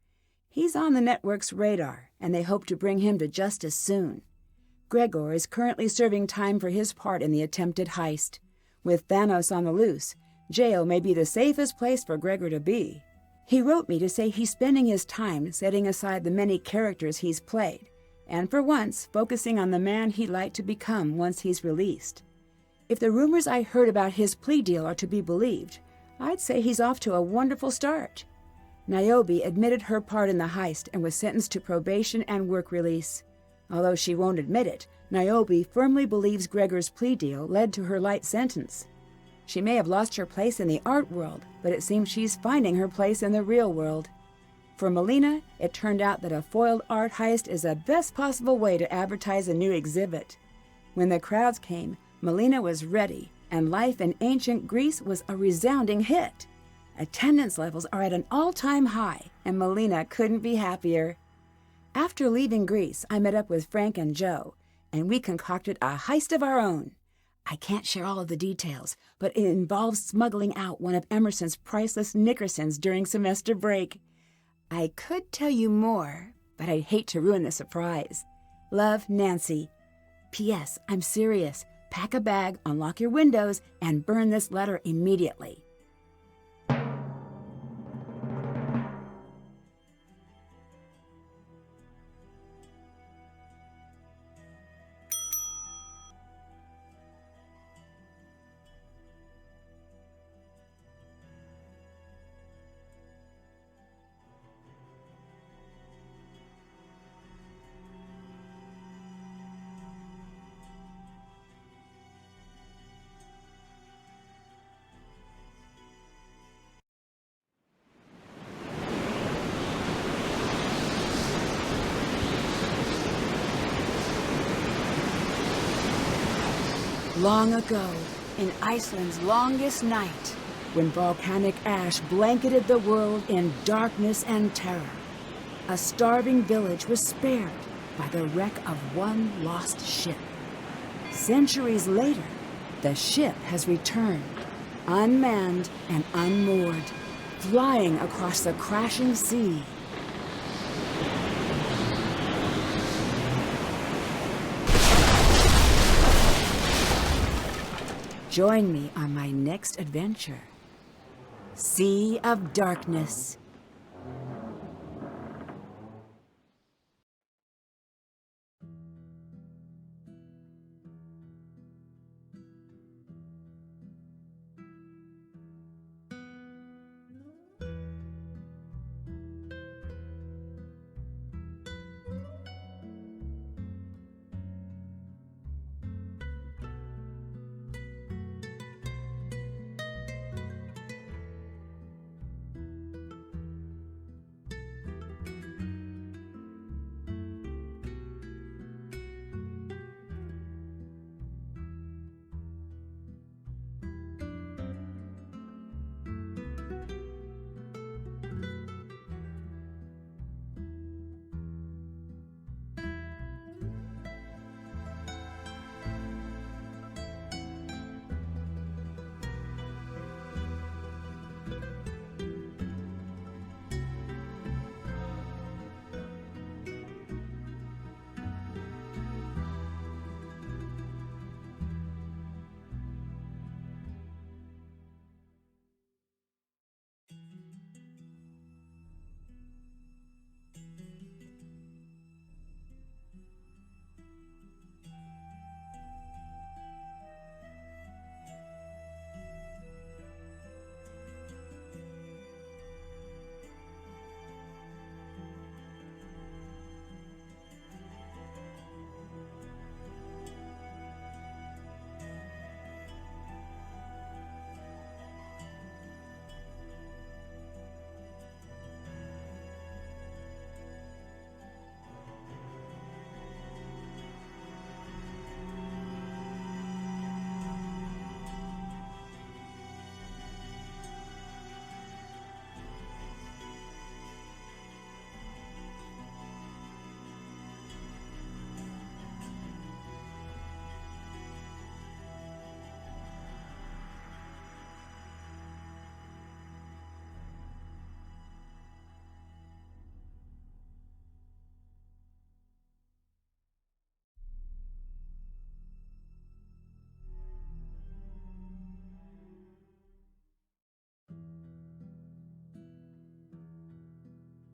He's on the network's radar, and they hope to bring him to justice soon. Gregor is currently serving time for his part in the attempted heist. With Thanos on the loose, jail may be the safest place for Gregor to be. He wrote me to say he's spending his time setting aside the many characters he's played, and for once focusing on the man he'd like to become once he's released. If the rumors I heard about his plea deal are to be believed, I'd say he's off to a wonderful start. Niobe admitted her part in the heist and was sentenced to probation and work release. Although she won't admit it, Niobe firmly believes Gregor's plea deal led to her light sentence. She may have lost her place in the art world, but it seems she's finding her place in the real world. For Melina, it turned out that a foiled art heist is the best possible way to advertise a new exhibit. When the crowds came, Melina was ready, and life in ancient Greece was a resounding hit. Attendance levels are at an all-time high, and Melina couldn't be happier. After leaving Greece, I met up with Frank and Joe, and we concocted a heist of our own. I can't share all of the details, but it involves smuggling out one of Emerson's priceless Nickersons during semester break. I could tell you more, but I'd hate to ruin the surprise. Love, Nancy. P.S. I'm serious. Pack a bag, unlock your windows, and burn this letter immediately. Long ago, in Iceland's longest night, when volcanic ash blanketed the world in darkness and terror, a starving village was spared by the wreck of one lost ship. Centuries later, the ship has returned, unmanned and unmoored, flying across the crashing sea. Join me on my next adventure. Sea of Darkness.